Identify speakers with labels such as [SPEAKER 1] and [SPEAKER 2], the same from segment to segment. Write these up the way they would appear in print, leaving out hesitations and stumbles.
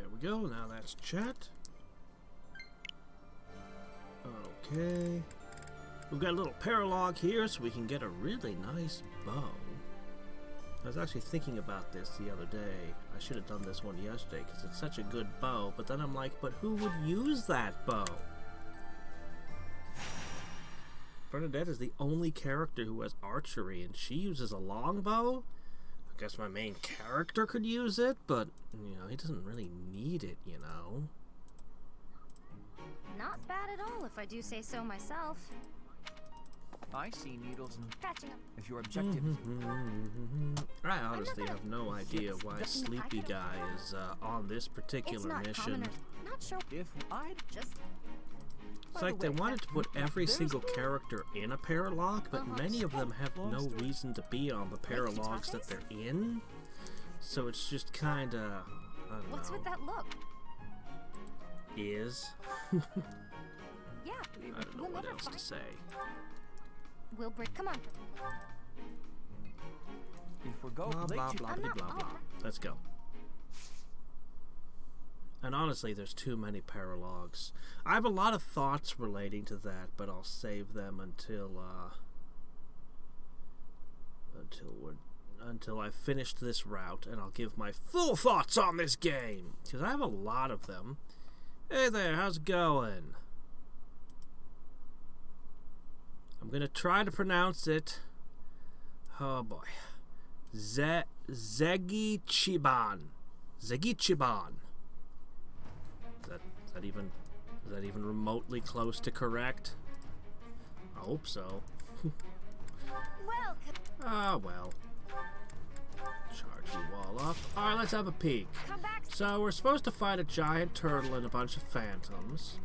[SPEAKER 1] There we go. Now that's chat. Okay. We've got a little paralog here so we can get a really nice bow. I was actually thinking about this the other day. I should have done this one yesterday because it's such a good bow. But then I'm like, but who would use that bow? Bernadette is the only character who has archery, and she uses a longbow. I guess my main character could use it, but, you know, he doesn't really need it, you know.
[SPEAKER 2] Not bad at all, if I do say so myself.
[SPEAKER 3] I see needles and
[SPEAKER 2] Catching up.
[SPEAKER 3] if your objective
[SPEAKER 1] I honestly have no idea why Sleepy Guy is on this particular mission.
[SPEAKER 2] Not sure.
[SPEAKER 3] if I'd
[SPEAKER 2] Just.
[SPEAKER 1] It's like they wanted to put every single character in a paralog, but many of them have no reason to be on the paralogs that they're in. So it's just kinda, I don't know.
[SPEAKER 2] What's with that look?
[SPEAKER 1] Is.
[SPEAKER 2] Yeah.
[SPEAKER 1] I don't know what else to say.
[SPEAKER 2] We'll break. Come on.
[SPEAKER 3] if we're going
[SPEAKER 1] Blah
[SPEAKER 3] late
[SPEAKER 1] blah
[SPEAKER 3] to
[SPEAKER 1] blah blah blah blah. Let's go. And honestly, there's too many paralogs. I have a lot of thoughts relating to that, but I'll save them until I finish this route, and I'll give my full thoughts on this game because I have a lot of them. Hey there, how's it going? I'm gonna try to pronounce it. Oh boy, Zegichiban. Zegichiban. Is that even remotely close to correct? I hope so.
[SPEAKER 2] Welcome.
[SPEAKER 1] Ah, well. Charge you all up. Alright, let's have a peek.
[SPEAKER 2] Come back.
[SPEAKER 1] So, we're supposed to fight a giant turtle and a bunch of phantoms.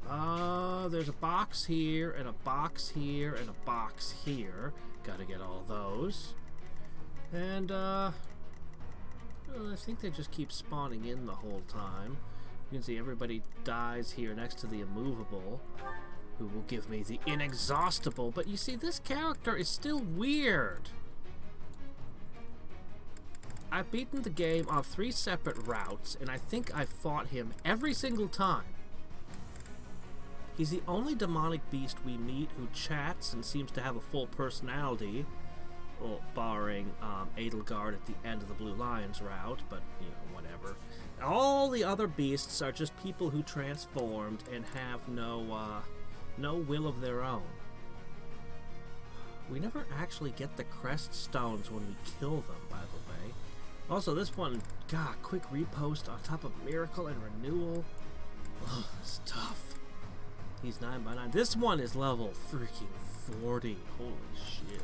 [SPEAKER 1] There's a box here, and a box here, and a box here. Gotta get all those. And, I think they just keep spawning in the whole time. You can see everybody dies here next to the immovable, who will give me the inexhaustible. But you see, this character is still weird. I've beaten the game on 3 separate routes, and I think I fought him every single time. He's the only demonic beast we meet who chats and seems to have a full personality. Well, barring Edelgard at the end of the Blue Lions route, but, you know, whatever. All the other beasts are just people who transformed and have no will of their own. We never actually get the crest stones when we kill them, by the way. Also, this one, God, quick repost on top of Miracle and Renewal. Ugh, it's tough. He's 9x9. This one is level freaking 40. Holy shit.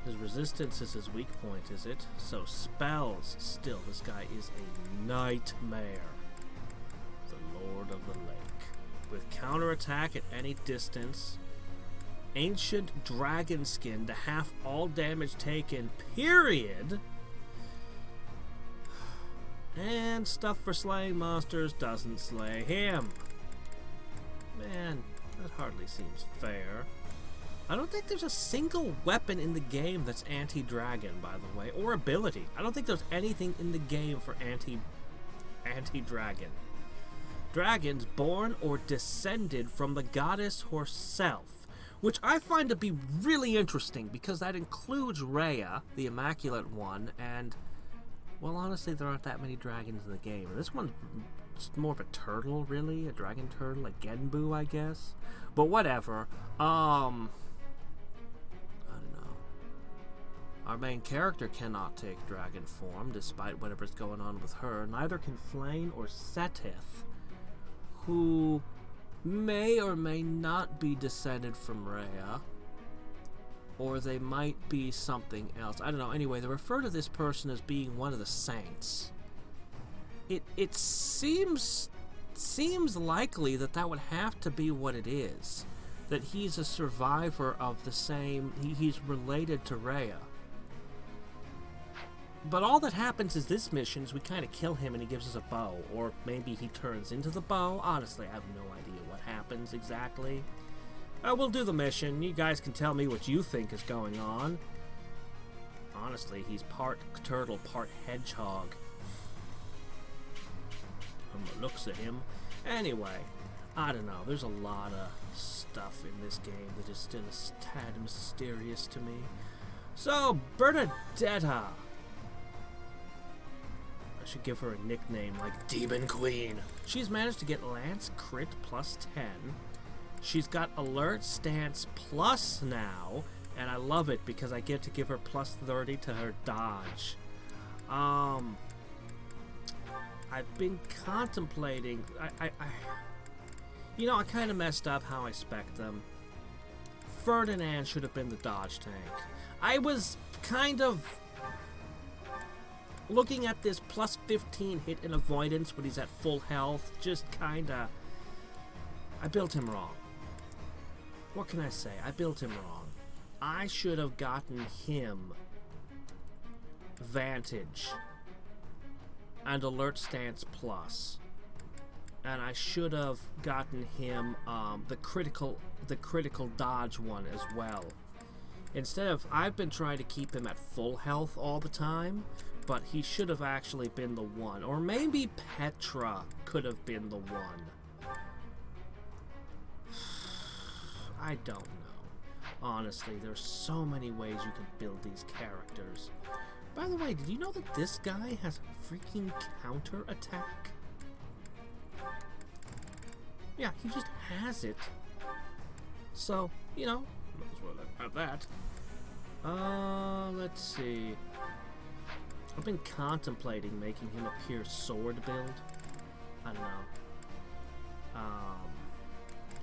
[SPEAKER 1] His resistance is his weak point, is it? So spells, still, this guy is a nightmare. The Lord of the Lake. With counterattack at any distance. Ancient dragon skin to half all damage taken, period. And stuff for slaying monsters doesn't slay him. Man, that hardly seems fair. I don't think there's a single weapon in the game that's anti-dragon, by the way, or ability. I don't think there's anything in the game for anti-dragon. Dragons born or descended from the goddess herself, which I find to be really interesting because that includes Rhea, the Immaculate One, and, well, honestly, there aren't that many dragons in the game. This one's just more of a turtle, really, a dragon turtle, a Genbu, I guess. But whatever. Our main character cannot take dragon form, despite whatever's going on with her. Neither can Flayn or Setith, who may or may not be descended from Rhea, or they might be something else. I don't know. Anyway, they refer to this person as being one of the saints. It seems likely that that would have to be what it is. That he's a survivor of the same... He's related to Rhea. But all that happens is this mission is we kind of kill him and he gives us a bow. Or maybe he turns into the bow. Honestly, I have no idea what happens exactly. We'll do the mission. You guys can tell me what you think is going on. Honestly, he's part turtle, part hedgehog. from the looks of him. Anyway, I don't know. There's a lot of stuff in this game that is still a tad mysterious to me. So, Bernadetta. I should give her a nickname like Demon Queen. She's managed to get Lance Crit plus 10. She's got Alert Stance plus now, and I love it because I get to give her plus 30 to her dodge. I've been contemplating. I kind of messed up how I spec'd them. Ferdinand should have been the dodge tank. I was kind of looking at this plus 15 hit and avoidance when he's at full health. Just kinda. I built him wrong. What can I say? I built him wrong. I should have gotten him Vantage and Alert Stance plus, and I should have gotten him the critical dodge one as well. Instead of, I've been trying to keep him at full health all the time, but he should have actually been the one, or maybe Petra could have been the one. I don't know. Honestly, there's so many ways you can build these characters. By the way, did you know that this guy has a freaking counter attack? Yeah, he just has it. So, might as well have that. Let's see. I've been contemplating making him a pure sword build. I don't know.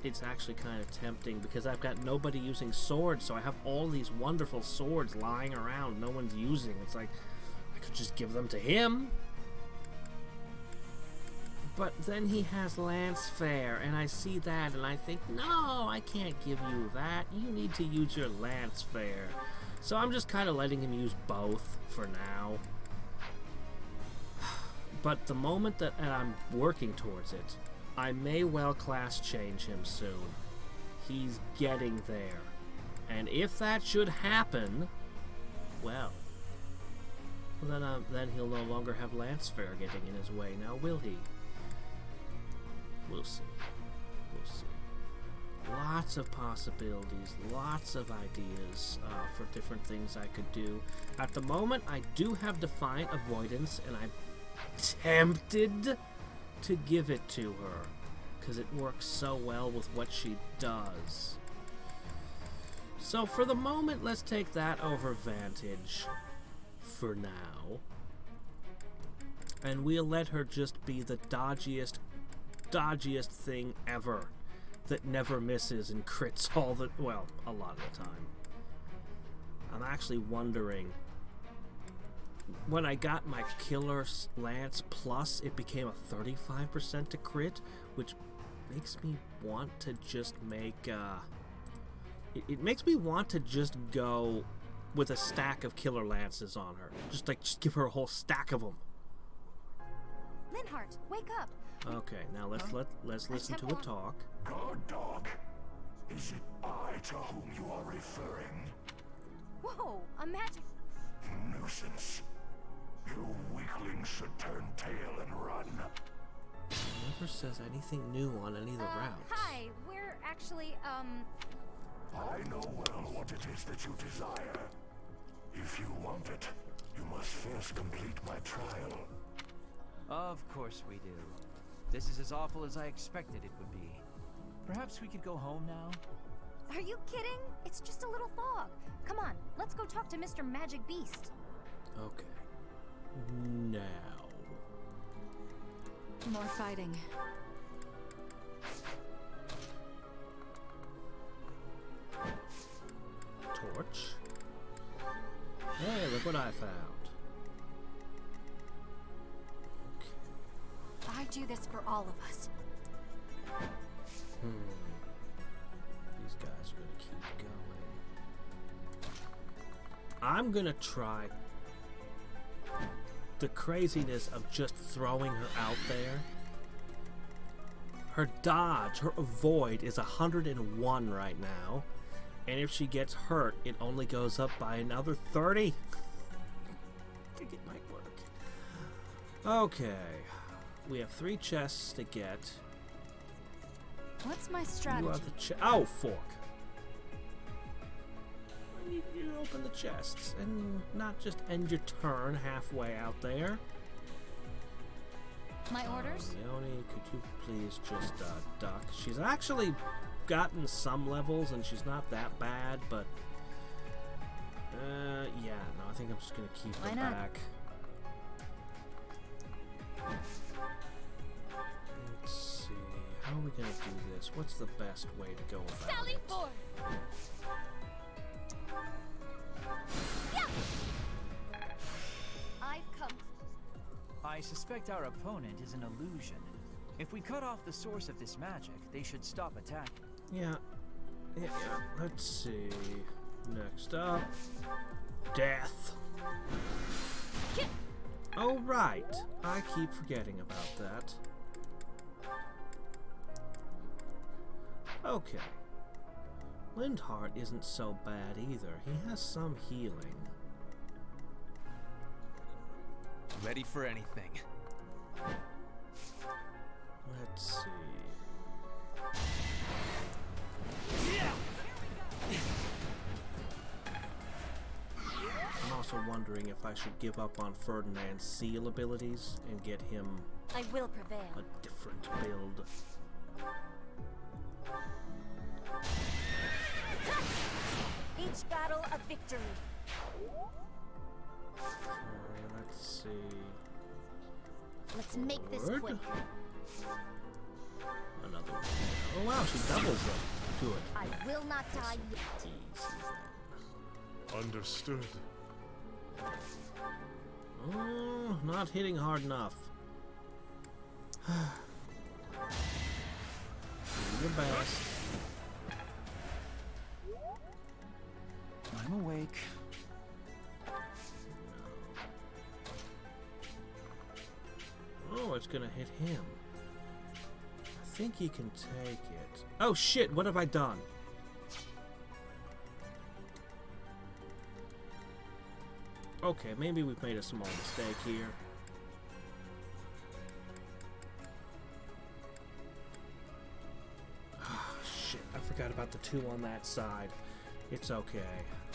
[SPEAKER 1] It's actually kind of tempting because I've got nobody using swords, so I have all these wonderful swords lying around no one's using. It's like, I could just give them to him. But then he has Lance Fair, and I see that, and I think, no, I can't give you that. You need to use your Lance Fair. So I'm just kind of letting him use both for now. But the moment that I'm working towards it, I may well class change him soon. He's getting there. And if that should happen, well, then he'll no longer have Lance Fair getting in his way. Now, will he? We'll see. We'll see. Lots of possibilities, lots of ideas for different things I could do. At the moment, I do have Defiant Avoidance, and I'm tempted to give it to her because it works so well with what she does. So for the moment, let's take that over Vantage for now, and we'll let her just be the dodgiest thing ever that never misses and crits a lot of the time. I'm actually wondering, when I got my Killer Lance Plus, it became a 35% to crit, which makes me want to just make, it makes me want to just go with a stack of Killer Lances on her. Just give her a whole stack of them.
[SPEAKER 2] Linhardt, wake up!
[SPEAKER 1] Okay, now let's listen to it talk.
[SPEAKER 4] Guard dog, is it I to whom you are referring?
[SPEAKER 2] Whoa, a magic...
[SPEAKER 4] Nuisance. You weaklings should turn tail and run.
[SPEAKER 1] It never says anything new on any of the routes.
[SPEAKER 2] Hi, we're actually,
[SPEAKER 4] I know well what it is that you desire. If you want it, you must first complete my trial.
[SPEAKER 3] Of course we do. This is as awful as I expected it would be. Perhaps we could go home now?
[SPEAKER 2] Are you kidding? It's just a little fog. Come on, let's go talk to Mr. Magic Beast.
[SPEAKER 1] Okay. Now.
[SPEAKER 5] More fighting.
[SPEAKER 1] Torch. Hey, look what I found. Okay.
[SPEAKER 2] I do this for all of us.
[SPEAKER 1] These guys are gonna keep going. I'm gonna try the craziness of just throwing her out there. Her dodge, her avoid is 101 right now. And if she gets hurt, it only goes up by another 30. I think it might work. Okay. we have 3 chests to get.
[SPEAKER 2] What's my
[SPEAKER 1] You
[SPEAKER 2] strategy?
[SPEAKER 1] are the oh, fork. You open the chests and not just end your turn halfway out there.
[SPEAKER 2] My orders?
[SPEAKER 1] Leonie, could you please just duck? She's actually gotten some levels and she's not that bad, but yeah, no, I think I'm just gonna keep her back. Let's see, how are we gonna do this? What's the best way to go about
[SPEAKER 2] Sally
[SPEAKER 1] it?
[SPEAKER 2] forth! Yeah. I've come.
[SPEAKER 3] I suspect our opponent is an illusion. If we cut off the source of this magic, they should stop attacking.
[SPEAKER 1] Yeah. Let's see. Next up, death. Oh, right. I keep forgetting about that. Okay. Lindhart isn't so bad either. He has some healing.
[SPEAKER 5] Ready for anything.
[SPEAKER 1] Let's see. I'm also wondering if I should give up on Ferdinand's seal abilities and get him
[SPEAKER 2] I will prevail.
[SPEAKER 1] a different build.
[SPEAKER 2] Each battle a victory.
[SPEAKER 1] Okay, let's see.
[SPEAKER 2] Let's make this
[SPEAKER 1] Word?
[SPEAKER 2] quick.
[SPEAKER 1] Another one. Oh wow, she doubles them to it.
[SPEAKER 2] I will not die yet.
[SPEAKER 1] Easy then.
[SPEAKER 4] Understood.
[SPEAKER 1] Oh, not hitting hard enough. Do your best.
[SPEAKER 3] I'm awake.
[SPEAKER 1] Oh, it's gonna hit him. I think he can take it. Oh shit, what have I done? Okay, maybe we've made a small mistake here. Ah, shit, I forgot about the 2 on that side. It's okay.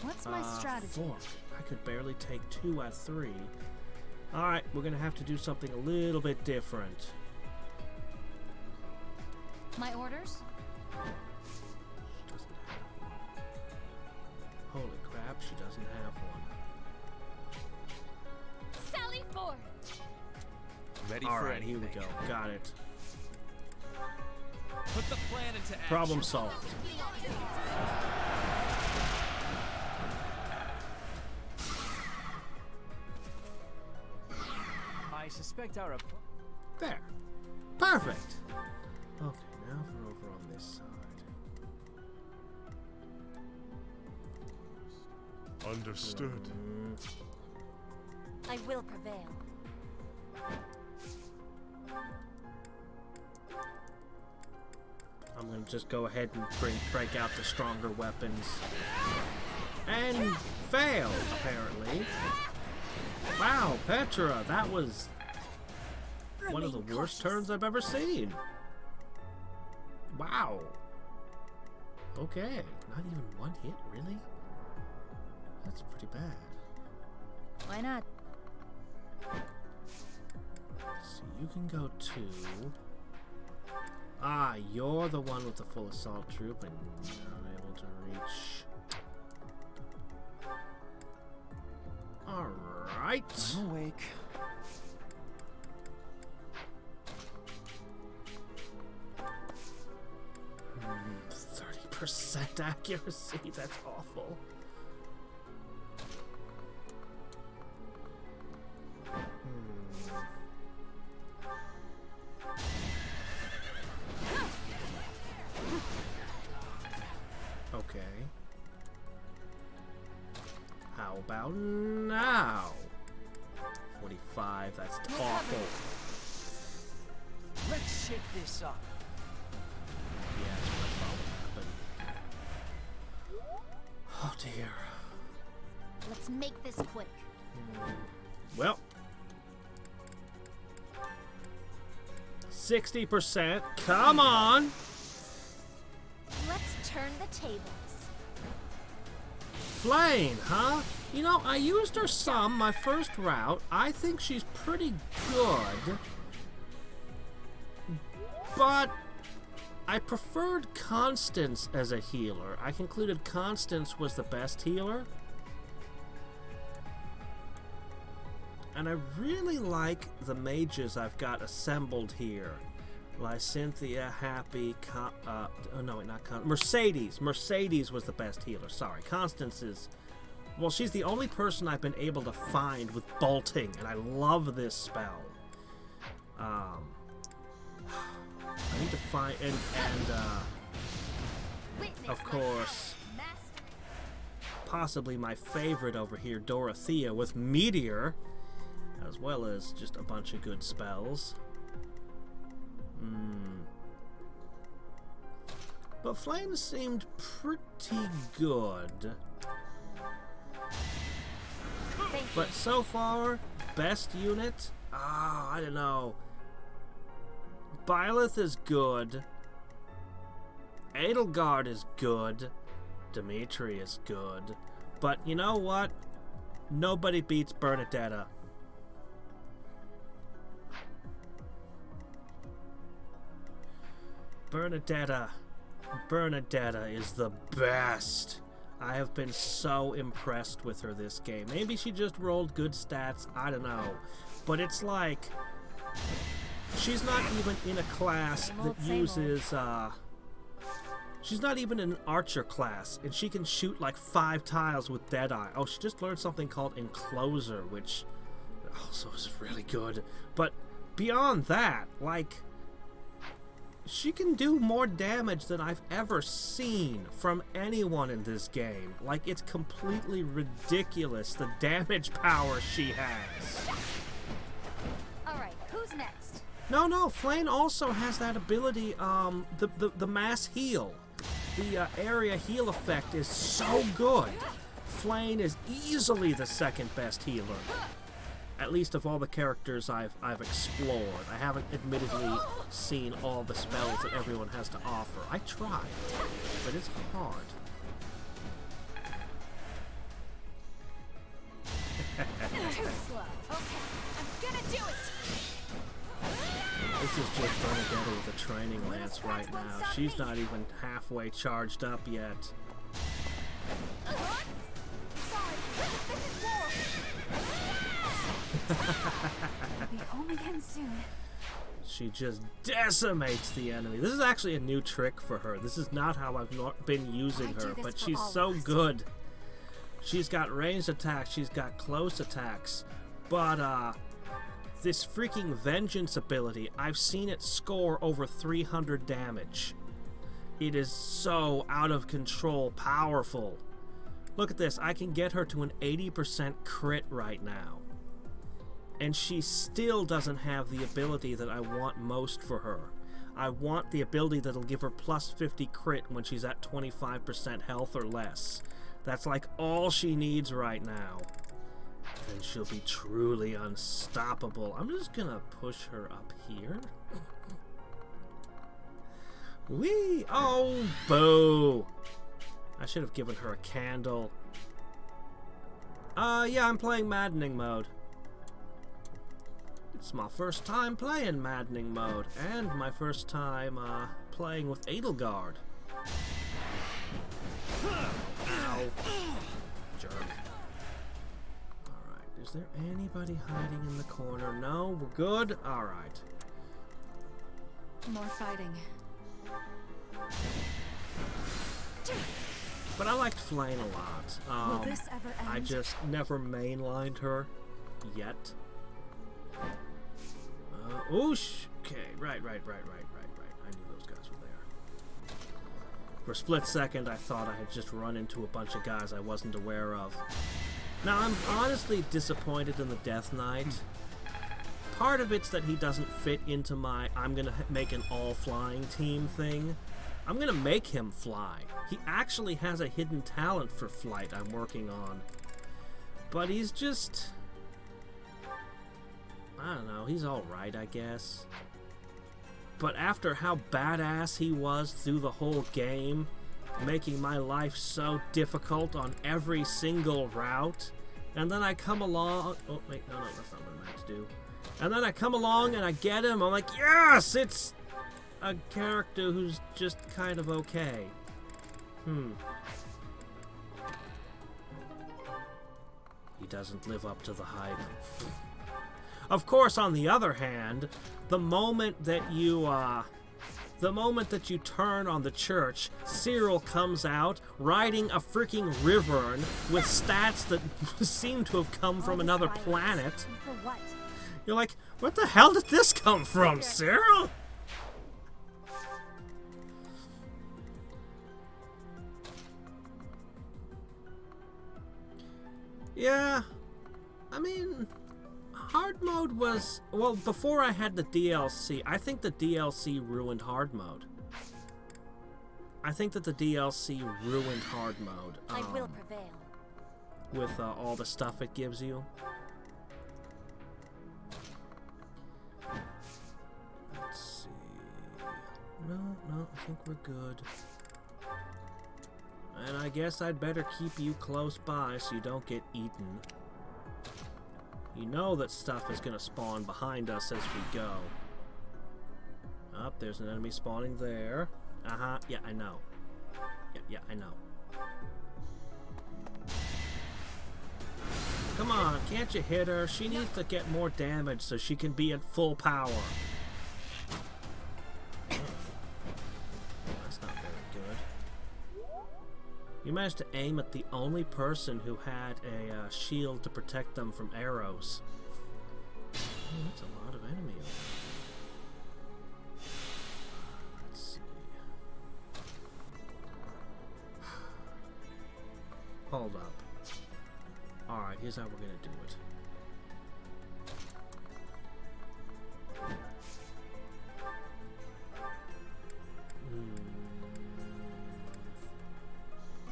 [SPEAKER 2] What's my strategy?
[SPEAKER 1] 4. I could barely take 2 at 3. Alright, we're gonna have to do something a little bit different.
[SPEAKER 2] My orders?
[SPEAKER 1] She doesn't have one. Holy crap, she doesn't have one.
[SPEAKER 2] Sally forth!
[SPEAKER 5] Ready for
[SPEAKER 1] Alright,
[SPEAKER 5] anything.
[SPEAKER 1] here we go. Got it.
[SPEAKER 5] Put the plan into action.
[SPEAKER 1] Problem solved.
[SPEAKER 3] I suspect our opponent.
[SPEAKER 1] There. Perfect. Okay, now for over on this side.
[SPEAKER 4] Understood.
[SPEAKER 2] I will prevail.
[SPEAKER 1] I'm gonna just go ahead and break out the stronger weapons. And fail, apparently. Wow, Petra, that was one of the worst turns I've ever seen. Wow. Okay, not even one hit, really? That's pretty bad.
[SPEAKER 2] Why not?
[SPEAKER 1] So you can go 2. Ah, you're the one with the full assault troop and not able to reach. Alright.
[SPEAKER 3] I'm awake.
[SPEAKER 1] Hmm, 30% accuracy, that's awful. Okay. How about now? 45, that's awful.
[SPEAKER 3] Let's shake this up.
[SPEAKER 1] Yeah, that's what I thought would happen. Oh dear.
[SPEAKER 2] Let's make this quick.
[SPEAKER 1] Well. 60%. Come on.
[SPEAKER 2] Let's turn the tables.
[SPEAKER 1] Flame, huh? You know, I used her some my first route. I think she's pretty good. But I preferred Constance as a healer. I concluded Constance was the best healer. And I really like the mages I've got assembled here. Lysynthia, Happy, oh no, not Mercedes. Mercedes was the best healer, sorry. Constance is, well, she's the only person I've been able to find with bolting, and I love this spell. I need to find, and of course, possibly my favorite over here, Dorothea, with Meteor, as well as just a bunch of good spells. But Flame seemed pretty good. But so far, best unit? I don't know. Byleth is good. Edelgard is good. Dimitri is good. But you know what? Nobody beats Bernadetta. Bernadetta is the best. I have been so impressed with her this game. Maybe she just rolled good stats, I don't know. But it's like, she's not even in a class that uses, she's not even in an archer class, and she can shoot like 5 tiles with Deadeye. Oh, she just learned something called Encloser, which also is really good. But beyond that, like, she can do more damage than I've ever seen from anyone in this game. Like, it's completely ridiculous, the damage power she has.
[SPEAKER 2] Alright, who's next?
[SPEAKER 1] No, Flame also has that ability, the mass heal. The area heal effect is so good. Flame is easily the second best healer. At least of all the characters I've explored. I haven't admittedly seen all the spells that everyone has to offer. I tried, but it's hard.
[SPEAKER 2] Too slow. Okay, I'm gonna do it.
[SPEAKER 1] This is just Bernadetta with a training lance right now. She's not even halfway charged up yet.
[SPEAKER 2] Sorry, this is war.
[SPEAKER 6] I'll be home again soon.
[SPEAKER 1] She just decimates the enemy. This is actually a new trick for her. This is not how I've been using her, but she's so good. She's got ranged attacks, she's got close attacks, but this freaking vengeance ability, I've seen it score over 300 damage. It is so out of control powerful. Look at this, I can get her to an 80% crit right now. And she still doesn't have the ability that I want most for her. I want the ability that'll give her plus 50 crit when she's at 25% health or less. That's like all she needs right now. Then she'll be truly unstoppable. I'm just gonna push her up here. Whee! Oh, boo! I should have given her a candle. Yeah, I'm playing Maddening mode. It's my first time playing Maddening mode, and my first time playing with Edelgard. Ow. Jerk. Alright, is there anybody hiding in the corner? No, we're good? Alright.
[SPEAKER 6] More fighting.
[SPEAKER 1] But I liked Flame a lot.
[SPEAKER 6] Will this ever end?
[SPEAKER 1] I just never mainlined her yet. Oosh! Okay, right. I knew those guys were there. For a split second, I thought I had just run into a bunch of guys I wasn't aware of. Now, I'm honestly disappointed in the Death Knight. Part of it's that he doesn't fit into my I'm gonna make an all-flying team thing. I'm gonna make him fly. He actually has a hidden talent for flight I'm working on. But he's just... I don't know, he's alright, I guess. But after how badass he was through the whole game, making my life so difficult on every single route, and then I come along... Oh, wait, no, that's not what I meant to do. And then I come along and I get him, I'm like, yes! It's a character who's just kind of okay. He doesn't live up to the hype. Of course, on the other hand, the moment that you turn on the church, Cyril comes out riding a freaking Wyvern with stats that seem to have come from another planet.
[SPEAKER 2] For what?
[SPEAKER 1] You're like, what the hell did this come from, Cyril? Yeah, I mean, hard mode was, well, before I had the DLC, I think the DLC ruined hard mode. I think that the DLC ruined hard mode.
[SPEAKER 2] I will prevail.
[SPEAKER 1] With all the stuff it gives you. Let's see. No, I think we're good. And I guess I'd better keep you close by so you don't get eaten. You know that stuff is gonna spawn behind us as we go. Oh, there's an enemy spawning there. Yeah, I know. Yeah, I know. Come on, can't you hit her? She needs to get more damage so she can be at full power. That's not very good. You managed to aim at the only person who had a shield to protect them from arrows. Oh, that's a lot of enemy over there. Let's see. Hold up. Alright, here's how we're gonna do it.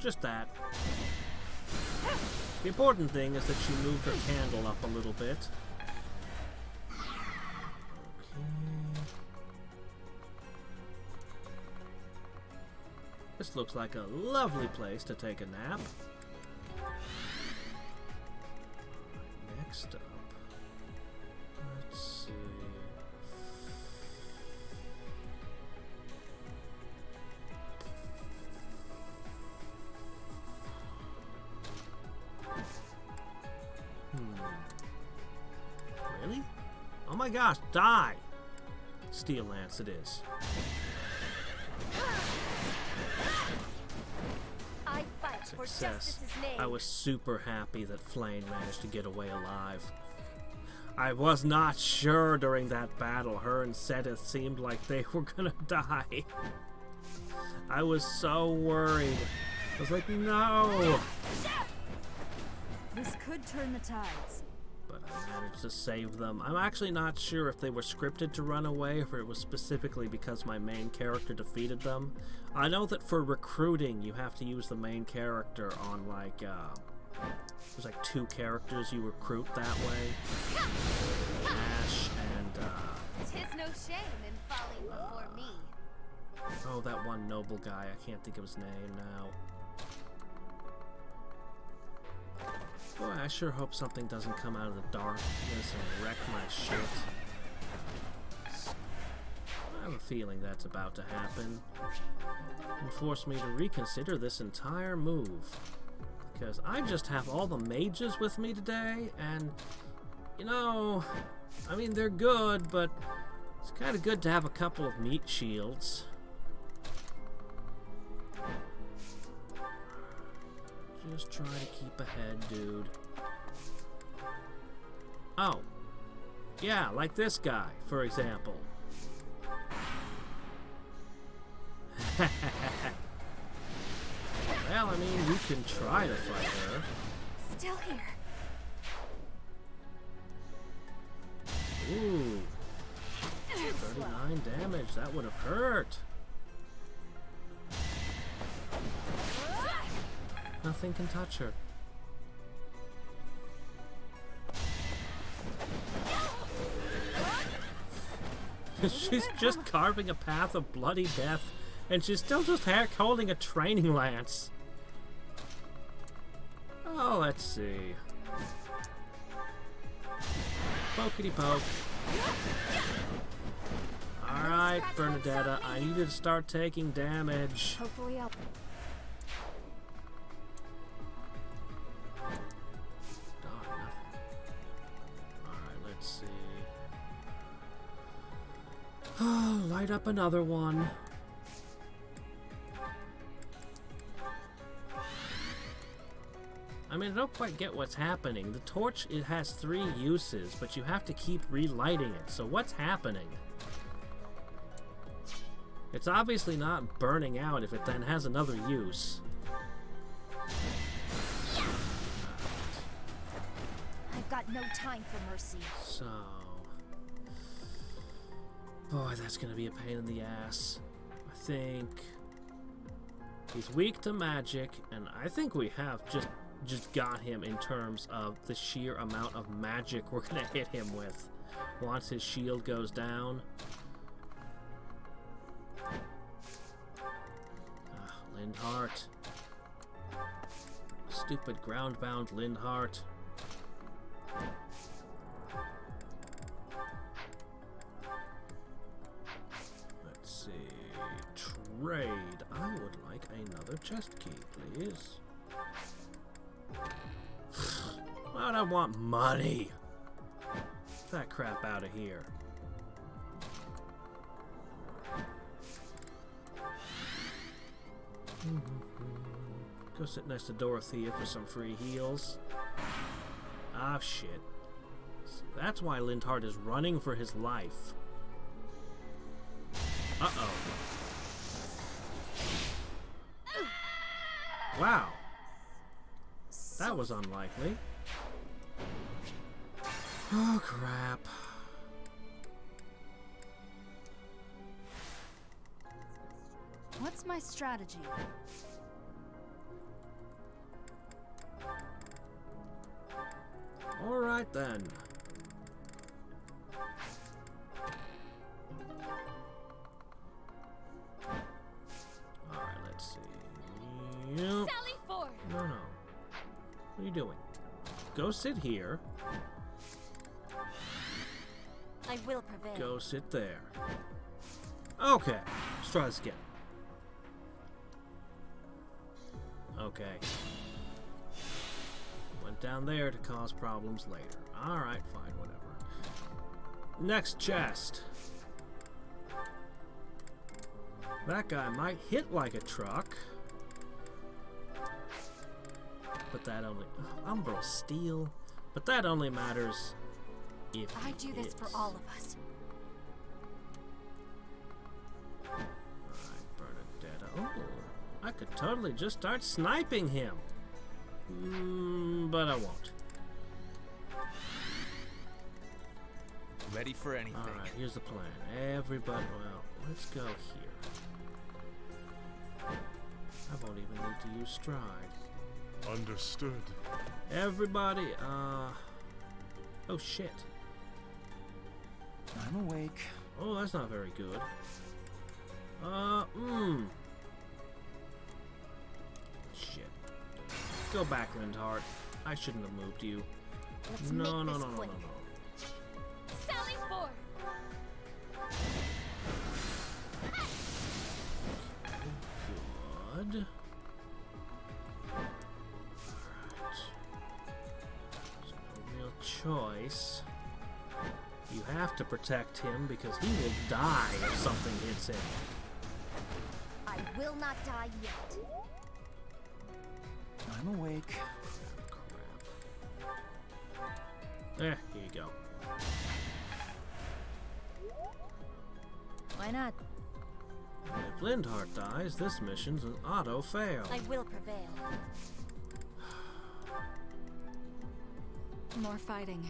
[SPEAKER 1] Just that. The important thing is that she moved her candle up a little bit. Okay. This looks like a lovely place to take a nap. Next up, let's see. Really? Oh my gosh, die! Steel Lance it is.
[SPEAKER 2] I fight for
[SPEAKER 1] Success.
[SPEAKER 2] justice's name.
[SPEAKER 1] I was super happy that Flame managed to get away alive. I was not sure during that battle. Her and Sedith seemed like they were gonna die. I was so worried. I was like, no!
[SPEAKER 6] This could turn the tides.
[SPEAKER 1] But I managed to save them. I'm actually not sure if they were scripted to run away or if it was specifically because my main character defeated them. I know that for recruiting, you have to use the main character on, like, there's like 2 characters you recruit that way. Ash and,
[SPEAKER 2] Tis no shame in falling before me.
[SPEAKER 1] oh, that one noble guy. I can't think of his name now. Boy, I sure hope something doesn't come out of the darkness and wreck my shit. I have a feeling that's about to happen. And force me to reconsider this entire move. Because I just have all the mages with me today, and, you know, I mean, they're good, but it's kind of good to have a couple of meat shields. Just try to keep ahead, dude. Oh. Yeah, like this guy, for example. Well, I mean, you can try to fight her.
[SPEAKER 2] Still here.
[SPEAKER 1] Ooh. 39 damage, that would have hurt. Nothing can touch her. She's just carving a path of bloody death, and she's still just holding a training lance. Oh, let's see. Pokety poke. Alright, Bernadetta, I need you to start taking damage.
[SPEAKER 6] Hopefully I'll...
[SPEAKER 1] Darn, nothing. Alright, let's see. Oh, light up another one. I mean, I don't quite get what's happening. The torch, it has 3 uses, but you have to keep relighting it. So what's happening? It's obviously not burning out if it then has another use.
[SPEAKER 2] I've got no time for mercy.
[SPEAKER 1] So... boy, that's gonna be a pain in the ass. I think... he's weak to magic, and I think we have just got him in terms of the sheer amount of magic we're gonna hit him with once his shield goes down. Lindhart. Stupid ground-bound Lindhart. Let's see. Trade. I would like another chest key, please. Why would I want money? Get that crap out of here. Go sit next to Dorothea for some free heals. Ah, shit. See, that's why Lindhart is running for his life. Uh-oh. Wow. That was unlikely. Oh, crap.
[SPEAKER 6] What's my strategy?
[SPEAKER 1] All right, then. All right, let's see. Yep.
[SPEAKER 2] Sally Ford!
[SPEAKER 1] No, no. What are you doing? Go sit here.
[SPEAKER 2] I will prevail.
[SPEAKER 1] Go sit there. Okay. Let's try this again. Okay. Went down there to cause problems later. Alright, fine, whatever. Next chest. That guy might hit like a truck. But that only... Umbral Steel. But that only matters if
[SPEAKER 6] I do this for all of us.
[SPEAKER 1] Alright, Bernadetta. Oh, I could totally just start sniping him. But I won't.
[SPEAKER 5] Ready for anything.
[SPEAKER 1] Alright, here's the plan. Everybody, well, let's go here. I won't even need to use stride.
[SPEAKER 4] Understood.
[SPEAKER 1] Everybody, oh shit.
[SPEAKER 3] I'm awake.
[SPEAKER 1] Oh, that's not very good. Shit. Go back, Lindhart. I shouldn't have moved you.
[SPEAKER 2] Let's
[SPEAKER 1] No.
[SPEAKER 2] make this quick. Sally Ford!
[SPEAKER 1] Good. Alright. There's no real choice. You have to protect him because he will die if something hits him.
[SPEAKER 2] I will not die yet.
[SPEAKER 3] I'm awake.
[SPEAKER 1] There, here you go.
[SPEAKER 2] Why not?
[SPEAKER 1] If Lindhart dies, this mission's an auto fail.
[SPEAKER 2] I will prevail.
[SPEAKER 6] More fighting.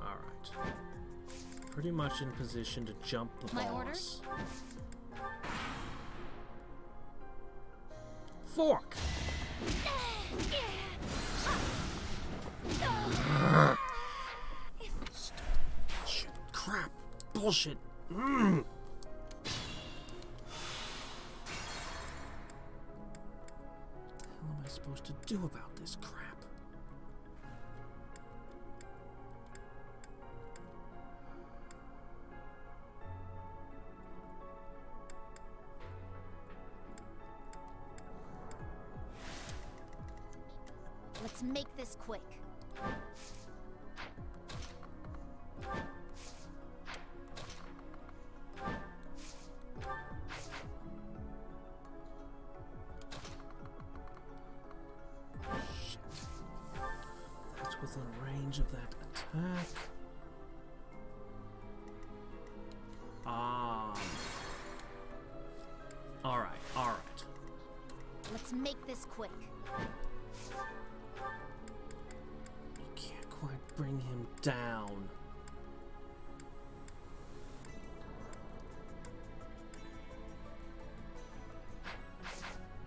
[SPEAKER 1] Alright. Pretty much in position to jump the
[SPEAKER 2] My
[SPEAKER 1] boss.
[SPEAKER 2] orders?
[SPEAKER 1] Fork! Shit, crap. bullshit. What the hell am I supposed to do about this crap?
[SPEAKER 2] Let's make this quick.
[SPEAKER 1] Shit. That's within range of that attack. Alright.
[SPEAKER 2] Let's make this quick.
[SPEAKER 1] You can't quite bring him down.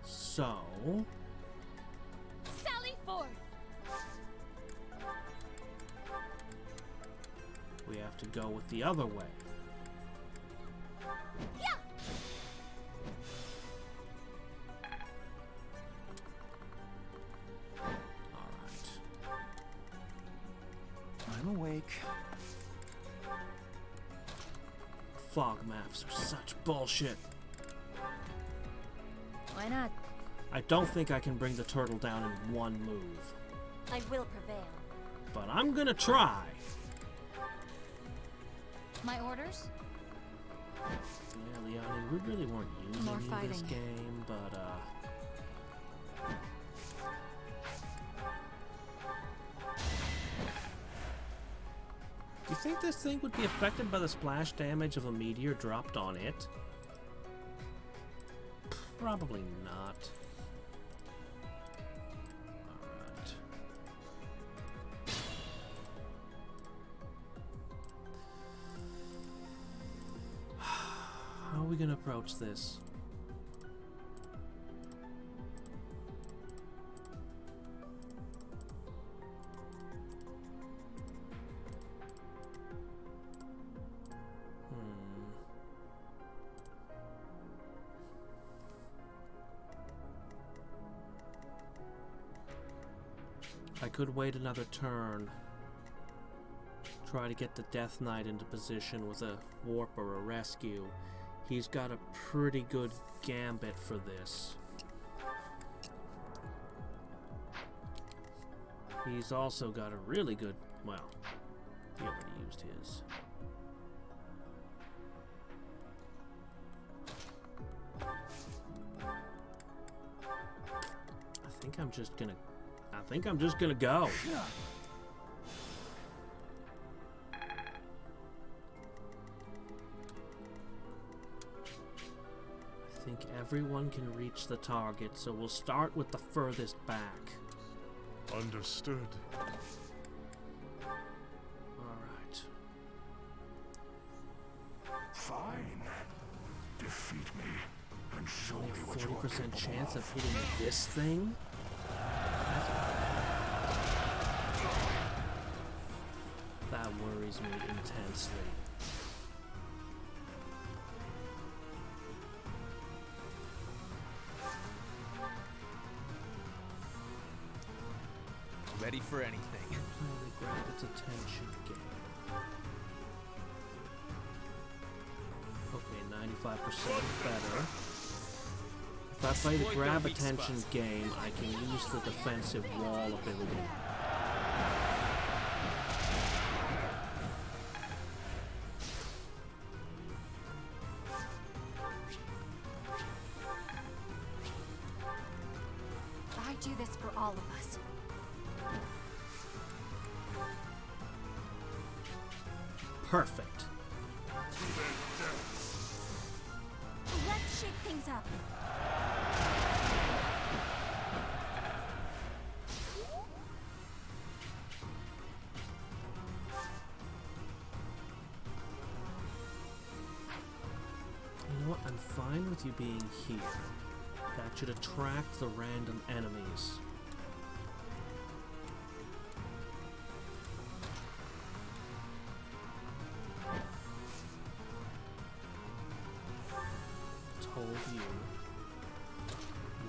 [SPEAKER 1] So...
[SPEAKER 2] Sally forth!
[SPEAKER 1] we have to go with the other way.
[SPEAKER 2] Yeah!
[SPEAKER 1] Alright.
[SPEAKER 3] I'm awake.
[SPEAKER 1] Fog maps are such bullshit.
[SPEAKER 2] Why not?
[SPEAKER 1] I don't think I can bring the turtle down in one move.
[SPEAKER 2] I will prevail.
[SPEAKER 1] But I'm gonna try.
[SPEAKER 6] My orders?
[SPEAKER 1] Yeah, Liani, we really weren't using
[SPEAKER 6] More
[SPEAKER 1] you this
[SPEAKER 6] fighting.
[SPEAKER 1] game, but do you think this thing would be affected by the splash damage of a meteor dropped on it? Probably not. Alright. How are we gonna approach this? I could wait another turn. Try to get the Death Knight into position with a warp or a rescue. He's got a pretty good gambit for this. He's also got a really good... well, he already used his. I think I'm just gonna go. I think everyone can reach the target, so we'll start with the furthest back.
[SPEAKER 4] Understood.
[SPEAKER 1] Alright.
[SPEAKER 4] Fine. Defeat me and show
[SPEAKER 1] Only
[SPEAKER 4] me
[SPEAKER 1] a
[SPEAKER 4] what you're
[SPEAKER 1] 40%
[SPEAKER 4] capable
[SPEAKER 1] chance
[SPEAKER 4] of.
[SPEAKER 1] of hitting this thing? That worries me intensely.
[SPEAKER 5] Ready for anything.
[SPEAKER 1] Trying to grab its attention again. Okay, 95% better. If I play the
[SPEAKER 5] Exploit
[SPEAKER 1] grab
[SPEAKER 5] their weak
[SPEAKER 1] attention
[SPEAKER 5] spots.
[SPEAKER 1] game, I can use the defensive wall ability.
[SPEAKER 6] I do this for all of us.
[SPEAKER 1] Perfect.
[SPEAKER 2] Let's shake things up.
[SPEAKER 1] You know what? I'm fine with you being here. That should attract the random enemies. behold you.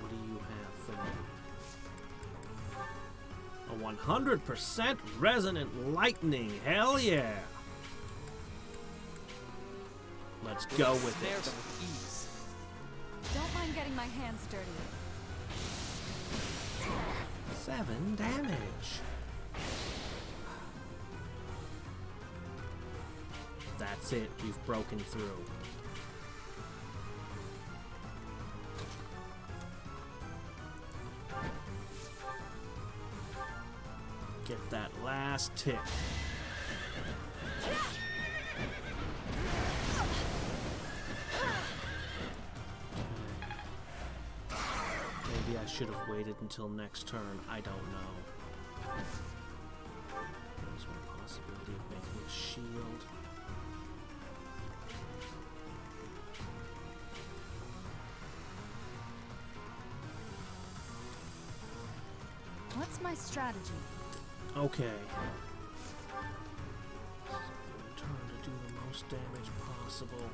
[SPEAKER 1] What do you have for me? A 100% resonant lightning. Hell yeah! Let's go with
[SPEAKER 3] Snare
[SPEAKER 1] it.
[SPEAKER 3] them with ease.
[SPEAKER 6] Don't mind getting my hands dirty.
[SPEAKER 1] 7 damage. That's it. You've broken through. Get that last tick. Maybe I should have waited until next turn. I don't know. There's one possibility of making a shield.
[SPEAKER 6] What's my strategy?
[SPEAKER 1] Okay. Turn to do the most damage possible.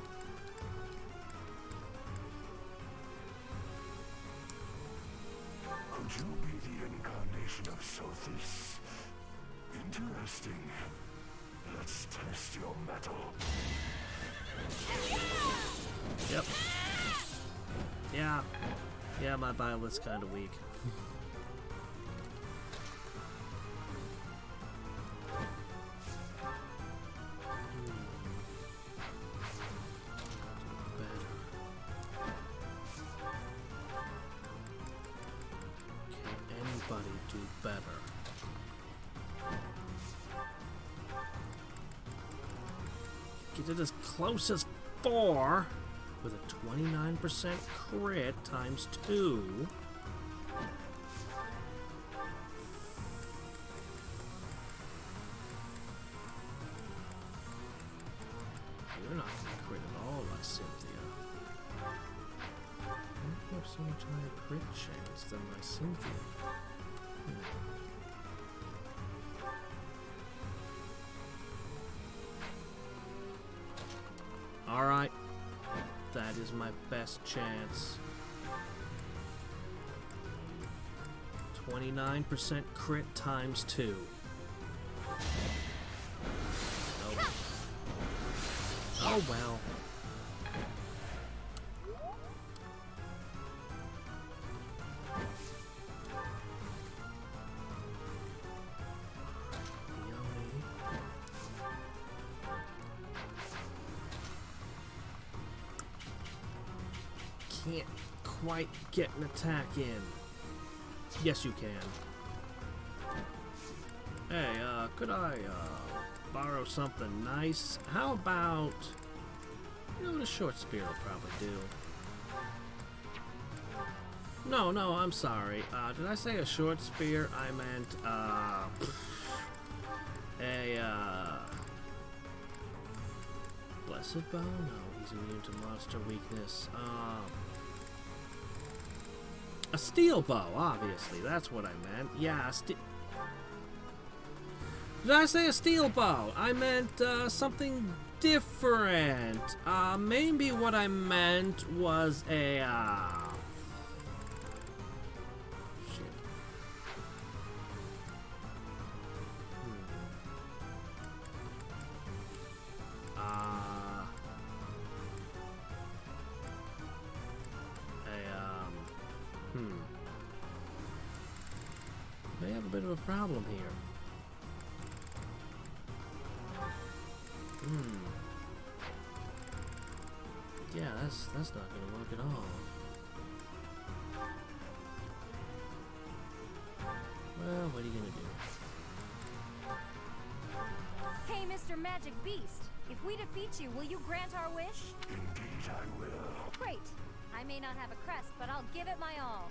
[SPEAKER 4] Could you be the incarnation of Sothis? Interesting. Let's test your metal.
[SPEAKER 1] Yep. Yeah, my violet's kind of weak. Do better. Get it as close as 4 with a 29% crit times 2. You're not going to crit at all, like Cynthia. I have so much higher crit chance than my Cynthia. Alright. That is my best chance. 29% crit times 2. Nope. Oh well. Can't quite get an attack in. Yes, you can. Hey, could I, borrow something nice? How about... You know what a short spear will probably do. No, I'm sorry. Did I say a short spear? I meant, Blessed Bow? No, he's immune to monster weakness. A steel bow, obviously. That's what I meant. Yeah, Did I say a steel bow? I meant, something different. Maybe what I meant was a, shit. May have a bit of a problem here. Yeah, that's not gonna work at all. Well, what are you gonna do?
[SPEAKER 2] Hey, Mr. Magic Beast. If we defeat you, will you grant our wish?
[SPEAKER 4] Indeed I will.
[SPEAKER 2] Great. I may not have a crest, but I'll give it my all.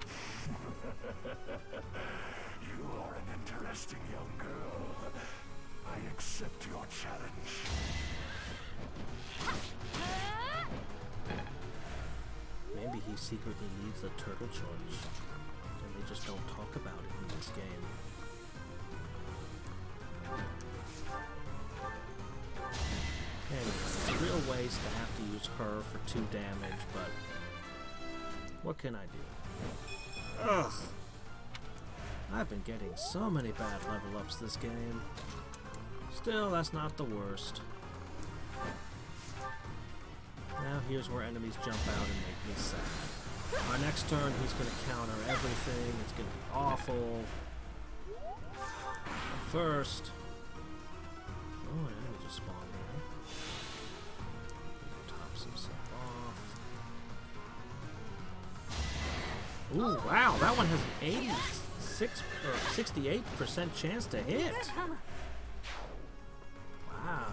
[SPEAKER 4] You are an interesting young girl. I accept your challenge.
[SPEAKER 1] Maybe he secretly leads the turtle charge, and they just don't talk about it in this game. Anyway, it's a real waste to have to use her for 2 damage, but What can I do? Ugh. I've been getting so many bad level ups this game. Still, that's not the worst. Now here's where enemies jump out and make me sad. Our next turn, he's going to counter everything. It's going to be awful. But first... Oh, an enemy just spawned there. Top some stuff off. Ooh, wow, that one has an 86 or 68% chance to hit. Wow,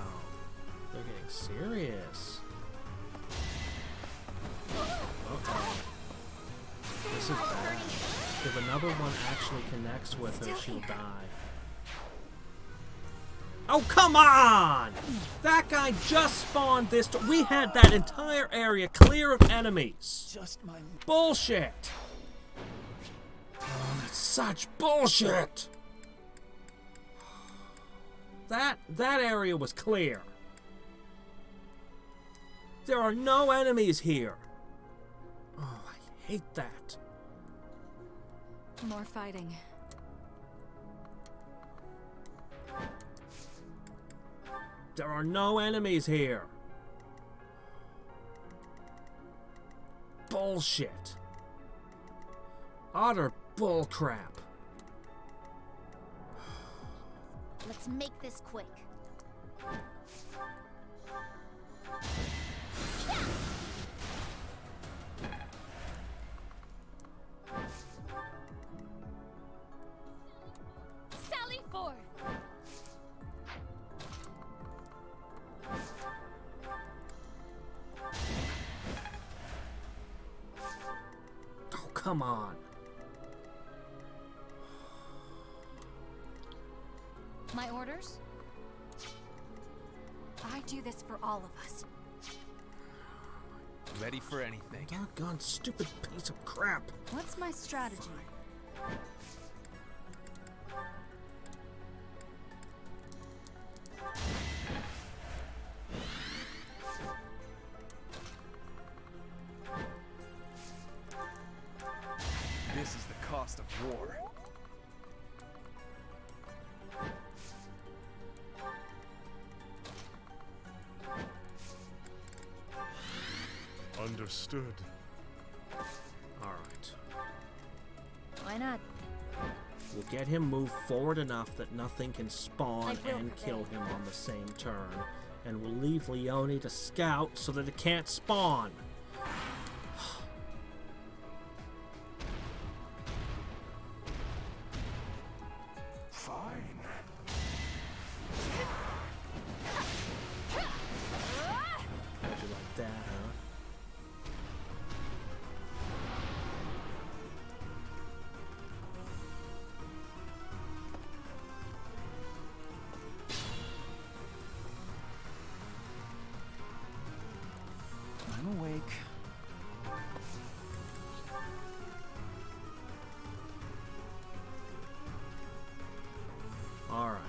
[SPEAKER 1] they're getting serious. Uh-oh. This is bad. If another one actually connects with her, she'll die. Oh, come on! That guy just spawned this. We had that entire area clear of enemies.
[SPEAKER 3] Just my...
[SPEAKER 1] Bullshit! Oh, that's such bullshit! That area was clear. There are no enemies here. Oh, I hate that.
[SPEAKER 6] More fighting.
[SPEAKER 1] There are no enemies here. Bullshit. Utter bullcrap.
[SPEAKER 2] Let's make this quick. Sally forth.
[SPEAKER 1] Oh, come on.
[SPEAKER 6] My orders? I do this for all of us.
[SPEAKER 5] Ready for anything.
[SPEAKER 1] Doggone stupid piece of crap.
[SPEAKER 6] What's my strategy?
[SPEAKER 3] This is the cost of war.
[SPEAKER 4] Understood.
[SPEAKER 1] All right.
[SPEAKER 2] Why not?
[SPEAKER 1] We'll get him moved forward enough that nothing can spawn
[SPEAKER 2] I will
[SPEAKER 1] and
[SPEAKER 2] prevail.
[SPEAKER 1] kill him on the same turn. And we'll leave Leone to scout so that it can't spawn.
[SPEAKER 4] Fine.
[SPEAKER 1] How'd you like that, huh?
[SPEAKER 3] I'm awake.
[SPEAKER 1] All right.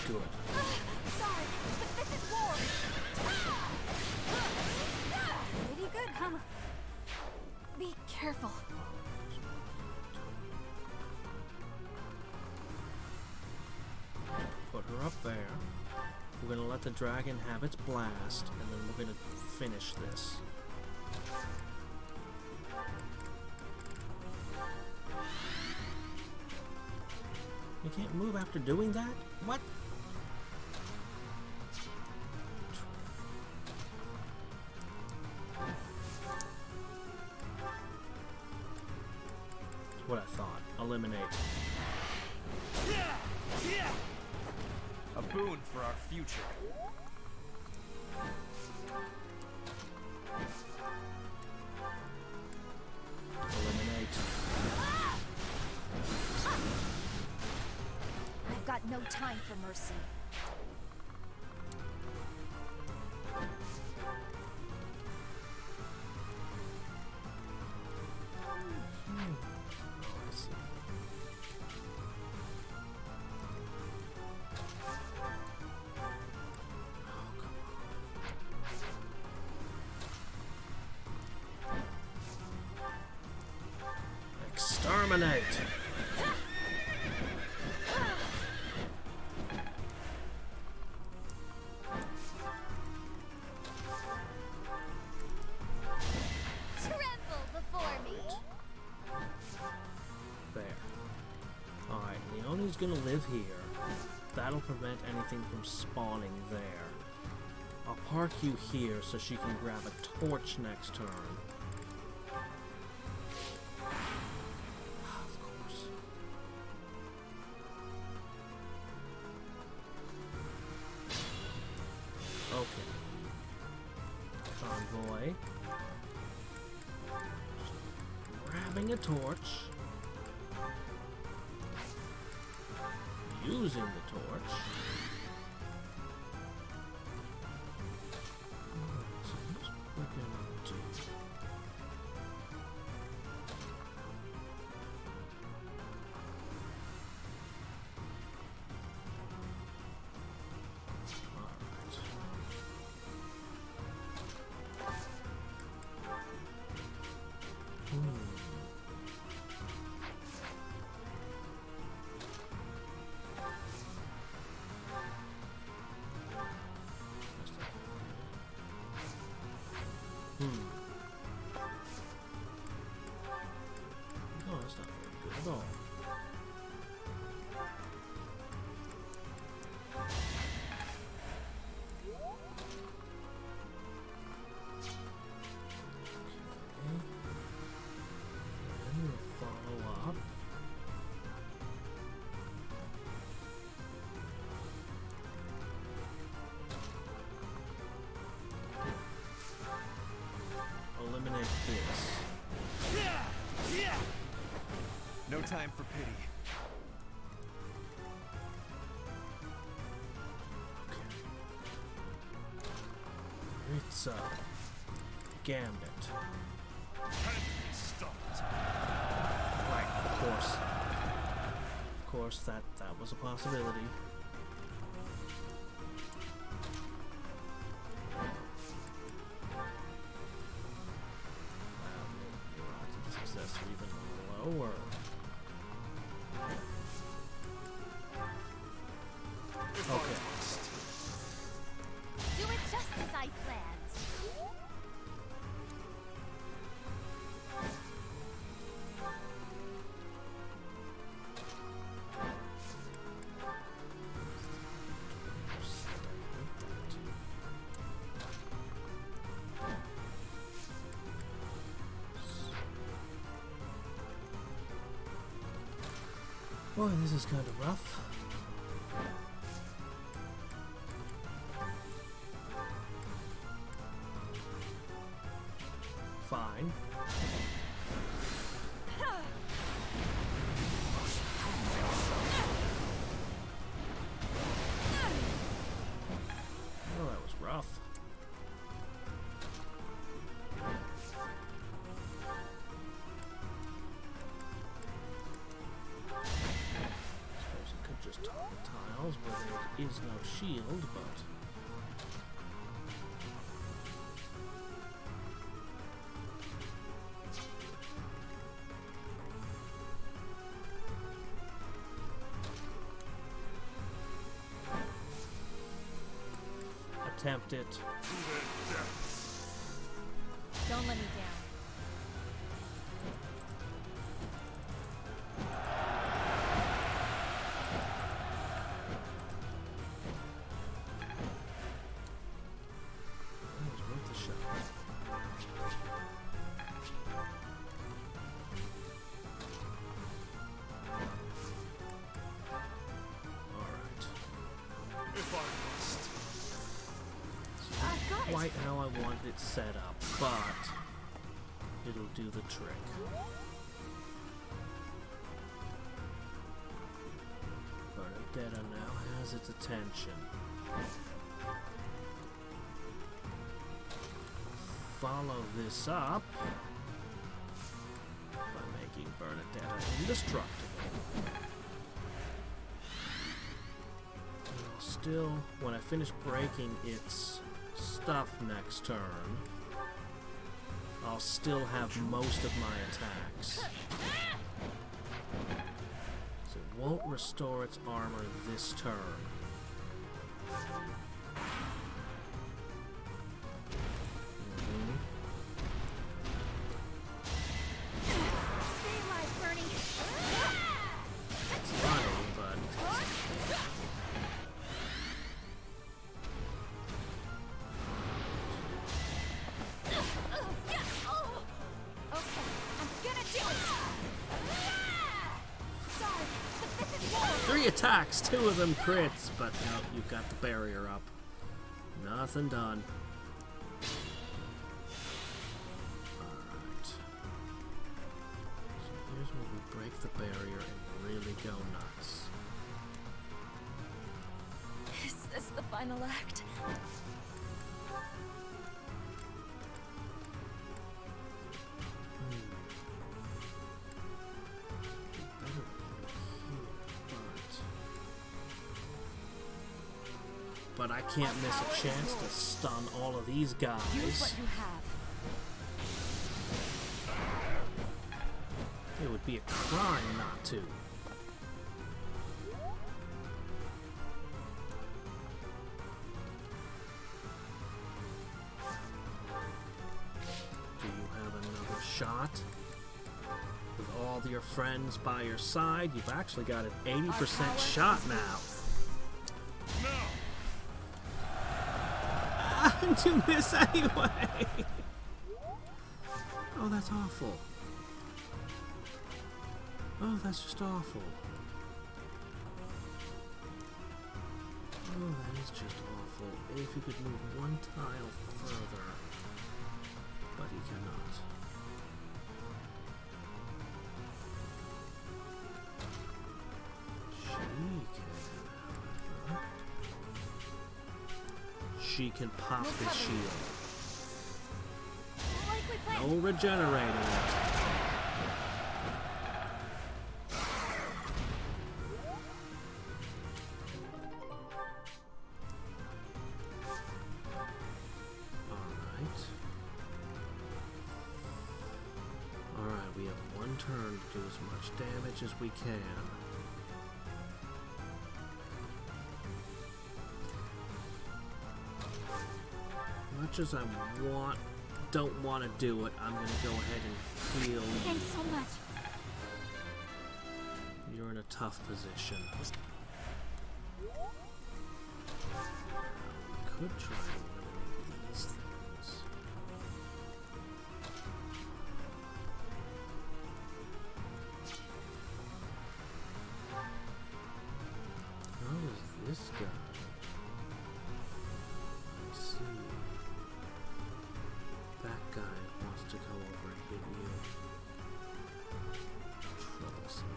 [SPEAKER 1] Good.
[SPEAKER 2] Sorry, but this is war.
[SPEAKER 6] Pretty good, huh? Be careful.
[SPEAKER 1] Put her up there. We're gonna let the dragon have its blast, and then we're gonna finish this. You can't move after doing that? What? That's what I thought. Eliminate.
[SPEAKER 3] A boon for our future.
[SPEAKER 1] Eliminate.
[SPEAKER 2] I've got no time for mercy.
[SPEAKER 1] I see. Exterminate!
[SPEAKER 2] Tremble before me.
[SPEAKER 1] There. Alright, Leonie's gonna live here. That'll prevent anything from spawning there. I'll park you here so she can grab a torch next turn. Of course. Okay. Convoy. Grabbing a torch. Using the torch. Alright, so here's what we're gonna do. No, that's not very good at all. And we'll follow up. Eliminate this.
[SPEAKER 5] No time for pity.
[SPEAKER 1] Okay. It's Gambit. Right, of course. Of course, that was a possibility. Success even lower. Okay.
[SPEAKER 2] Do it just as I planned.
[SPEAKER 1] Boy, this is kind of rough. Fine. Oh, that was rough. Suppose I could just target tiles where there is no shield, but attempt it.
[SPEAKER 2] Don't let me down.
[SPEAKER 1] It was worth a shot. Alright.
[SPEAKER 4] If I must.
[SPEAKER 2] Got it.
[SPEAKER 1] Quite how I wanted it set up, but it'll do the trick. Bernadetta now has its attention. Follow this up by making Bernadetta indestructible. And I'll still, when I finish breaking its stuff next turn, I'll still have most of my attacks. So it won't restore its armor this turn. Attacks, 2 of them crits, but no, you've got the barrier up. Nothing done. Alright. So here's where we break the barrier and really go nuts.
[SPEAKER 6] Is this the final act?
[SPEAKER 1] But I can't miss a chance to stun all of these guys.
[SPEAKER 6] Use what you have.
[SPEAKER 1] It would be a crime not to. Do you have another shot? With all your friends by your side, you've actually got an 80% shot now. To miss anyway. Oh, that's awful. Oh, that's just awful. Oh, that is just awful. If he could move one tile further, but he cannot. She can pop the shield. No regenerating it. Alright, we have one turn to do as much damage as we can. Much as I don't want to do it, I'm going to go ahead and heal.
[SPEAKER 6] Thanks so much.
[SPEAKER 1] You're in a tough position. We could try to eliminate these things. How is this guy? Let's see. That guy wants to go over and hit you. Troublesome.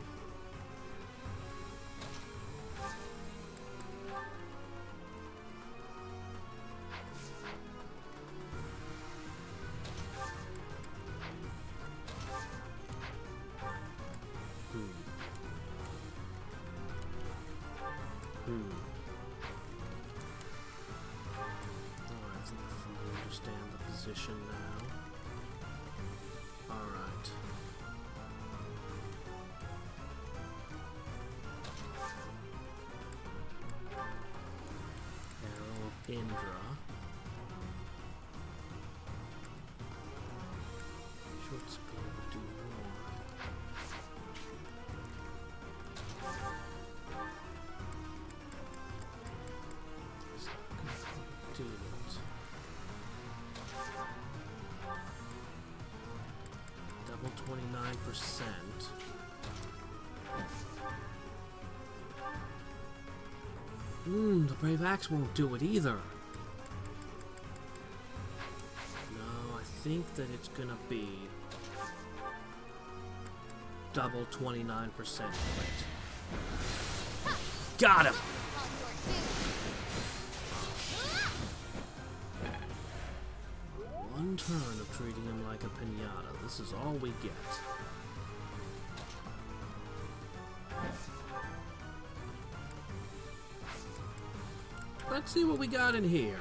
[SPEAKER 1] I think I fully understand the position now. Alright. Arrow of Indra. Short spear would do more. It's not gonna do it. Double 29%. The Brave Axe won't do it either. No, I think that it's gonna be double 29% crit. Got him! One turn of treating him like a pinata. This is all we get. Let's see what we got in here.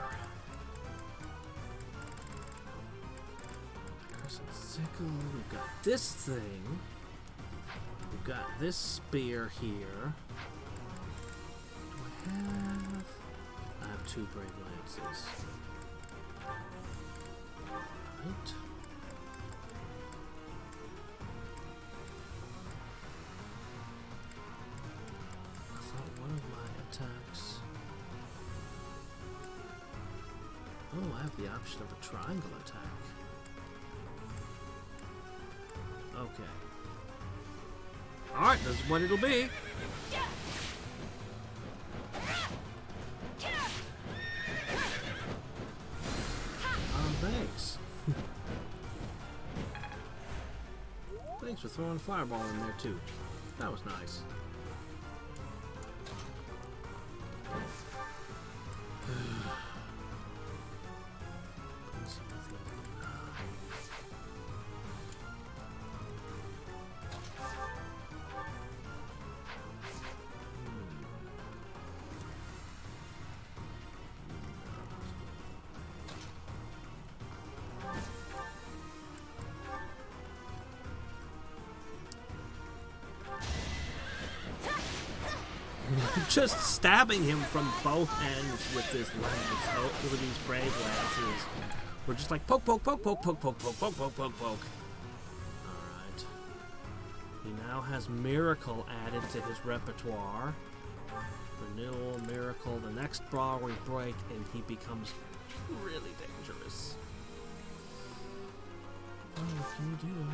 [SPEAKER 1] Crescent sickle. We've got this thing. We've got this spear here. Do I have? I have 2 brave lances. Right. I thought one of my attacks. Oh, I have the option of a triangle attack. Okay. Alright, this is what it'll be. Thanks. Thanks for throwing a fireball in there, too. That was nice. Just stabbing him from both ends with this lance, with these brave lances. We're just like poke, poke, poke, poke, poke, poke, poke, poke, poke, poke, poke. Alright. He now has Miracle added to his repertoire. Renewal, Miracle, the next bar we break, and he becomes really dangerous. Oh, what can you do?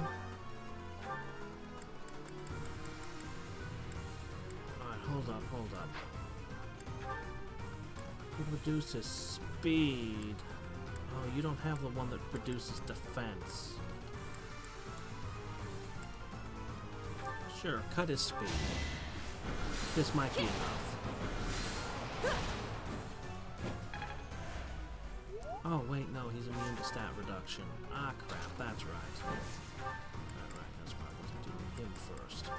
[SPEAKER 1] Hold up, hold up. Who reduces speed? Oh, you don't have the one that reduces defense. Sure, cut his speed. This might be enough. Oh, wait, no, he's immune to stat reduction. Ah, crap, that's right. Alright, that's why I wasn't doing him first.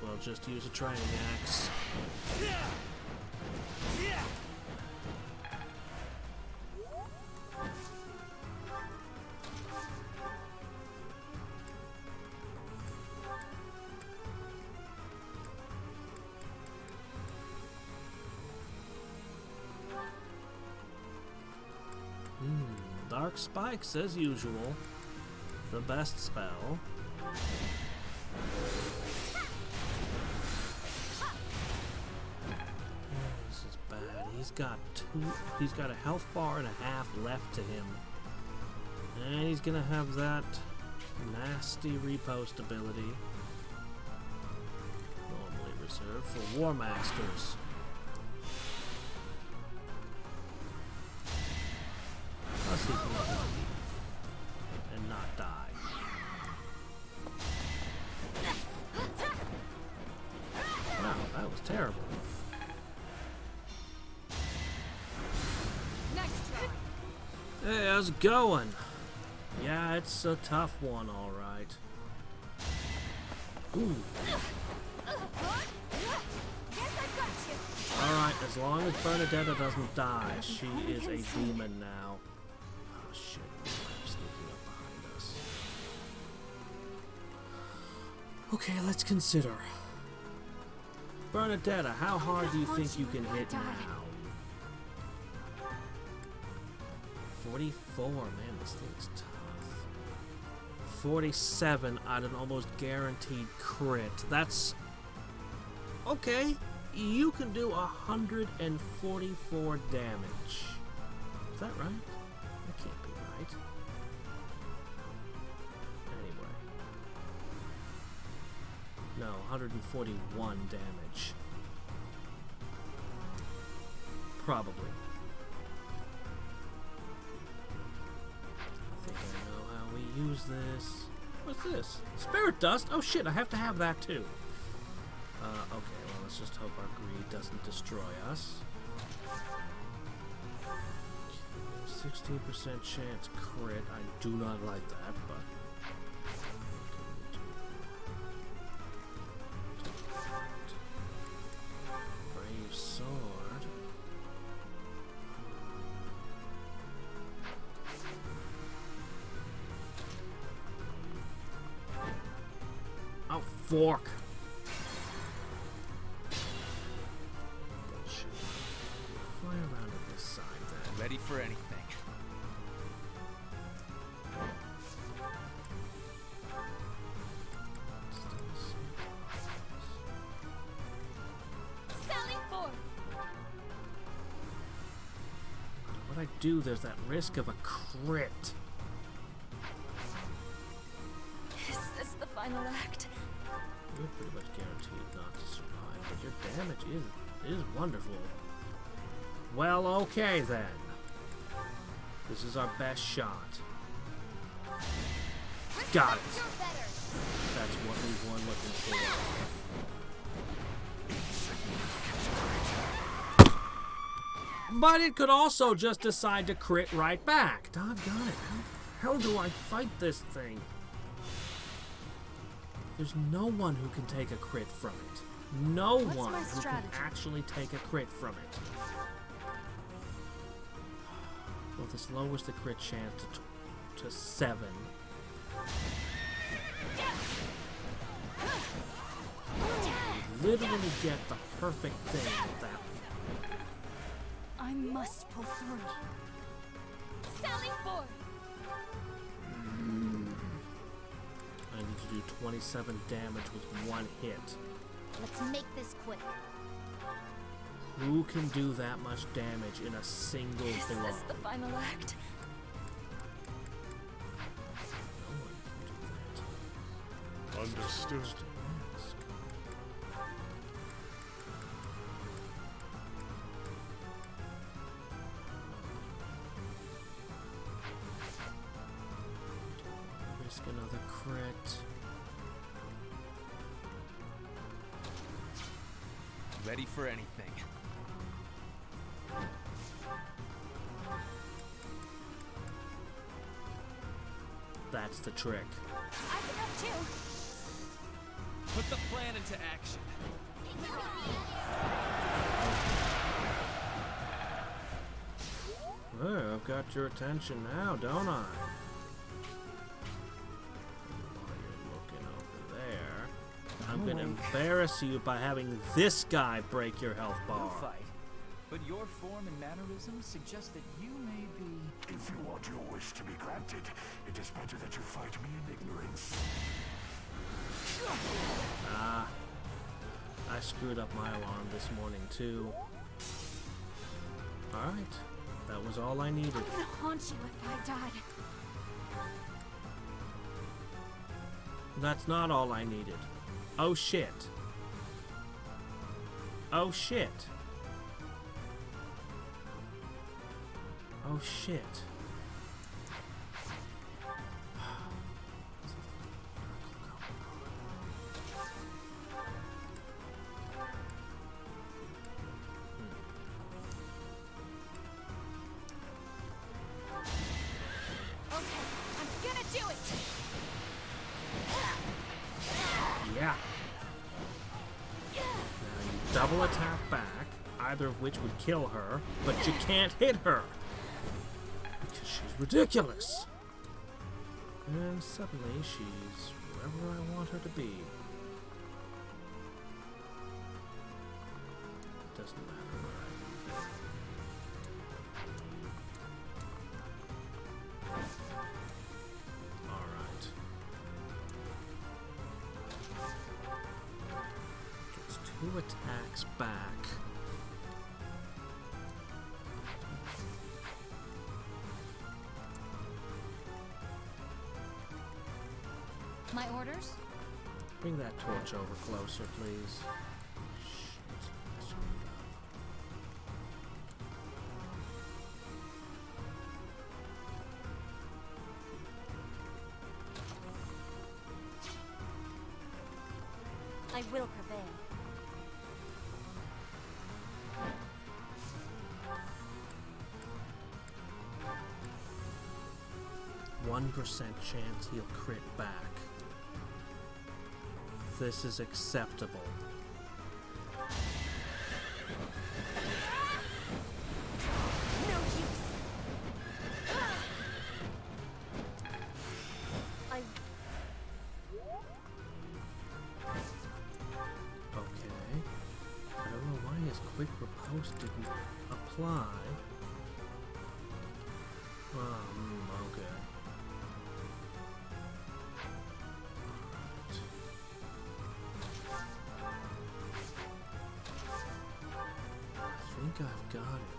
[SPEAKER 1] Well, just use a training axe. Dark Spikes, as usual. The best spell. He's got a health bar and a half left to him. And he's gonna have that nasty repost ability. Normally reserved for War Masters. Plus he can leave and not die. Wow, that was terrible. Hey, how's it going? Yeah, it's a tough one, alright. Ooh. Alright, as long as Bernadetta doesn't die, she is a demon now. Oh shit, I'm sneaking up behind us. Okay, let's consider. Bernadetta, how hard do you think you can hit now? 44, man, this thing's tough. 47 on an almost guaranteed crit. That's okay. You can do 144 damage. Is that right? That can't be right. Anyway. No, 141 damage. use this. What's this? Spirit dust? Oh shit, I have to have that too. Okay, well, let's just hope our greed doesn't destroy us. 16% chance crit. I do not like that, but... Brave sword. Oh, fork. Fly around to this side then.
[SPEAKER 3] Ready for anything.
[SPEAKER 1] What I do, there's that risk of a crit.
[SPEAKER 6] Is this the final act?
[SPEAKER 1] You're pretty much guaranteed not to survive, but your damage is wonderful. Well, okay then. This is our best shot. Got it. That's what we were looking for. But it could also just decide to crit right back. Doggone it. How the hell do I fight this thing? There's no one who can take a crit from it. No one who can actually take a crit from it. Well, this lowers the crit chance to 7. You literally get the perfect thing with that.
[SPEAKER 6] I must pull through.
[SPEAKER 2] Sally forth!
[SPEAKER 1] I need to do 27 damage with 1 hit.
[SPEAKER 2] Let's make this quick.
[SPEAKER 1] Who can do that much damage in a single
[SPEAKER 6] Is
[SPEAKER 1] blow?
[SPEAKER 6] this the final act?
[SPEAKER 1] No one can do that.
[SPEAKER 4] Understood.
[SPEAKER 1] Risk another crit.
[SPEAKER 3] Ready for anything.
[SPEAKER 1] That's the trick.
[SPEAKER 2] I can help too.
[SPEAKER 3] Put the plan into action.
[SPEAKER 1] Oh, I've got your attention now, don't I? While you're looking over there, I'm gonna embarrass you by having this guy break your health
[SPEAKER 3] We'll
[SPEAKER 1] bar.
[SPEAKER 3] fight. But your form and mannerisms suggest that you may be...
[SPEAKER 4] If you want your wish to be granted, it is better that you fight me in ignorance.
[SPEAKER 1] Ah, I screwed up my alarm this morning too. Alright, that was all I needed.
[SPEAKER 6] I'm gonna haunt you if I die.
[SPEAKER 1] That's not all I needed. Oh shit. Oh shit. Oh shit.
[SPEAKER 2] Okay, I'm gonna do it!
[SPEAKER 1] Yeah. Now you double attack back, either of which would kill her, but you can't hit her. Because she's ridiculous. And suddenly she's wherever I want her to be. Doesn't matter where I move her. Alright. Gets 2 attacks back.
[SPEAKER 2] My orders?
[SPEAKER 1] Bring that torch over closer, please. Shit, I screwed up.
[SPEAKER 2] I will prevail.
[SPEAKER 1] 1% chance he'll crit back. This is acceptable.
[SPEAKER 2] No use.
[SPEAKER 1] Okay. I don't know why his quick riposte didn't apply. Okay. I think I've got it.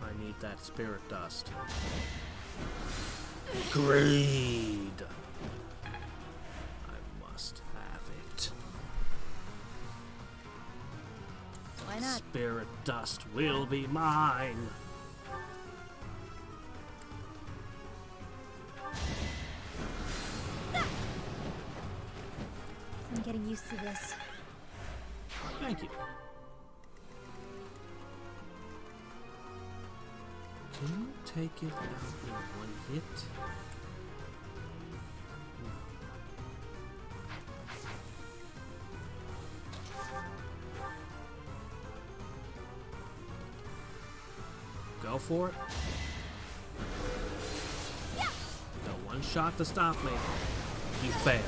[SPEAKER 1] I need that spirit dust. Greed! I must have it.
[SPEAKER 2] Why not?
[SPEAKER 1] Spirit dust will be mine!
[SPEAKER 2] I'm getting used to this.
[SPEAKER 1] Thank you. Can you take it out in one hit? Go for it. You got one shot to stop me. You failed.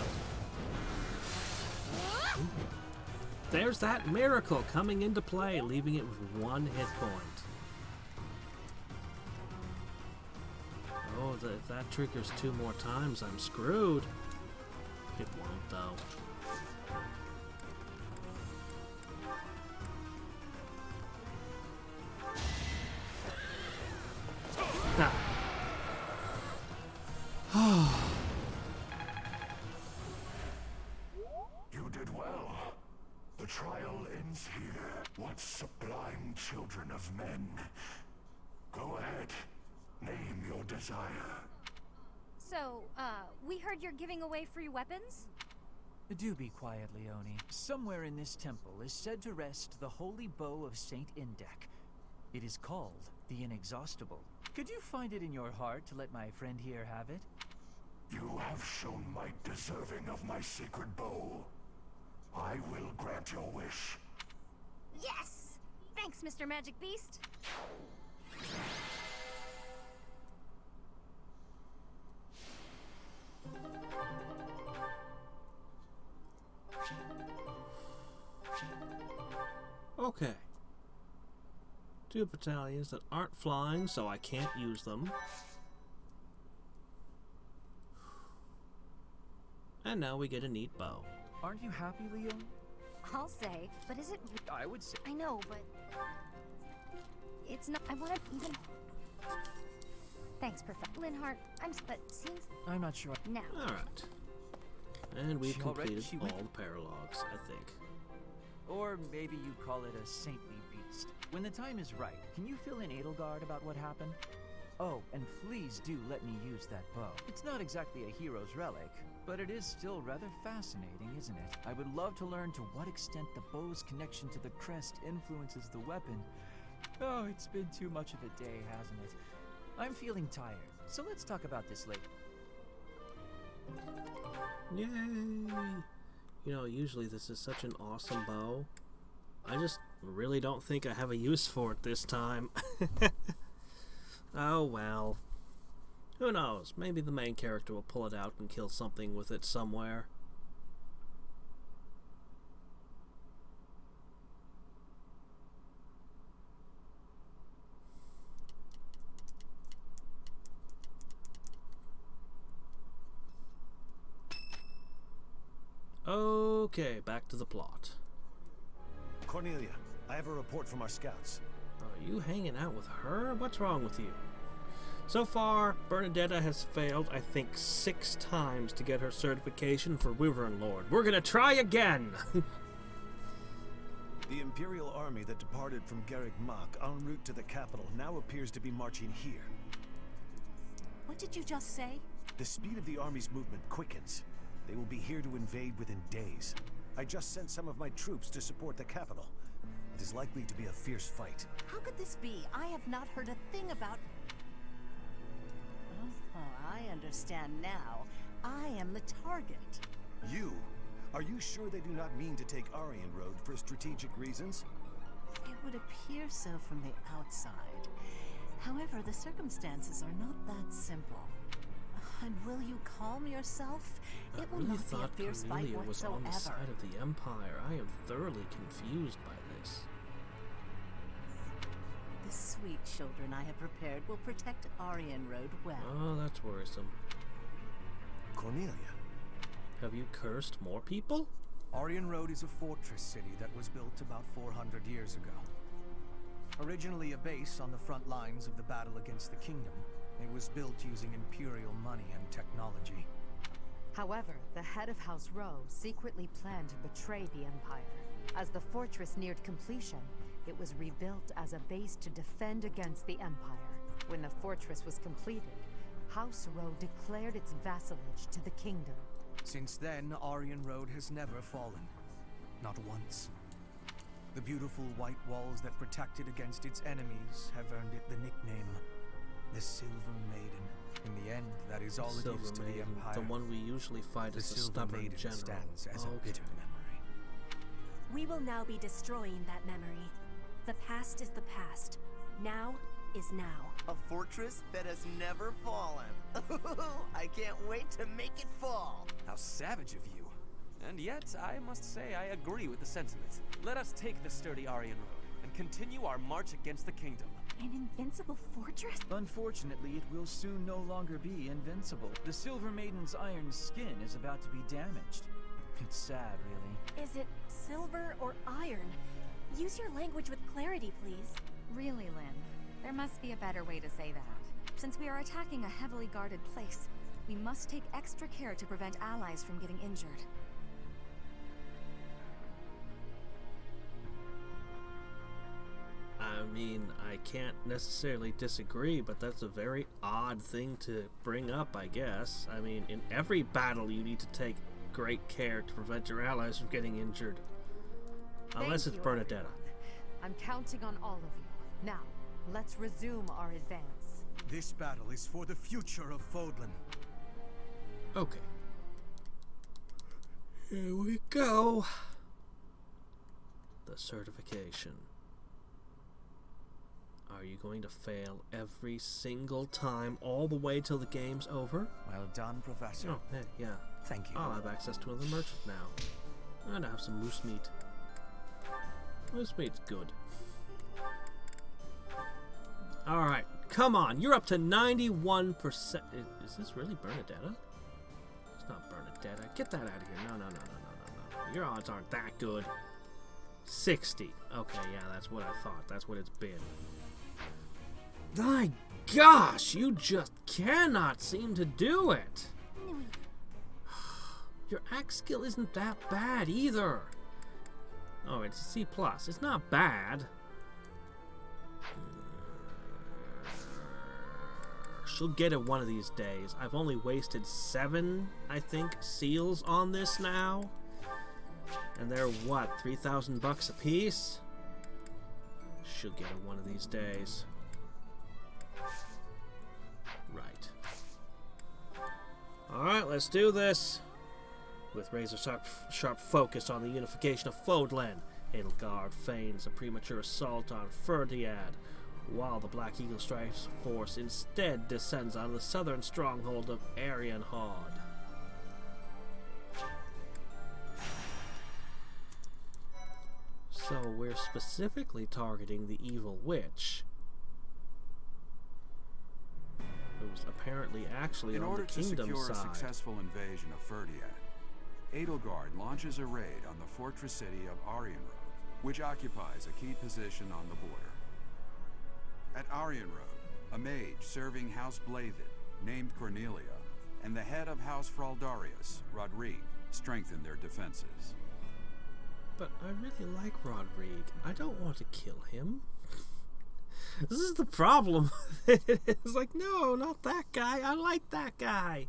[SPEAKER 1] There's that miracle coming into play, leaving it with one hit point. Oh, if that triggers 2 more times, I'm screwed. It won't, though.
[SPEAKER 4] You did well. The trial ends here. What sublime children of men. Go ahead. Name your desire.
[SPEAKER 2] So, we heard you're giving away free weapons?
[SPEAKER 3] Do be quiet, Leone. Somewhere in this temple is said to rest the holy bow of Saint Indek. It is called the Inexhaustible. Could you find it in your heart to let my friend here have it?
[SPEAKER 4] You have shown might deserving of my sacred bow. I will grant your wish.
[SPEAKER 2] Yes! Thanks, Mr. Magic Beast.
[SPEAKER 1] Okay. 2 battalions that aren't flying, so I can't use them. And now we get a neat bow.
[SPEAKER 3] Aren't you happy, Leone?
[SPEAKER 2] I'll say, but is it...
[SPEAKER 3] I would say.
[SPEAKER 2] I know, but... It's not... I want to even... Thanks, Perfect. Linhart, but seems...
[SPEAKER 3] I'm not sure.
[SPEAKER 2] Now.
[SPEAKER 1] Alright. And we've
[SPEAKER 3] She already-
[SPEAKER 1] completed
[SPEAKER 3] she
[SPEAKER 1] all
[SPEAKER 3] went-
[SPEAKER 1] the paralogs, I think.
[SPEAKER 3] Or maybe you call it a saintly beast. When the time is right, can you fill in Edelgard about what happened? Oh, and please do let me use that bow. It's not exactly a hero's relic, but it is still rather fascinating, isn't it? I would love to learn to what extent the bow's connection to the crest influences the weapon. Oh, it's been too much of a day, hasn't it? I'm feeling tired, so let's talk about this later.
[SPEAKER 1] Yay! You know, usually this is such an awesome bow. I just really don't think I have a use for it this time. Oh well. Who knows? Maybe the main character will pull it out and kill something with it somewhere. Okay, back to the plot.
[SPEAKER 7] Cornelia, I have a report from our scouts.
[SPEAKER 1] Are you hanging out with her? What's wrong with you? So far, Bernadetta has failed, I think, 6 times to get her certification for Wyvern Lord. We're gonna try again!
[SPEAKER 7] The Imperial army that departed from Garreg Mach en route to the capital now appears to be marching here.
[SPEAKER 8] What did you just say?
[SPEAKER 7] The speed of the army's movement quickens. They will be here to invade within days. I just sent some of my troops to support the capital. It is likely to be a fierce fight.
[SPEAKER 8] How could this be? I have not heard a thing about... Oh, I understand now. I am the target.
[SPEAKER 7] You? Are you sure they do not mean to take Aryan Road for strategic reasons?
[SPEAKER 8] It would appear so from the outside. However, the circumstances are not that simple. And will you calm yourself? It will not be a fierce fight
[SPEAKER 1] Cornelia was
[SPEAKER 8] whatsoever.
[SPEAKER 1] on the side of the Empire. I am thoroughly confused by this.
[SPEAKER 8] The sweet children I have prepared will protect Aryan Road well.
[SPEAKER 1] Oh, that's worrisome.
[SPEAKER 7] Cornelia.
[SPEAKER 1] Have you cursed more people?
[SPEAKER 5] Aryan Road is a fortress city that was built about 400 years ago. Originally a base on the front lines of the battle against the kingdom, it was built using Imperial money and technology.
[SPEAKER 9] However, the head of House Rowe secretly planned to betray the Empire. As the fortress neared completion, it was rebuilt as a base to defend against the Empire. When the fortress was completed, House Rowe declared its vassalage to the kingdom.
[SPEAKER 5] Since then, Aryan Road has never fallen. Not once. The beautiful white walls that protected against its enemies have earned it the nickname, the Silver Maiden. In the end, that is all it is to the Empire.
[SPEAKER 1] The one we usually fight
[SPEAKER 5] The
[SPEAKER 1] as a
[SPEAKER 5] Silver
[SPEAKER 1] stubborn
[SPEAKER 5] Maiden
[SPEAKER 1] general.
[SPEAKER 5] stands as a bitter memory.
[SPEAKER 6] We will now be destroying that memory. The past is the past. Now is now.
[SPEAKER 10] A fortress that has never fallen. I can't wait to make it fall.
[SPEAKER 11] How savage of you. And yet, I must say I agree with the sentiment. Let us take the sturdy Aryan Road and continue our march against the kingdom.
[SPEAKER 6] An invincible fortress?
[SPEAKER 3] Unfortunately, it will soon no longer be invincible. The Silver Maiden's iron skin is about to be damaged. It's sad, really.
[SPEAKER 6] Is it silver or iron? Use your language with clarity, please.
[SPEAKER 2] Really, Lynn, there must be a better way to say that. Since we are attacking a heavily guarded place, we must take extra care to prevent allies from getting injured.
[SPEAKER 1] I mean, I can't necessarily disagree, but that's a very odd thing to bring up, I guess. I mean, in every battle you need to take great care to prevent your allies from getting injured. Unless it's Bernadetta.
[SPEAKER 9] I'm counting on all of you. Now, let's resume our advance.
[SPEAKER 5] This battle is for the future of Fodlan.
[SPEAKER 1] Okay. Here we go. The certification. Are you going to fail every single time all the way till the game's over?
[SPEAKER 5] Well done, Professor.
[SPEAKER 1] Oh, hey, yeah.
[SPEAKER 5] Thank you.
[SPEAKER 1] I'll have access to another merchant now. And I have some moose meat. Moose meat's good. Alright, come on. You're up to 91%. Is this really Bernadetta? It's not Bernadetta. Get that out of here. No. Your odds aren't that good. 60. Okay, yeah, that's what I thought. That's what it's been. My gosh, you just cannot seem to do it. Your axe skill isn't that bad either. Oh, it's a C+. It's not bad. She'll get it one of these days. I've only wasted 7, I think, seals on this now. And they're what, 3,000 bucks a piece? She'll get it one of these days. Right. Alright, let's do this. With razor-sharp focus on the unification of Fodlan, Edelgard feigns a premature assault on Ferdiad, while the Black Eagle Strike's force instead descends on the southern stronghold of Arianhod. So we're specifically targeting the evil witch, who's apparently actually on the kingdom side.
[SPEAKER 12] In order to secure a successful invasion of Ferdiad, Edelgard launches a raid on the fortress city of Aryan Road, which occupies a key position on the border. At Aryan Road, a mage serving House Blathen, named Cornelia, and the head of House Fraldarius, Rodrigue, strengthen their defenses.
[SPEAKER 1] But I really like Rodrigue. I don't want to kill him. This is the problem. It's like, no, not that guy. I like that guy.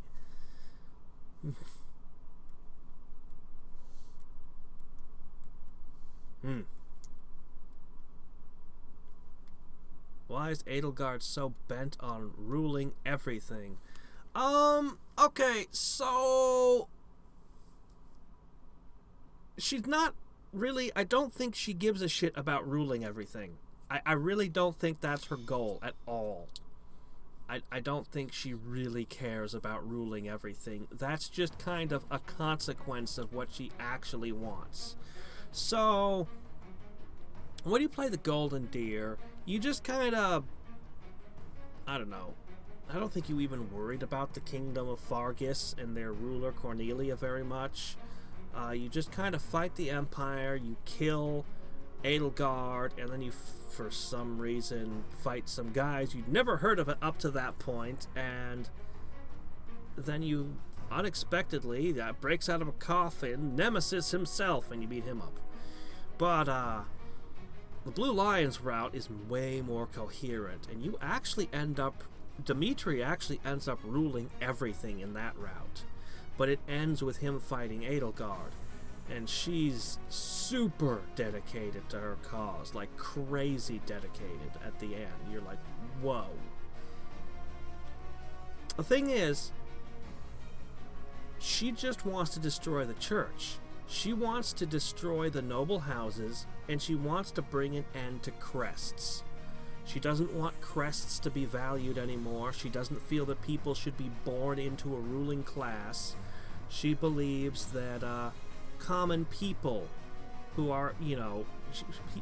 [SPEAKER 1] Why is Edelgard so bent on ruling everything? Okay, so she's not really, I don't think she gives a shit about ruling everything. I really don't think that's her goal at all. I don't think she really cares about ruling everything. That's just kind of a consequence of what she actually wants. So, when you play the Golden Deer, you just kind of, I don't know, I don't think you even worried about the Kingdom of Fargus and their ruler Cornelia very much. You just kind of fight the Empire, you kill Edelgard, and then you, for some reason, fight some guys you'd never heard of it up to that point, and then you unexpectedly breaks out of a coffin, Nemesis himself, and you beat him up. But the Blue Lions route is way more coherent, and you actually end up, Dimitri actually ends up ruling everything in that route, but it ends with him fighting Edelgard. And she's super dedicated to her cause, like crazy dedicated at the end. You're like, whoa. The thing is, she just wants to destroy the church. She wants to destroy the noble houses, and she wants to bring an end to crests. She doesn't want crests to be valued anymore. She doesn't feel that people should be born into a ruling class. She believes that, common people who are, you know,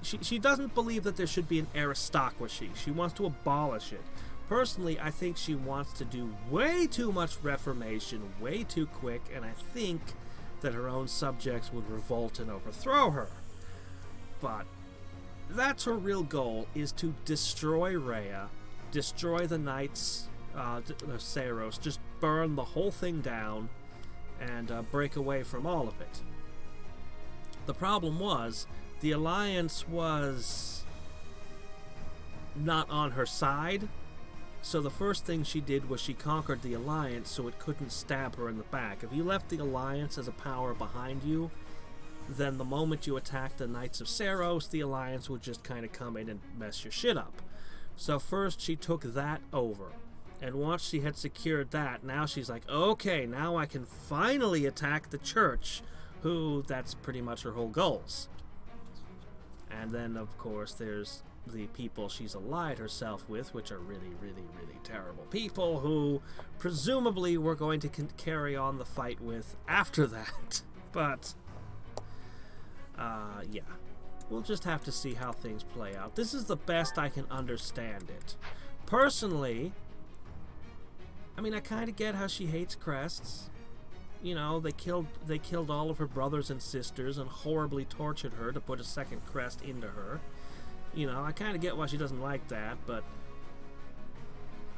[SPEAKER 1] she doesn't believe that there should be an aristocracy. She wants to abolish it. Personally, I think she wants to do way too much reformation way too quick, and I think that her own subjects would revolt and overthrow her. But that's her real goal, is to destroy Rhea, destroy the Knights of Seiros, just burn the whole thing down and break away from all of it. The problem was, the Alliance was not on her side, so the first thing she did was she conquered the Alliance so it couldn't stab her in the back. If you left the Alliance as a power behind you, then the moment you attacked the Knights of Seiros, the Alliance would just kind of come in and mess your shit up. So first she took that over, and once she had secured that, now she's like, okay, now I can finally attack the Church, who, that's pretty much her whole goals. And then, of course, there's the people she's allied herself with, which are really, really, really terrible people who presumably we're going to carry on the fight with after that. But, yeah. We'll just have to see how things play out. This is the best I can understand it. Personally, I mean, I kind of get how she hates crests. You know, they killed all of her brothers and sisters and horribly tortured her to put a second crest into her. You know, I kind of get why she doesn't like that, but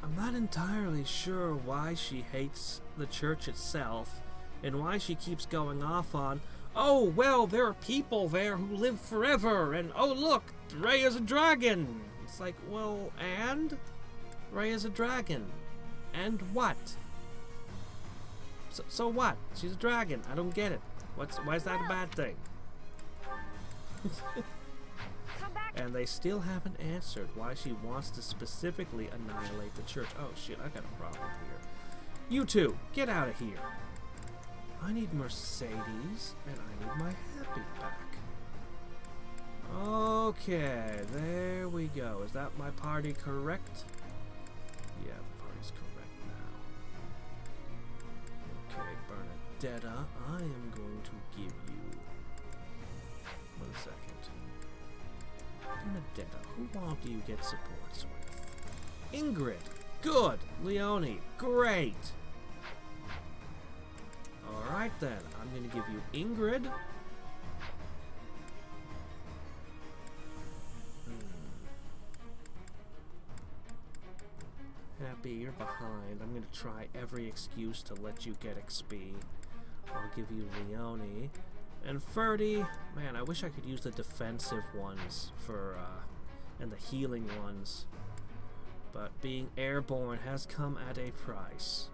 [SPEAKER 1] I'm not entirely sure why she hates the church itself and why she keeps going off on, oh, well, there are people there who live forever, and oh, look, Rhea's a dragon. It's like, well, and? Rhea's a dragon. And what? So what? She's a dragon. I don't get it. Why is that a bad thing? And they still haven't answered why she wants to specifically annihilate the church. Oh shit, I got a problem here. You two, get out of here. I need Mercedes, and I need my happy back. Okay, there we go. Is that my party correct? Yeah, the party's correct now. Okay, Bernadetta, I am going to give you... 1 second. Bernadetta, who all do you get supports with? Ingrid, good. Leone, great. Alright then, I'm going to give you Ingrid. Happy, you're behind. I'm going to try every excuse to let you get XP. I'll give you Leone. And 30, man, I wish I could use the defensive ones for, and the healing ones. But being airborne has come at a price.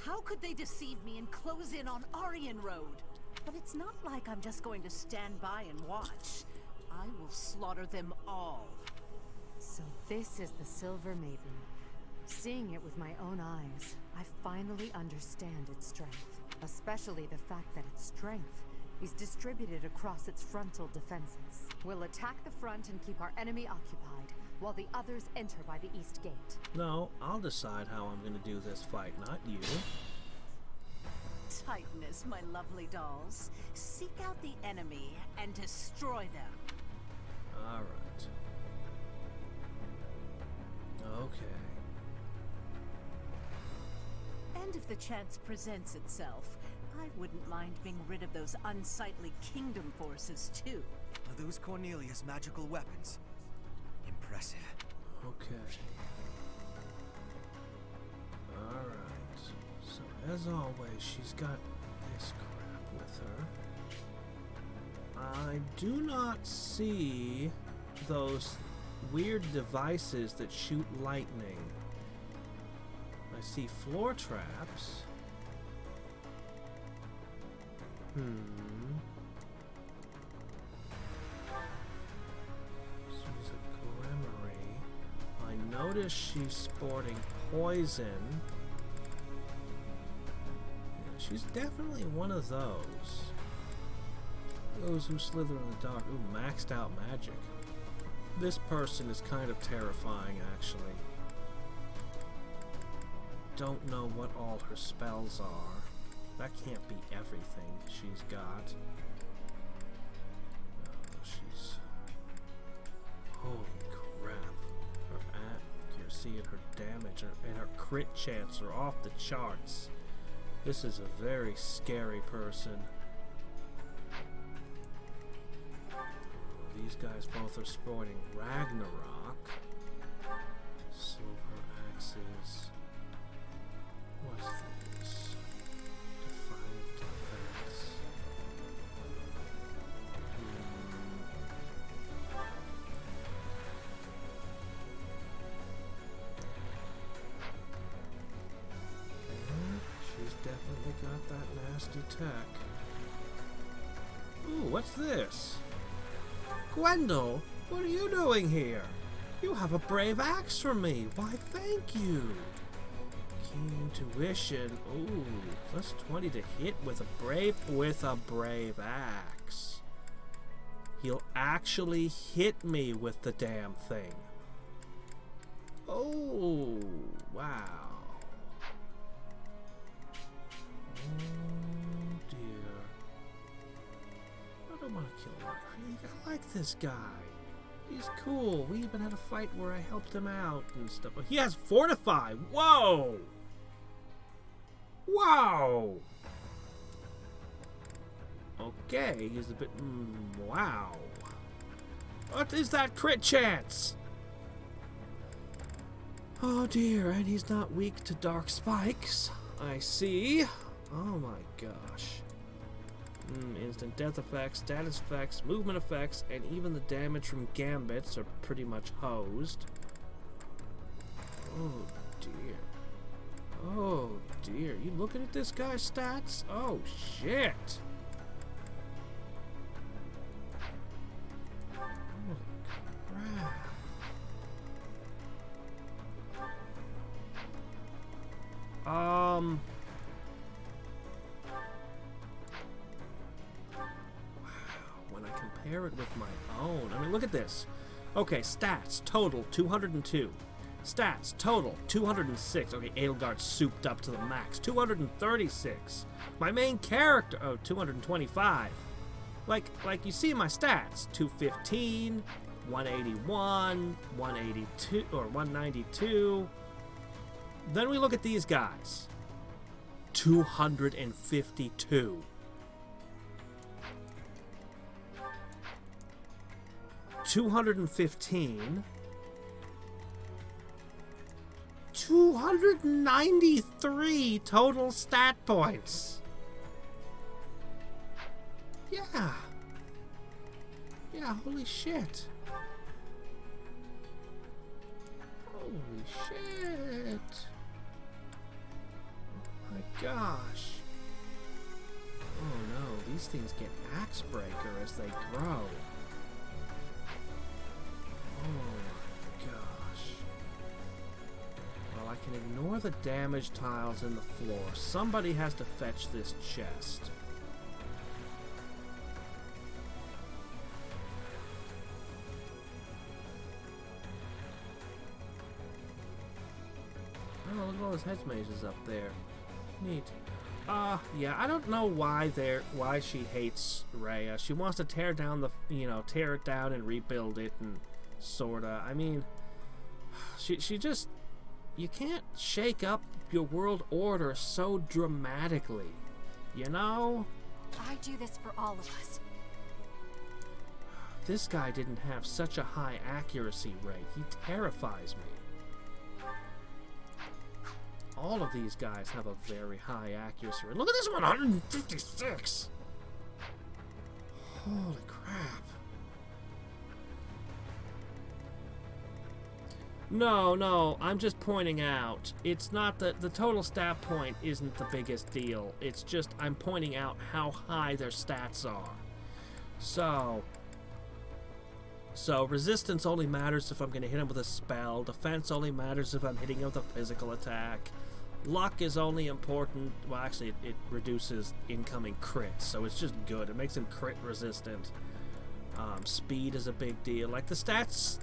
[SPEAKER 8] How could they deceive me and close in on Aryan Road? But it's not like I'm just going to stand by and watch. I will slaughter them all.
[SPEAKER 9] So this is the Silver Maiden. Seeing it with my own eyes, I finally understand its strength. Especially the fact that its strength is distributed across its frontal defenses. We'll attack the front and keep our enemy occupied, while the others enter by the east gate.
[SPEAKER 1] No, I'll decide how I'm gonna do this fight, not you.
[SPEAKER 8] Tightness, my lovely dolls. Seek out the enemy and destroy them.
[SPEAKER 1] Alright. Okay.
[SPEAKER 8] And if the chance presents itself, I wouldn't mind being rid of those unsightly kingdom forces too.
[SPEAKER 5] Are those Cornelius' magical weapons? Impressive.
[SPEAKER 1] Okay. Alright. So, as always, she's got this crap with her. I do not see those weird devices that shoot lightning. I see floor traps. She's a Grimory. I notice she's sporting poison. Yeah, she's definitely one of those. Those who slither in the dark. Ooh, maxed out magic. This person is kind of terrifying, actually. Don't know what all her spells are. That can't be everything she's got. She's... Holy crap. Her accuracy and her damage and her crit chance are off the charts. This is a very scary person. These guys both are sporting Ragnarok. Silver axes. What's this? Defiant defense. She's definitely got that nasty tech. Ooh, what's this? Gwendol, what are you doing here? You have a brave axe from me. Why, thank you. Keen intuition. Ooh, plus 20 to hit with a brave axe. He'll actually hit me with the damn thing. Oh, wow. Oh dear. I don't want to kill him. I like this guy. He's cool. We even had a fight where I helped him out and stuff. He has Fortify. Whoa! Wow! Okay, he's a bit... wow. What is that crit chance? Oh dear, and he's not weak to dark spikes. I see. Oh my gosh. Instant death effects, status effects, movement effects, and even the damage from gambits are pretty much hosed. Oh dear. Oh dear. You looking at this guy's stats? Oh shit. Holy crap. Compare it with my own. I mean, look at this. Okay, stats total 202. Stats total 206. Okay, Edelgard's souped up to the max. 236. My main character, 225. Like you see my stats. 215, 181, 182 or 192. Then we look at these guys. 252. 215, 293 total stat points. Yeah. Yeah, holy shit. Holy shit. Oh my gosh. Oh no, these things get axe breaker as they grow. Oh my gosh. Well, I can ignore the damage tiles in the floor. Somebody has to fetch this chest. Oh, look at all those hedge mazes up there. Neat. Yeah, I don't know why she hates Rhea. She wants to tear down the, tear it down and rebuild it and sorta. I mean, she just, you can't shake up your world order so dramatically, you know?
[SPEAKER 2] I do this for all of us.
[SPEAKER 1] This guy didn't have such a high accuracy rate. He terrifies me. All of these guys have a very high accuracy rate. Look at this one, 156! Holy crap. No, I'm just pointing out. It's not that the total stat point isn't the biggest deal. It's just I'm pointing out how high their stats are. So resistance only matters if I'm going to hit him with a spell. Defense only matters if I'm hitting him with a physical attack. Luck is only important. Well, actually, it reduces incoming crits, so it's just good. It makes him crit resistant. Speed is a big deal. Like the stats,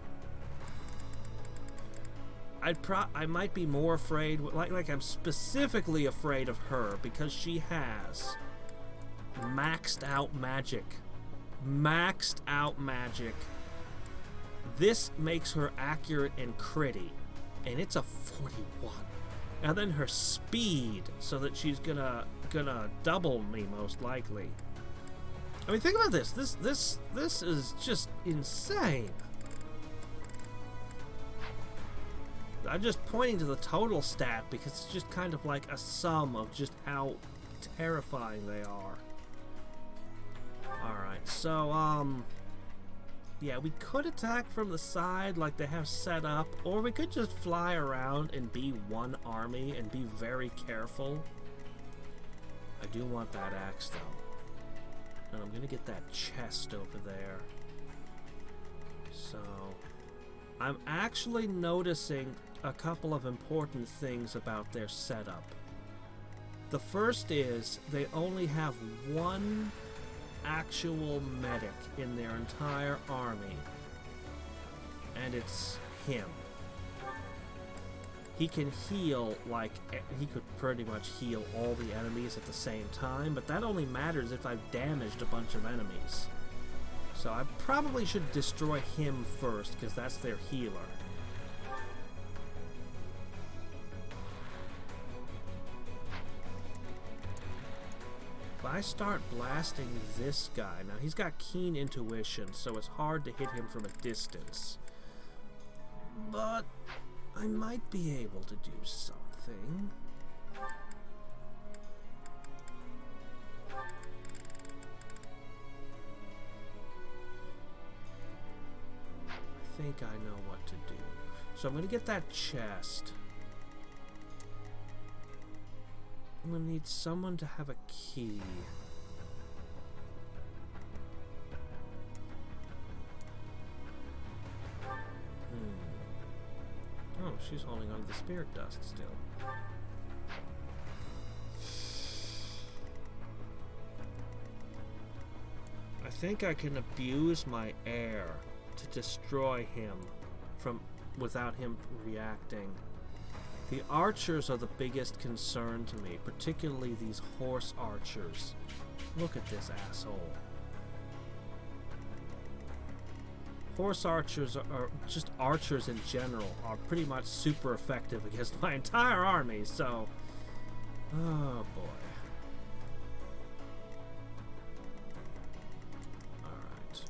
[SPEAKER 1] I might be more afraid. Like I'm specifically afraid of her because she has maxed out magic. Maxed out magic. This makes her accurate and critty, and it's a 41. And then her speed, so that she's gonna double me most likely. I mean, think about this. This is just insane. I'm just pointing to the total stat because it's just kind of like a sum of just how terrifying they are. All right, so yeah, we could attack from the side like they have set up, or we could just fly around and be one army and be very careful. I do want that axe though. And I'm gonna get that chest over there. So, I'm actually noticing a couple of important things about their setup. The first is they only have one actual medic in their entire army, and it's him. He can heal, like, he could pretty much heal all the enemies at the same time, but that only matters if I've damaged a bunch of enemies. So I probably should destroy him first, because that's their healer. If I start blasting this guy, now he's got keen intuition, so it's hard to hit him from a distance. But I might be able to do something. I think I know what to do. So I'm going to get that chest. I'm going to need someone to have a key. Oh, she's holding on to the spirit dust still. I think I can abuse my air to destroy him without him reacting. The archers are the biggest concern to me, particularly these horse archers. Look at this asshole. Horse archers are just archers in general are pretty much super effective against my entire army, so oh boy. Alright.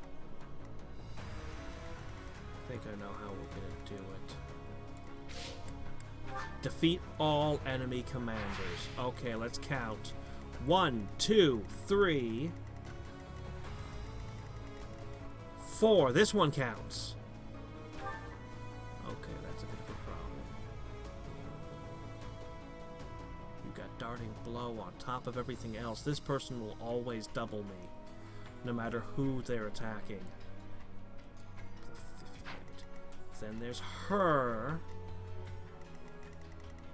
[SPEAKER 1] I think I know how we're gonna do it. Defeat all enemy commanders. Okay, let's count. 1, 2, 3, 4. This one counts. Okay, that's a bit of a problem. You got Darting Blow on top of everything else. This person will always double me, no matter who they're attacking. 58. Then there's her.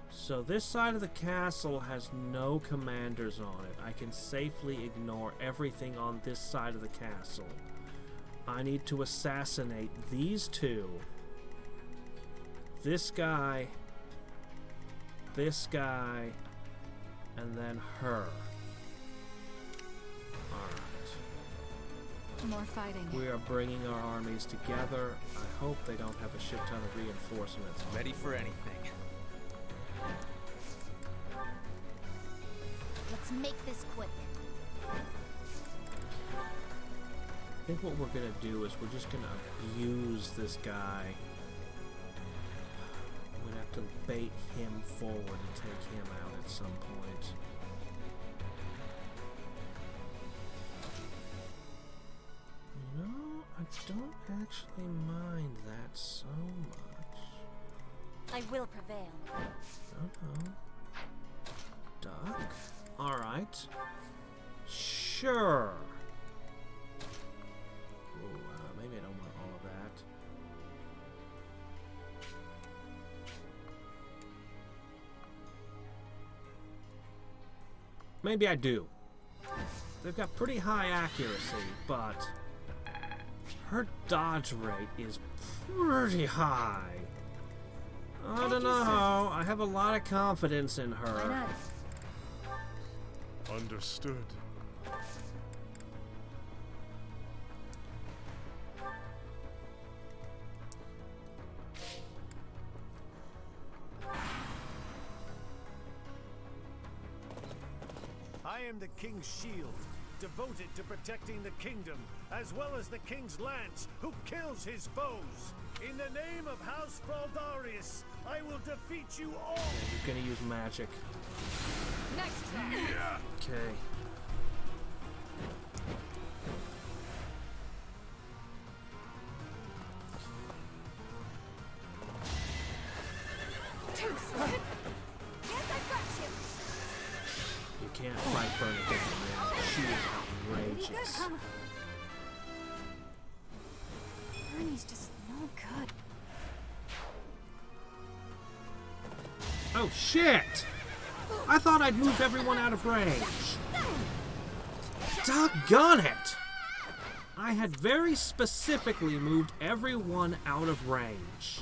[SPEAKER 1] So this side of the castle has no commanders on it. I can safely ignore everything on this side of the castle. I need to assassinate these two. This guy, and then her. Alright.
[SPEAKER 2] More fighting.
[SPEAKER 1] We are bringing our armies together. I hope they don't have a shit ton of reinforcements.
[SPEAKER 11] Ready for anything.
[SPEAKER 13] Let's make this quick.
[SPEAKER 1] I think what we're gonna do is we're just gonna abuse this guy. We're gonna have to bait him forward and take him out at some point. You know, I don't actually mind that so much.
[SPEAKER 13] I will prevail.
[SPEAKER 1] Uh-oh. Duck? Alright. Sure. Ooh, maybe I don't want all of that. Maybe I do. They've got pretty high accuracy, but her dodge rate is pretty high. I don't know. I have a lot of confidence in her.
[SPEAKER 4] Understood.
[SPEAKER 7] I am the king's shield, devoted to protecting the kingdom, as well as the king's lance, who kills his foes. In the name of House Fraldarius, I will defeat you all!
[SPEAKER 1] He's gonna use magic.
[SPEAKER 13] Next time.
[SPEAKER 4] Yeah.
[SPEAKER 1] Okay.
[SPEAKER 13] Too slow. Yes, I got you.
[SPEAKER 1] You can't fight Bernadette, man. She is outrageous.
[SPEAKER 2] Bernie's just no good.
[SPEAKER 1] Oh, shit! I thought I'd moved everyone out of range. Doggone it! I had very specifically moved everyone out of range.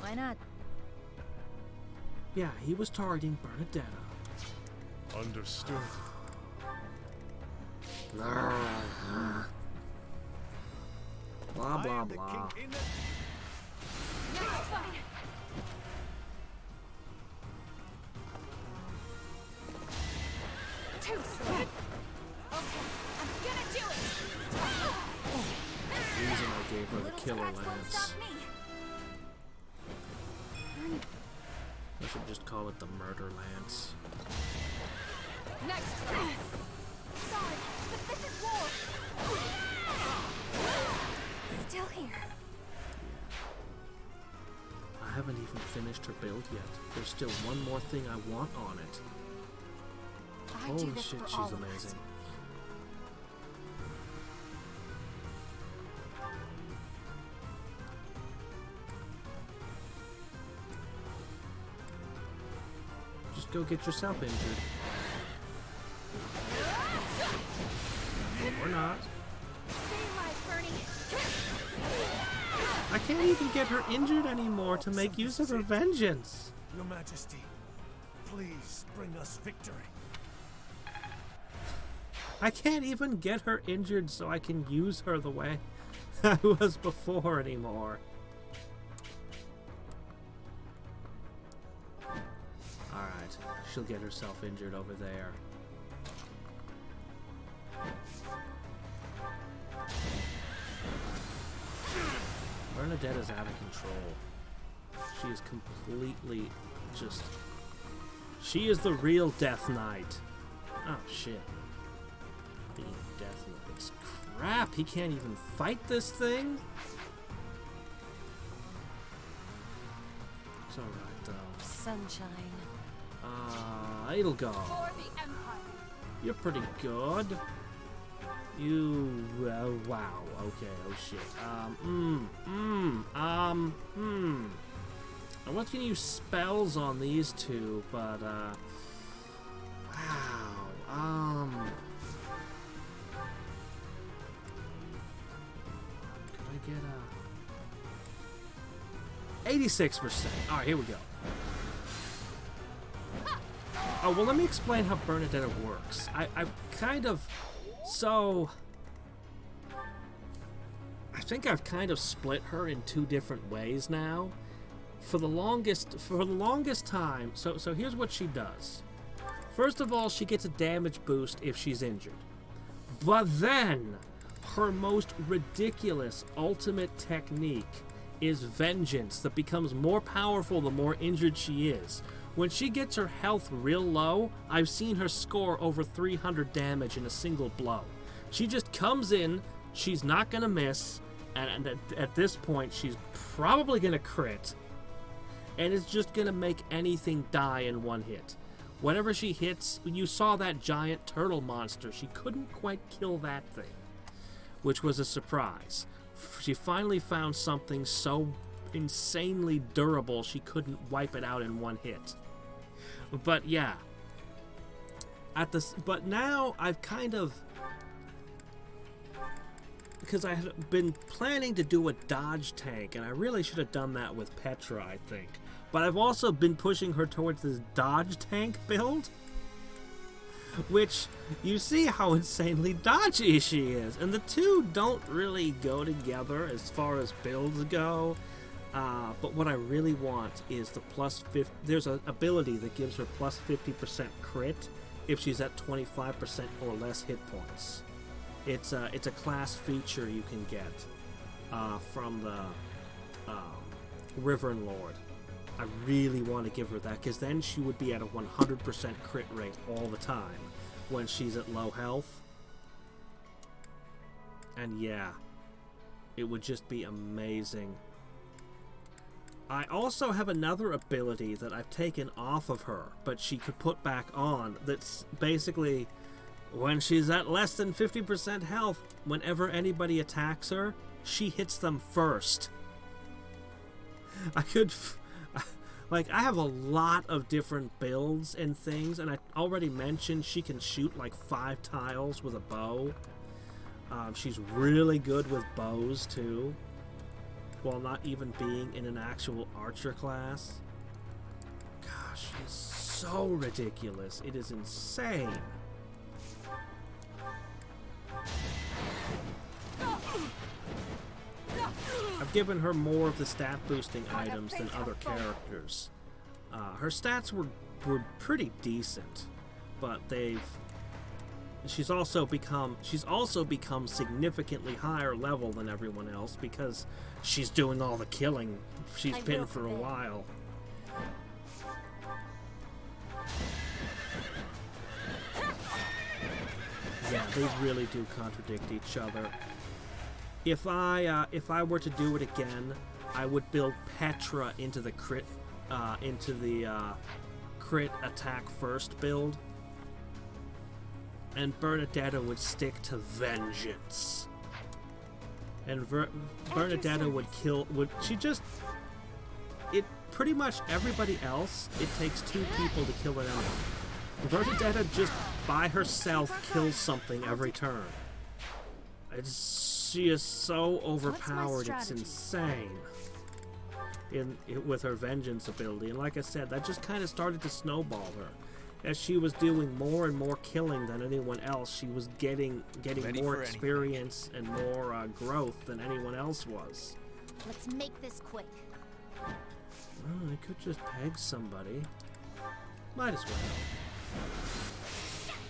[SPEAKER 13] Why not?
[SPEAKER 1] Yeah, he was targeting Bernadetta.
[SPEAKER 4] Understood.
[SPEAKER 1] Blah, blah, blah.
[SPEAKER 13] Too slow. Okay, I'm gonna do it.
[SPEAKER 1] The reason I gave her the killer lance. I should just call it the murder lance.
[SPEAKER 13] Next time. Sorry, but this is war.
[SPEAKER 2] Still here.
[SPEAKER 1] I haven't even finished her build yet. There's still one more thing I want on it. Holy shit, she's amazing. Just go get yourself injured. Or not. I can't even get her injured anymore to make use of her vengeance.
[SPEAKER 7] Your Majesty, please bring us victory.
[SPEAKER 1] I can't even get her injured so I can use her the way I was before anymore. Alright, she'll get herself injured over there. Bernadetta's out of control. She is completely just... She is the real Death Knight. Oh, shit. Being Death Knights. Crap, he can't even fight this thing? It's alright, though.
[SPEAKER 6] Sunshine.
[SPEAKER 1] Edelgard.
[SPEAKER 13] For the Empire.
[SPEAKER 1] You're pretty good. You... wow. Okay, oh shit. I was gonna use spells on these two, but, wow. Could I get a... 86%. Alright, here we go. Oh, well, let me explain how Bernadetta works. I kind of... So... I think I've kind of split her in two different ways now. For the longest time, so here's what she does. First of all, she gets a damage boost if she's injured. But then, her most ridiculous ultimate technique is Vengeance that becomes more powerful the more injured she is. When she gets her health real low, I've seen her score over 300 damage in a single blow. She just comes in, she's not gonna miss, and at this point, she's probably gonna crit. And it's just gonna make anything die in one hit. Whenever she hits, you saw that giant turtle monster, she couldn't quite kill that thing, which was a surprise. She finally found something so insanely durable she couldn't wipe it out in one hit. But yeah, but now I've kind of, because I had been planning to do a dodge tank, and I really should have done that with Petra, I think. But I've also been pushing her towards this dodge tank build, which you see how insanely dodgy she is, and the two don't really go together as far as builds go. But what I really want is the plus 50. There's an ability that gives her plus 50% crit if she's at 25% or less hit points. It's a class feature you can get from the River Lord. I really want to give her that, because then she would be at a 100% crit rate all the time when she's at low health. And yeah, it would just be amazing. I also have another ability that I've taken off of her, but she could put back on, that's basically when she's at less than 50% health, whenever anybody attacks her, she hits them first. Like, I have a lot of different builds and things, and I already mentioned she can shoot like 5 tiles with a bow. She's really good with bows too, while not even being in an actual archer class. Gosh, she's so ridiculous. It is insane. I've given her more of the stat boosting items than other characters. Her stats were pretty decent, but she's also become significantly higher level than everyone else because she's doing all the killing she's been for a while. Yeah, they really do contradict each other. If I were to do it again, I would build Petra into the crit attack first build, and Bernadetta would stick to Vengeance. And Bernadetta pretty much everybody else, it takes 2 people to kill an enemy. Bernadetta just by herself kills something every turn. She is so overpowered, it's insane with her Vengeance ability. And like I said, that just kind of started to snowball her. As she was doing more and more killing than anyone else, she was getting more experience and more growth than anyone else was.
[SPEAKER 13] Let's make this quick.
[SPEAKER 1] Oh, I could just peg somebody. Might as well.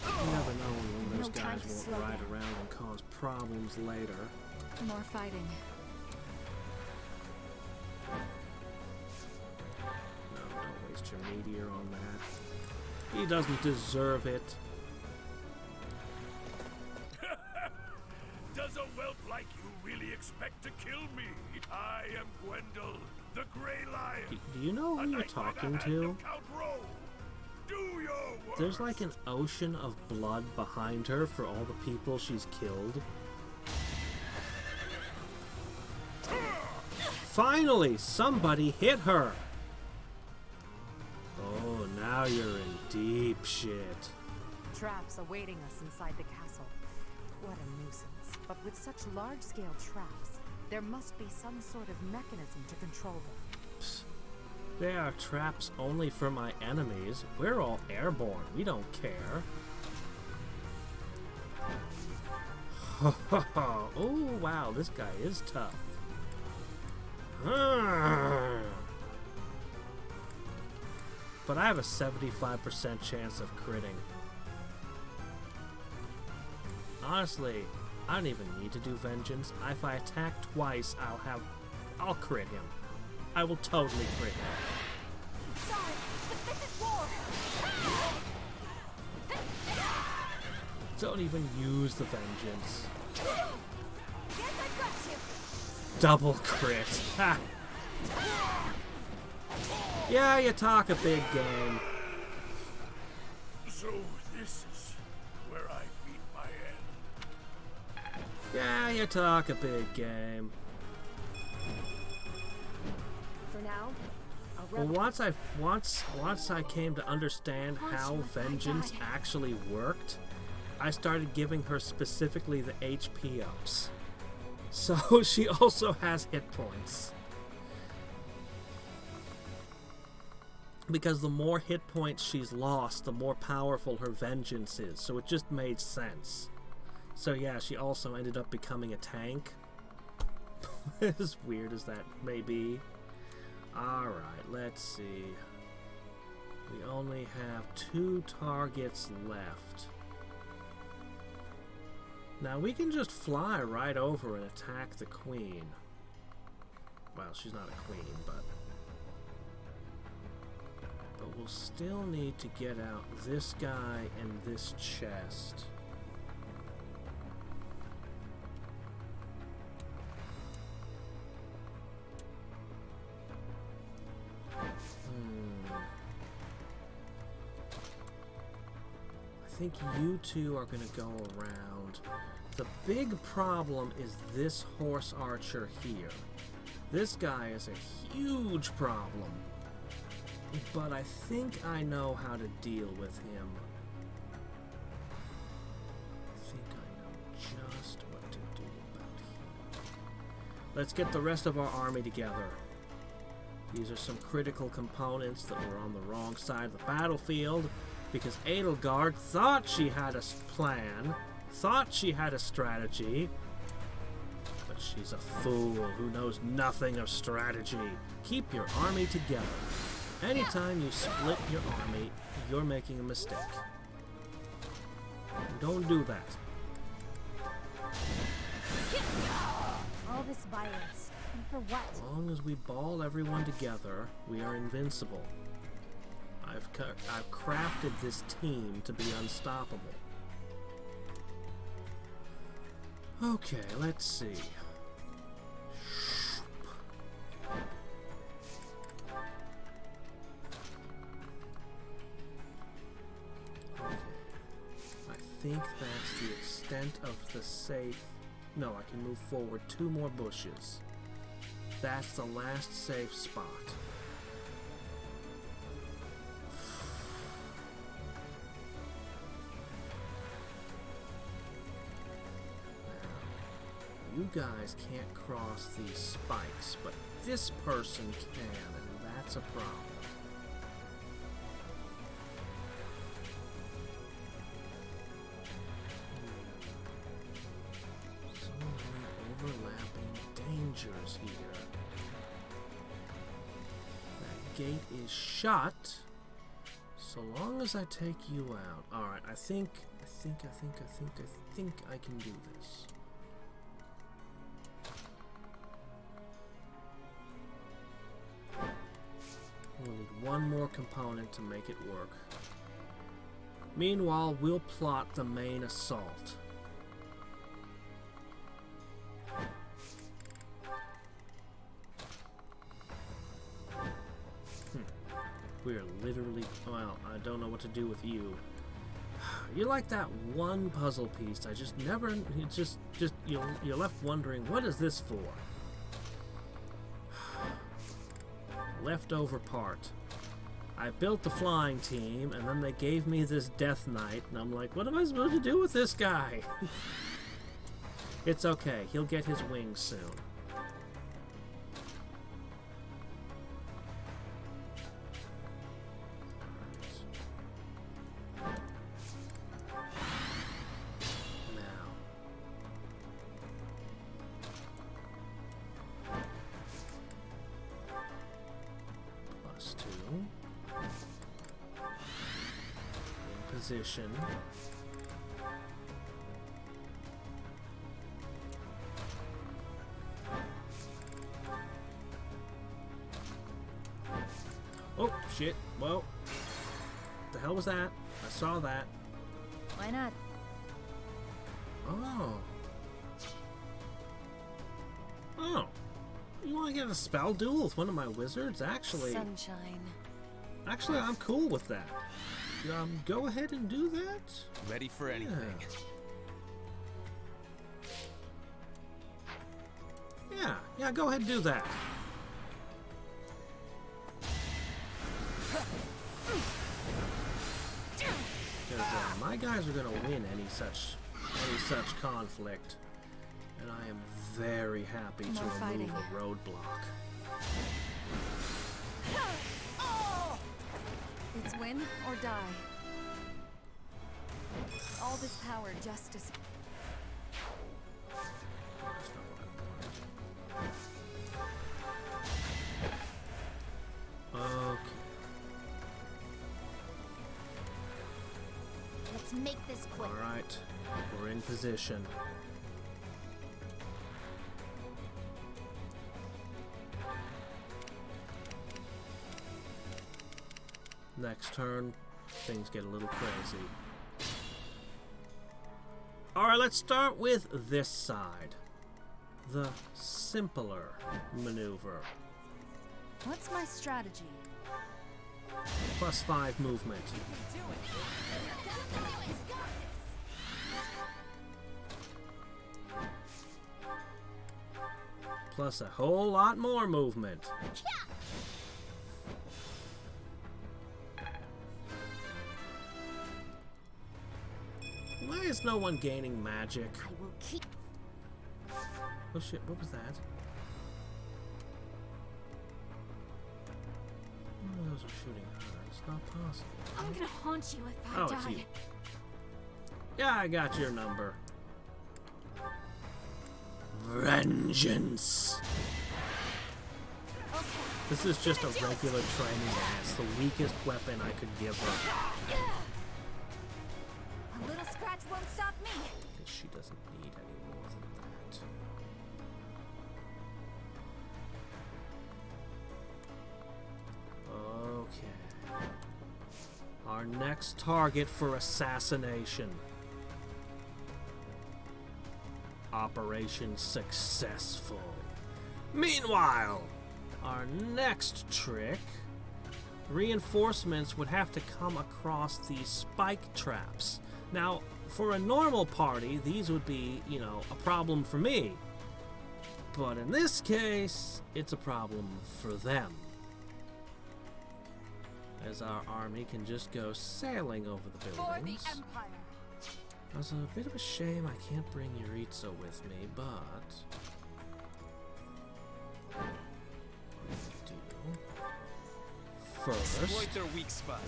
[SPEAKER 1] You never know when those guys won't ride around and cause problems later.
[SPEAKER 2] More fighting.
[SPEAKER 1] here on that. He doesn't deserve it.
[SPEAKER 7] Does a whelp like you really expect to kill me? I am Gwendol, the Grey Lion.
[SPEAKER 1] Do you know who you're talking to?
[SPEAKER 7] Do your work.
[SPEAKER 1] There's like an ocean of blood behind her for all the people she's killed. Finally, somebody hit her! Oh, now you're in deep shit.
[SPEAKER 9] Traps awaiting us inside the castle. What a nuisance. But with such large-scale traps, there must be some sort of mechanism to control them.
[SPEAKER 1] Psst. They are traps only for my enemies. We're all airborne. We don't care. Oh, wow, this guy is tough. But I have a 75% chance of critting. Honestly, I don't even need to do vengeance. If I attack twice, I'll crit him. I will totally crit him.
[SPEAKER 13] Sorry, but this is war.
[SPEAKER 1] Don't even use the vengeance.
[SPEAKER 13] Guess I've got you.
[SPEAKER 1] Double crit. Ha! Yeah, you talk a big game.
[SPEAKER 7] So this is where I meet my end.
[SPEAKER 1] Yeah, you talk a big game.
[SPEAKER 6] For now,
[SPEAKER 1] Well, once I came to understand how vengeance actually worked, I started giving her specifically the HP ups. So she also has hit points. Because the more hit points she's lost, the more powerful her vengeance is. So it just made sense. So yeah, she also ended up becoming a tank. As weird as that may be. Alright, let's see. We only have 2 targets left. Now we can just fly right over and attack the queen. Well, she's not a queen, but we'll still need to get out this guy and this chest. I think you two are going to go around. The big problem is this horse archer here. This guy is a huge problem. But I think I know how to deal with him. I think I know just what to do about him. Let's get the rest of our army together. These are some critical components that were on the wrong side of the battlefield because Edelgard thought she had a plan, thought she had a strategy, but she's a fool who knows nothing of strategy. Keep your army together. Anytime you split your army, you're making a mistake. Don't do that.
[SPEAKER 6] all this violence, and for what?
[SPEAKER 1] As long as we ball everyone together, we are invincible. I've crafted this team to be unstoppable. Okay, let's see. Okay. I think that's the extent of the safe. No, I can move forward 2 more bushes. That's the last safe spot. You guys can't cross these spikes, but this person can, and that's a problem. So many overlapping dangers here. That gate is shut. So long as I take you out. Alright, I think I can do this. We'll need one more component to make it work. Meanwhile, we'll plot the main assault. We're literally... Well, I don't know what to do with you. You're like that one puzzle piece. I just never... You're left wondering, what is this for? Leftover part. I built the flying team, and then they gave me this Death Knight, and I'm like, what am I supposed to do with this guy? It's okay. He'll get his wings soon. Position. Oh, shit. Whoa. The hell was that? I saw that.
[SPEAKER 2] Why not?
[SPEAKER 1] Oh. Oh. You want to get a spell duel with one of my wizards? Actually...
[SPEAKER 8] Sunshine.
[SPEAKER 1] Actually, I'm cool with that. Go ahead and do that.
[SPEAKER 11] Ready for anything.
[SPEAKER 1] Yeah, go ahead and do that. Because my guys are gonna win any such conflict, and I am very happy to remove a roadblock.
[SPEAKER 2] It's win or die. All this power just to...
[SPEAKER 1] Okay.
[SPEAKER 13] Let's make this quick.
[SPEAKER 1] Alright. We're in position. Next turn, things get a little crazy. Alright, let's start with this side. The simpler maneuver.
[SPEAKER 2] What's my strategy?
[SPEAKER 1] +5 movement. Plus a whole lot more movement. Why is no one gaining magic?
[SPEAKER 13] I will keep...
[SPEAKER 1] Oh shit, what was that? Oh, those are shooting her. It's not possible.
[SPEAKER 13] I'm gonna haunt you if I
[SPEAKER 1] Oh,
[SPEAKER 13] die.
[SPEAKER 1] it's you. Yeah, I got your number. Vengeance!
[SPEAKER 13] Okay.
[SPEAKER 1] This is just a regular training and it's the weakest weapon I could give her.
[SPEAKER 2] A little scratch won't stop me.
[SPEAKER 1] Because she doesn't need any more than that. Okay. Our next target for assassination. Operation successful. Meanwhile, our next trick, reinforcements would have to come across these spike traps. Now, for a normal party, these would be, you know, a problem for me. But in this case, it's a problem for them. As our army can just go sailing over the buildings.
[SPEAKER 2] For the Empire.
[SPEAKER 1] It's a bit of a shame I can't bring Yuritsa with me, but... First...
[SPEAKER 11] Exploit their weak spot.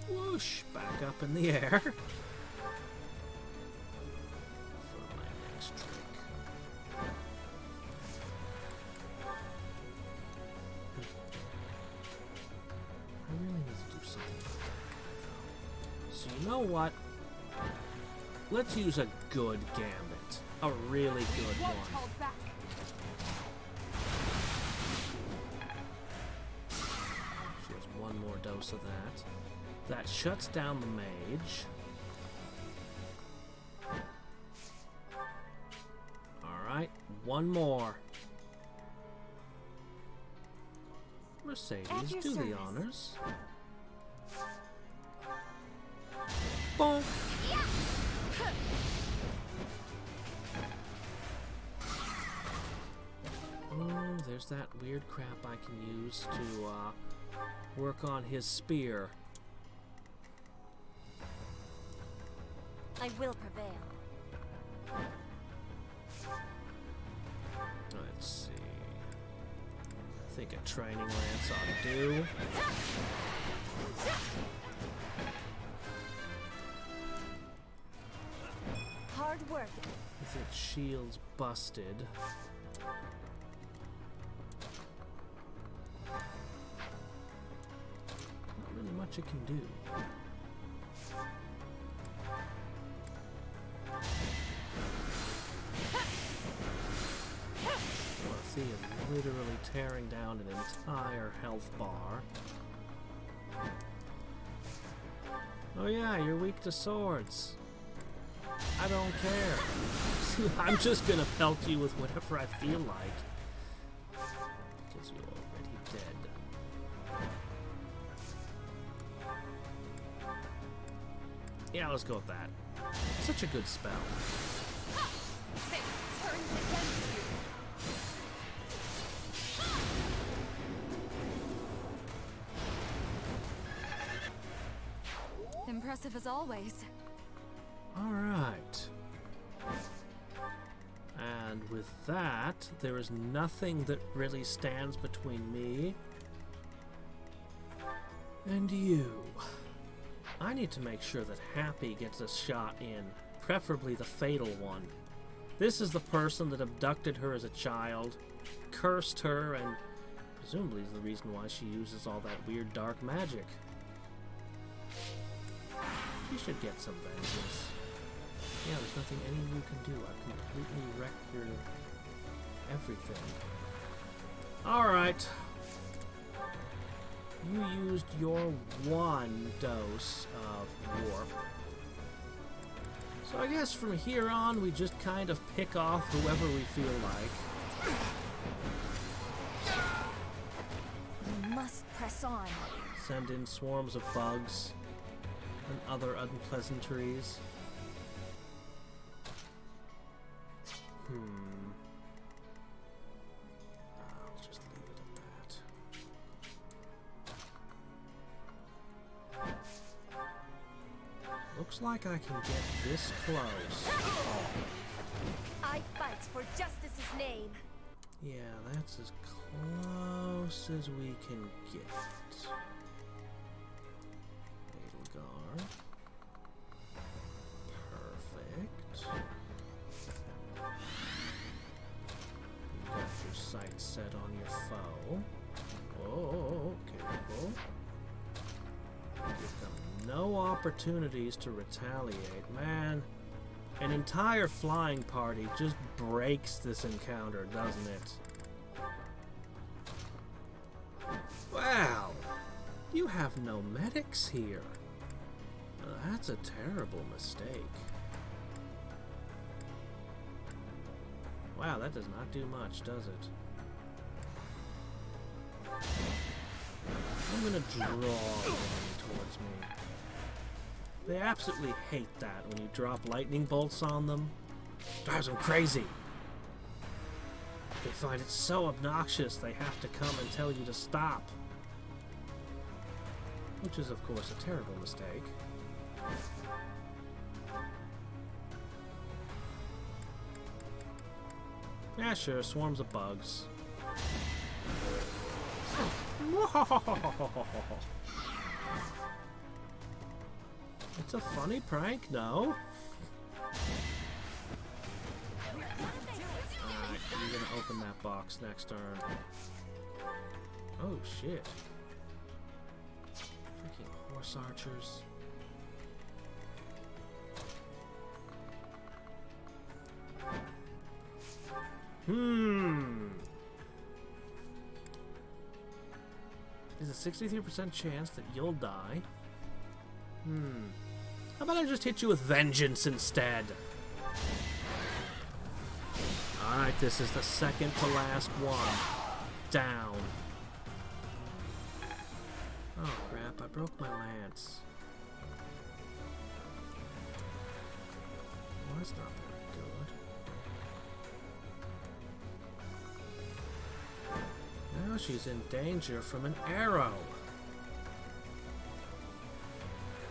[SPEAKER 1] Yeah. Whoosh! Back up in the air. You know what? Let's use a good gambit. A really good one.
[SPEAKER 13] Hold back.
[SPEAKER 1] She has one more dose of that. That shuts down the mage. Alright, one more. Mercedes, do the honors. Bonk! Oh, there's that weird crap I can use to work on his spear.
[SPEAKER 6] I will prevail.
[SPEAKER 1] Let's see. I think a training lance ought to do.
[SPEAKER 6] Hard work.
[SPEAKER 1] With its shields busted. Not really much it can do. Dorothea literally tearing down an entire health bar. Oh yeah, you're weak to swords. I don't care. I'm just gonna pelt you with whatever I feel like. Because you're already dead. Yeah, let's go with that. Such a good spell.
[SPEAKER 13] Fate turns against you.
[SPEAKER 2] Impressive as always.
[SPEAKER 1] Alright. And with that, there is nothing that really stands between me and you. I need to make sure that Happy gets a shot in, preferably the fatal one. This is the person that abducted her as a child, cursed her, and presumably is the reason why she uses all that weird dark magic. She should get some vengeance. Yeah, there's nothing any of you can do. I've completely wrecked your everything. Alright. You used your one dose of warp. So I guess from here on, we just kind of pick off whoever we feel like.
[SPEAKER 6] We must press on.
[SPEAKER 1] Send in swarms of bugs and other unpleasantries. I'll just leave it at that. Looks like I can get this close.
[SPEAKER 6] I fight for justice's name.
[SPEAKER 1] Yeah, that's as close as we can get. Edelgard. Perfect. You got your sights set on your foe. Oh, careful. Give them no opportunities to retaliate. Man, an entire flying party just breaks this encounter, doesn't it? Wow! You have no medics here. That's a terrible mistake. Wow, that does not do much, does it? I'm gonna draw them towards me. They absolutely hate that when you drop lightning bolts on them. Drives them crazy. They find it so obnoxious they have to come and tell you to stop. Which is, of course, a terrible mistake. Yeah, sure, swarms of bugs. It's a funny prank, no? Alright, you're gonna open that box next turn. Oh, shit. Freaking horse archers. There's a 63% chance that you'll die. How about I just hit you with vengeance instead? Alright, this is the second to last one. Down. Oh crap, I broke my lance. Well, that's not very good. Now she's in danger from an arrow.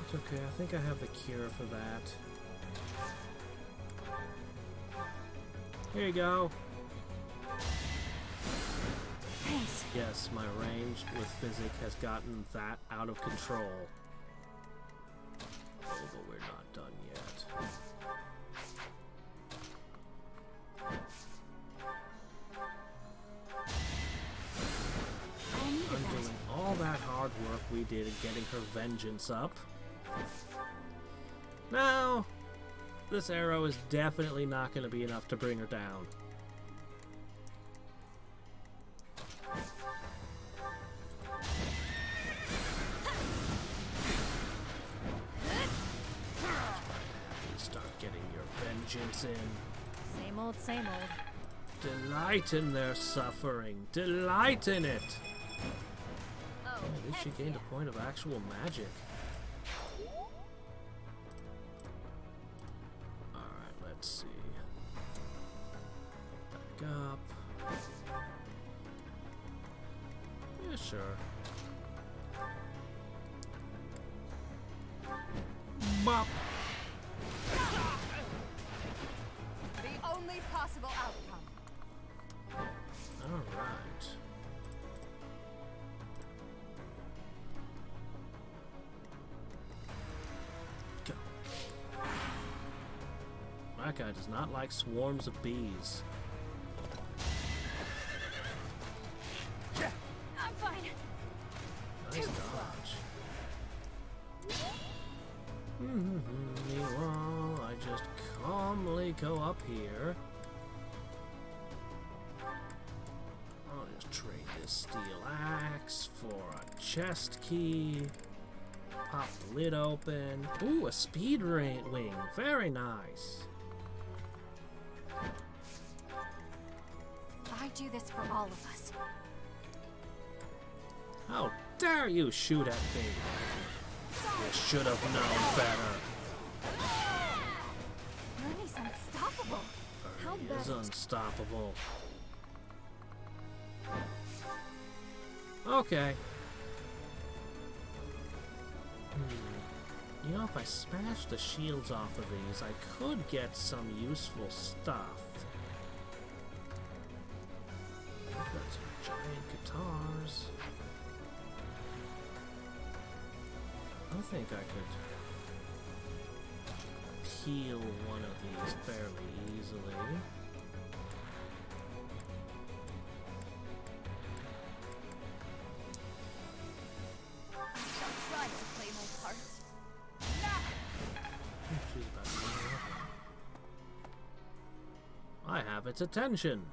[SPEAKER 1] It's okay, I think I have the cure for that. Here you go.
[SPEAKER 6] Thanks.
[SPEAKER 1] Yes, my range with physics has gotten that out of control. Oh, but we're not done yet. Undoing all that hard work we did in getting her vengeance up. Now, this arrow is definitely not going to be enough to bring her down. Start getting your vengeance in.
[SPEAKER 6] Same old, same old.
[SPEAKER 1] Delight in their suffering. Delight in it.
[SPEAKER 6] Oh,
[SPEAKER 1] at least she gained a point of actual magic. Alright, let's see. Back up. Yeah, sure. Bop.
[SPEAKER 9] The only possible outcome.
[SPEAKER 1] Alright. Go. That guy does not like swarms of bees.
[SPEAKER 6] I'm fine.
[SPEAKER 1] Nice dodge. Meanwhile, I just calmly go up here. I'll just trade this steel axe for a chest key. Pop the lid open. Ooh, a speed wing. Very nice.
[SPEAKER 2] I do this for all of us.
[SPEAKER 1] How dare you shoot at me? You should have known better.
[SPEAKER 2] Ernie's unstoppable. How
[SPEAKER 1] He is unstoppable. Okay. You know, if I smash the shields off of these, I could get some useful stuff. I've got some giant guitars. I think I could peel one of these fairly easily.
[SPEAKER 6] I shall try to play my part.
[SPEAKER 1] She's about to I have its attention.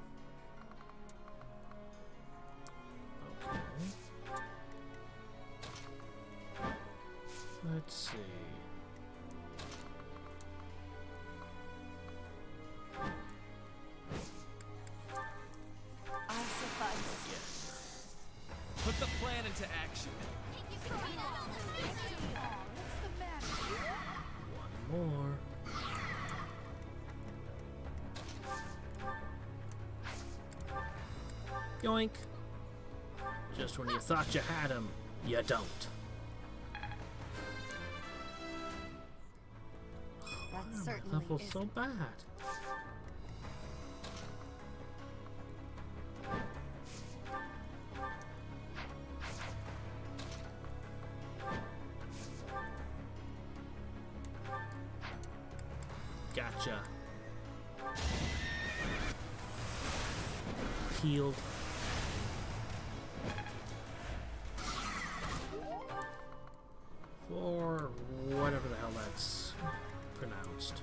[SPEAKER 1] Okay. Let's see.
[SPEAKER 6] I'll suffice.
[SPEAKER 11] Put the plan into action.
[SPEAKER 1] One more. Yoink. Just when you thought you had him, you don't.
[SPEAKER 9] That
[SPEAKER 1] My
[SPEAKER 9] certainly
[SPEAKER 1] level's
[SPEAKER 9] is.
[SPEAKER 1] so bad. Gotcha. Peeled. For whatever the hell that's pronounced.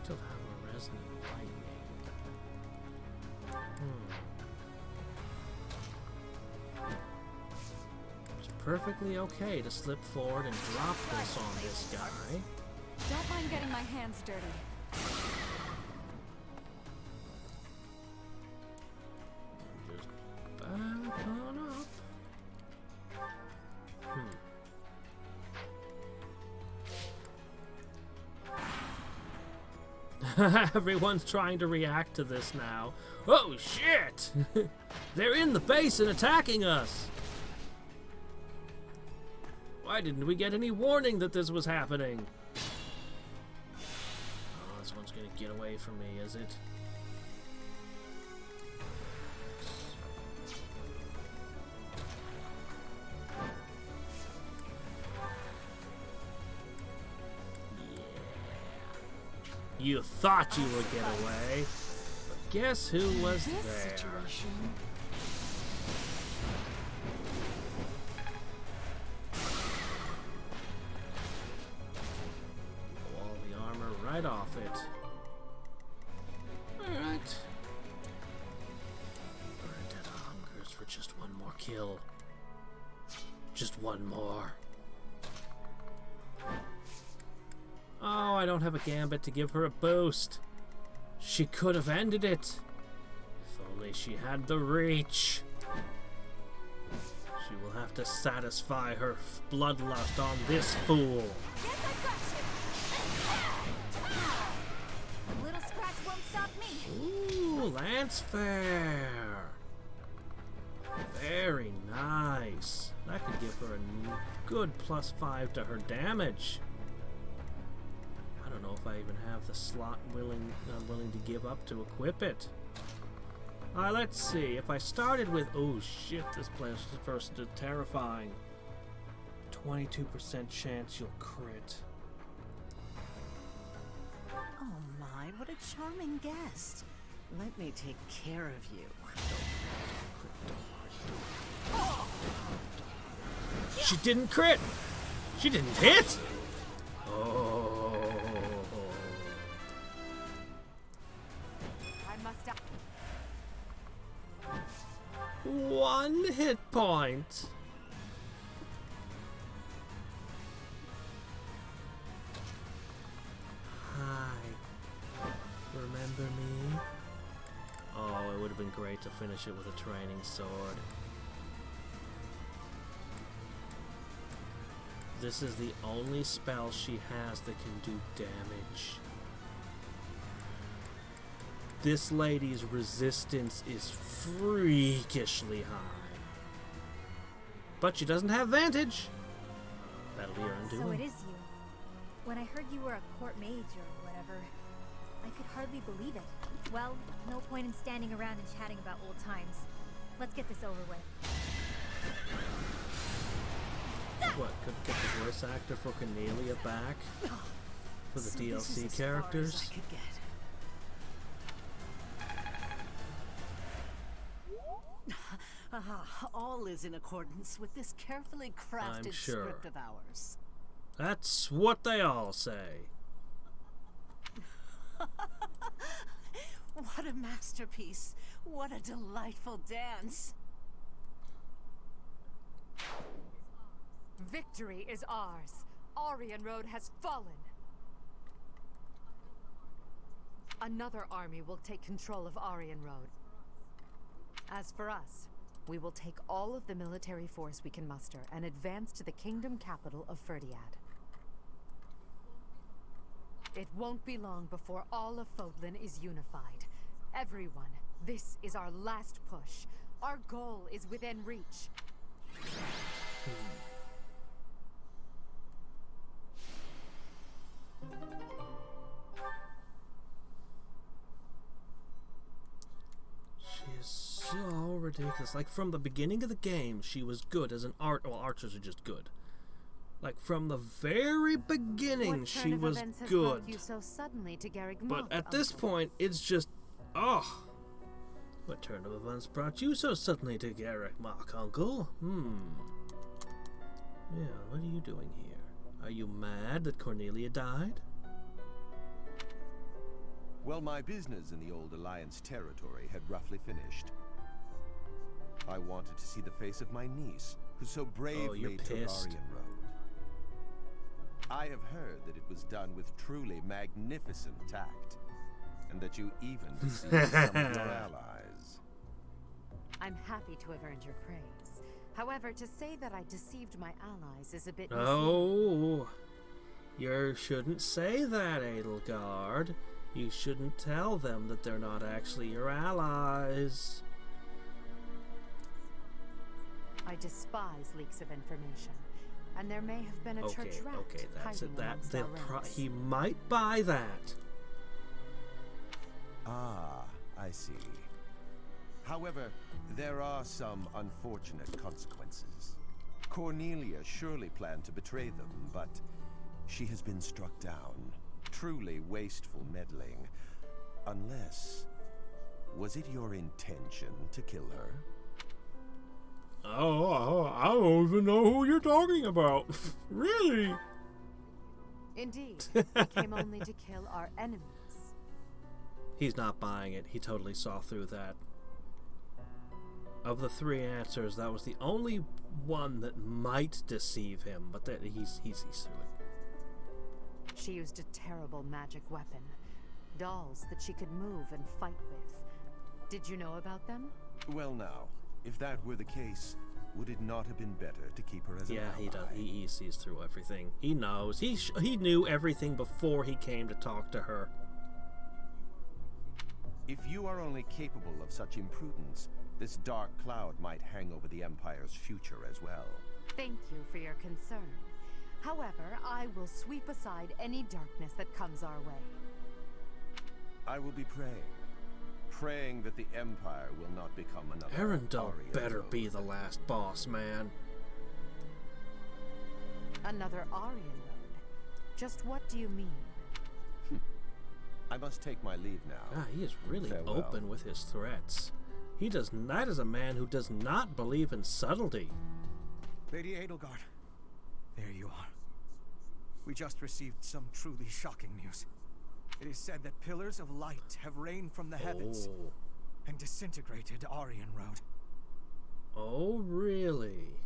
[SPEAKER 1] Still have a resonant lightning. It's perfectly okay to slip forward and drop this on this guy.
[SPEAKER 2] Don't mind getting my hands dirty.
[SPEAKER 1] Just back on up. Everyone's trying to react to this now. Oh shit! They're in the base and attacking us! Why didn't we get any warning that this was happening? Oh, this one's gonna get away from me, is it? You thought you would get away, but guess who was there? Blow all the armor right off it. Alright. Bernadette hungers for just one more kill. Just one more. Oh, I don't have a gambit to give her a boost. She could have ended it. If only she had the reach. She will have to satisfy her bloodlust on this fool.
[SPEAKER 2] A little scratch won't stop me.
[SPEAKER 1] Ooh, Lance Fair. Very nice. That could give her a good +5 to her damage. I don't know if I even have the slot I'm willing to give up to equip it. Let's see. If I started with... Oh shit, this person is terrifying. 22% chance you'll crit.
[SPEAKER 8] Oh my, what a charming guest. Let me take care of you.
[SPEAKER 1] She didn't crit! She didn't hit! Oh. One hit point. Hi. Remember me? Oh, it would have been great to finish it with a training sword. This is the only spell she has that can do damage. This lady's resistance is freakishly high. But she doesn't have vantage. That'll be her undoing.
[SPEAKER 14] So it is you. When I heard you were a court mage or whatever, I could hardly believe it. Well, no point in standing around and chatting about old times. Let's get this over with.
[SPEAKER 1] What, could get the voice actor for Cornelia back? For the DLC characters?
[SPEAKER 8] All is in accordance with this carefully crafted script of ours.
[SPEAKER 1] That's what they all say.
[SPEAKER 8] What a masterpiece. What a delightful dance.
[SPEAKER 9] Victory is ours. Aryan Road has fallen. Another army will take control of Aryan Road. As for us, we will take all of the military force we can muster and advance to the kingdom capital of Ferdiad. It won't be long before all of Fodlan is unified. Everyone, this is our last push. Our goal is within reach.
[SPEAKER 1] She is so ridiculous. Like, from the beginning of the game, she was good as an archers are just good. Like, from the very beginning, she was good. But at this point, it's just, oh. What turn of events brought you so suddenly to Garrick Mach, Uncle? Yeah, what are you doing here? Are you mad that Cornelia died?
[SPEAKER 15] Well, my business in the old Alliance territory had roughly finished. I wanted to see the face of my niece, who so bravely took Aryan Road. I have heard that it was done with truly magnificent tact, and that you even deceived some of your allies.
[SPEAKER 9] I'm happy to have earned your praise. However, to say that I deceived my allies is a bit
[SPEAKER 1] Oh, you shouldn't say that, Edelgard. You shouldn't tell them that they're not actually your allies.
[SPEAKER 9] I despise leaks of information, and there may have been a church rat
[SPEAKER 1] that's it.
[SPEAKER 9] hiding amongst our ranks.
[SPEAKER 1] He might buy that.
[SPEAKER 15] Ah, I see. However, there are some unfortunate consequences. Cornelia surely planned to betray them, but she has been struck down. Truly wasteful meddling. Unless... was it your intention to kill her?
[SPEAKER 1] Oh, I don't even know who you're talking about. Really?
[SPEAKER 9] Indeed, we came only to kill our enemies.
[SPEAKER 1] He's not buying it. He totally saw through that. Of the three answers, that was the only one that might deceive him, but that he's through it.
[SPEAKER 9] She used a terrible magic weapon. Dolls that she could move and fight with. Did you know about them?
[SPEAKER 15] Well now, if that were the case, would it not have been better to keep her as an ally?
[SPEAKER 1] He does. He sees through everything. He knows. He knew everything before he came to talk to her.
[SPEAKER 15] If you are only capable of such imprudence, this dark cloud might hang over the Empire's future as well.
[SPEAKER 9] Thank you for your concern. However, I will sweep aside any darkness that comes our way.
[SPEAKER 15] I will be praying that the Empire will not become another
[SPEAKER 1] Arendelle
[SPEAKER 15] Aryan
[SPEAKER 1] better
[SPEAKER 15] Road.
[SPEAKER 1] be the last boss, man.
[SPEAKER 9] Another Aryan Road? Just what do you mean?
[SPEAKER 15] I must take my leave now.
[SPEAKER 1] He is really
[SPEAKER 15] Farewell.
[SPEAKER 1] open with his threats. That is a man who does not believe in subtlety.
[SPEAKER 5] Lady Edelgard, there you are. We just received some truly shocking news. It is said that pillars of light have rained from the heavens and disintegrated Aryan Road.
[SPEAKER 1] Oh, really?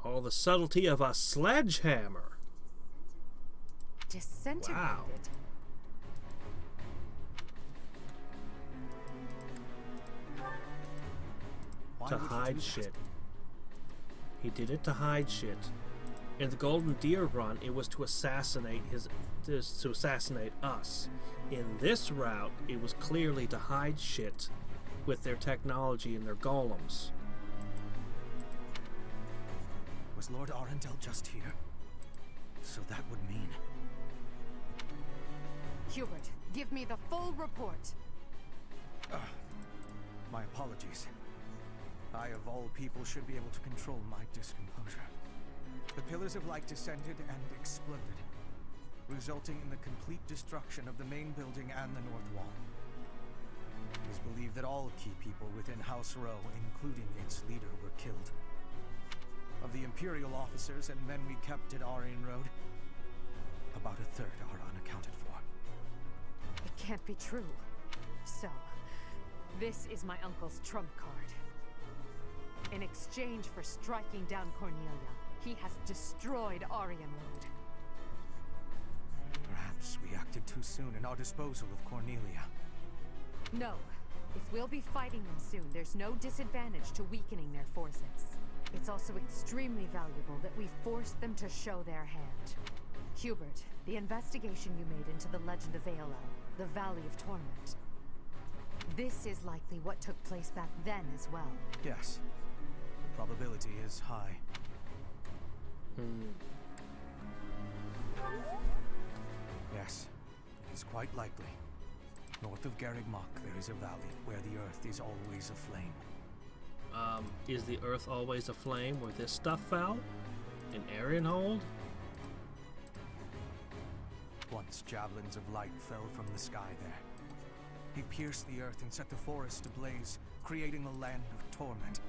[SPEAKER 1] All the subtlety of a sledgehammer.
[SPEAKER 9] Disintegrated?
[SPEAKER 1] Wow. To hide shit. He did it to hide shit. In the Golden Deer run, it was to assassinate us. In this route, it was clearly to hide shit with their technology and their golems.
[SPEAKER 5] Was Lord Arendelle just here? So that would mean...
[SPEAKER 9] Hubert, give me the full report.
[SPEAKER 5] My apologies. I, of all people, should be able to control my discomposure. The pillars of light descended and exploded, resulting in the complete destruction of the main building and the north wall. It is believed that all key people within House Row, including its leader, were killed. Of the Imperial officers and men we kept at Aryan Road, about a third are unaccounted for.
[SPEAKER 9] It can't be true. So, this is my uncle's trump card. In exchange for striking down Cornelia, he has destroyed Aryan Road.
[SPEAKER 5] Perhaps we acted too soon in our disposal of Cornelia.
[SPEAKER 9] No. If we'll be fighting them soon, there's no disadvantage to weakening their forces. It's also extremely valuable that we force them to show their hand. Hubert, the investigation you made into the legend of Aelel, the Valley of Torment. This is likely what took place back then as well.
[SPEAKER 5] Yes. The probability is high. Yes, it is quite likely. North of Garrigmach, there is a valley where the earth is always aflame.
[SPEAKER 1] Is the earth always aflame where this stuff fell? In Arianhold?
[SPEAKER 5] Once javelins of light fell from the sky there. He pierced the earth and set the forest ablaze, creating a land of torment.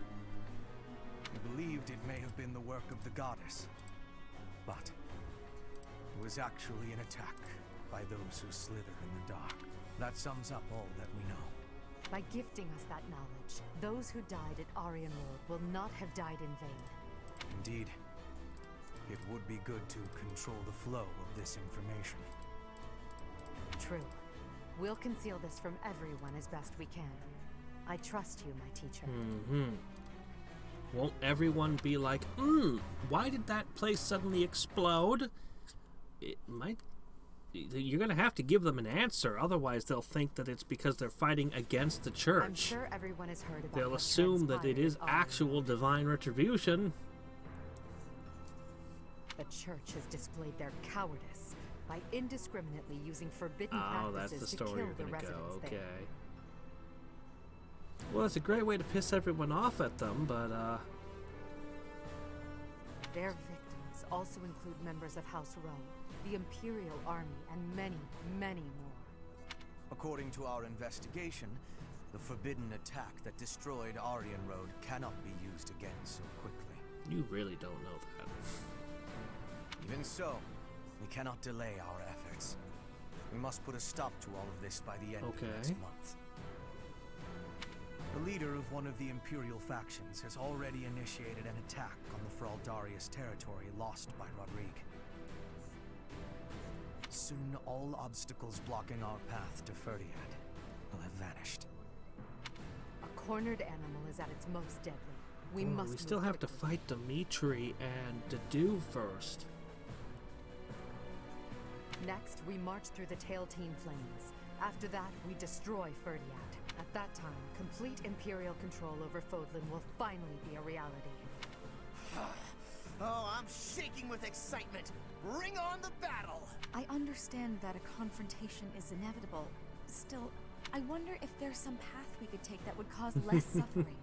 [SPEAKER 5] He believed it may have been the work of the goddess, but it was actually an attack by those who slither in the dark. That sums up all that we know.
[SPEAKER 9] By gifting us that knowledge, those who died at Aryan Road will not have died in vain.
[SPEAKER 5] Indeed. It would be good to control the flow of this information.
[SPEAKER 9] True. We'll conceal this from everyone as best we can. I trust you, my teacher.
[SPEAKER 1] Won't everyone be like, why did that place suddenly explode? It might... You're going to have to give them an answer, otherwise they'll think that it's because they're fighting against the church.
[SPEAKER 9] I'm sure everyone has heard about
[SPEAKER 1] They'll
[SPEAKER 9] what
[SPEAKER 1] assume that it is
[SPEAKER 9] transpired at
[SPEAKER 1] actual divine retribution.
[SPEAKER 9] The church has displayed their cowardice by indiscriminately using forbidden
[SPEAKER 1] That's
[SPEAKER 9] practices
[SPEAKER 1] the
[SPEAKER 9] to
[SPEAKER 1] story
[SPEAKER 9] kill
[SPEAKER 1] you're
[SPEAKER 9] the
[SPEAKER 1] going to
[SPEAKER 9] residents
[SPEAKER 1] go. Okay.
[SPEAKER 9] there.
[SPEAKER 1] Well, it's a great way to piss everyone off at them, but,
[SPEAKER 9] Their victims also include members of House Row, the Imperial Army, and many, many more.
[SPEAKER 5] According to our investigation, the forbidden attack that destroyed Aryan Road cannot be used again so quickly.
[SPEAKER 1] You really don't know that.
[SPEAKER 5] Even so, we cannot delay our efforts. We must put a stop to all of this by the end of next month. The leader of one of the Imperial factions has already initiated an attack on the Fraldarius territory lost by Rodrigue. Soon all obstacles blocking our path to Ferdiad will have vanished.
[SPEAKER 9] A cornered animal is at its most deadly. We must.
[SPEAKER 1] We still have to fight Dimitri and Dedu first.
[SPEAKER 9] Next, we march through the Tailtean Plains. After that, we destroy Ferdiad. At that time, complete Imperial control over Fodlan will finally be a reality.
[SPEAKER 10] Oh, I'm shaking with excitement. Bring on the battle!
[SPEAKER 2] I understand that a confrontation is inevitable. Still, I wonder if there's some path we could take that would cause less suffering.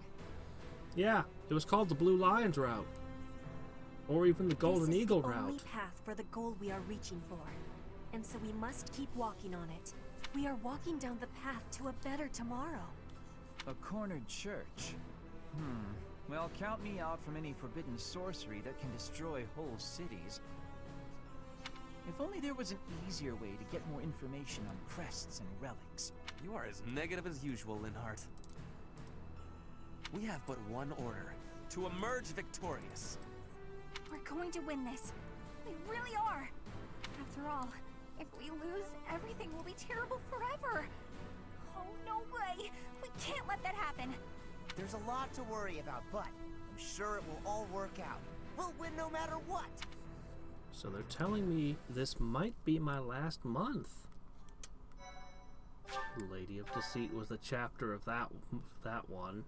[SPEAKER 1] Yeah, it was called the Blue Lions route. Or even the Golden Eagle route.
[SPEAKER 6] This is the only path for the goal we are reaching for. And so we must keep walking on it. We are walking down the path to a better tomorrow.
[SPEAKER 3] A cornered church? Well, count me out from any forbidden sorcery that can destroy whole cities. If only there was an easier way to get more information on crests and relics.
[SPEAKER 11] You are as negative as usual, Linhart. We have but one order: to emerge victorious.
[SPEAKER 14] We're going to win this. We really are. After all, if we lose, everything will be terrible forever. Oh, no way. We can't let that happen.
[SPEAKER 10] There's a lot to worry about, but I'm sure it will all work out. We'll win no matter what.
[SPEAKER 1] So they're telling me this might be my last month. Lady of Deceit was the chapter of that one.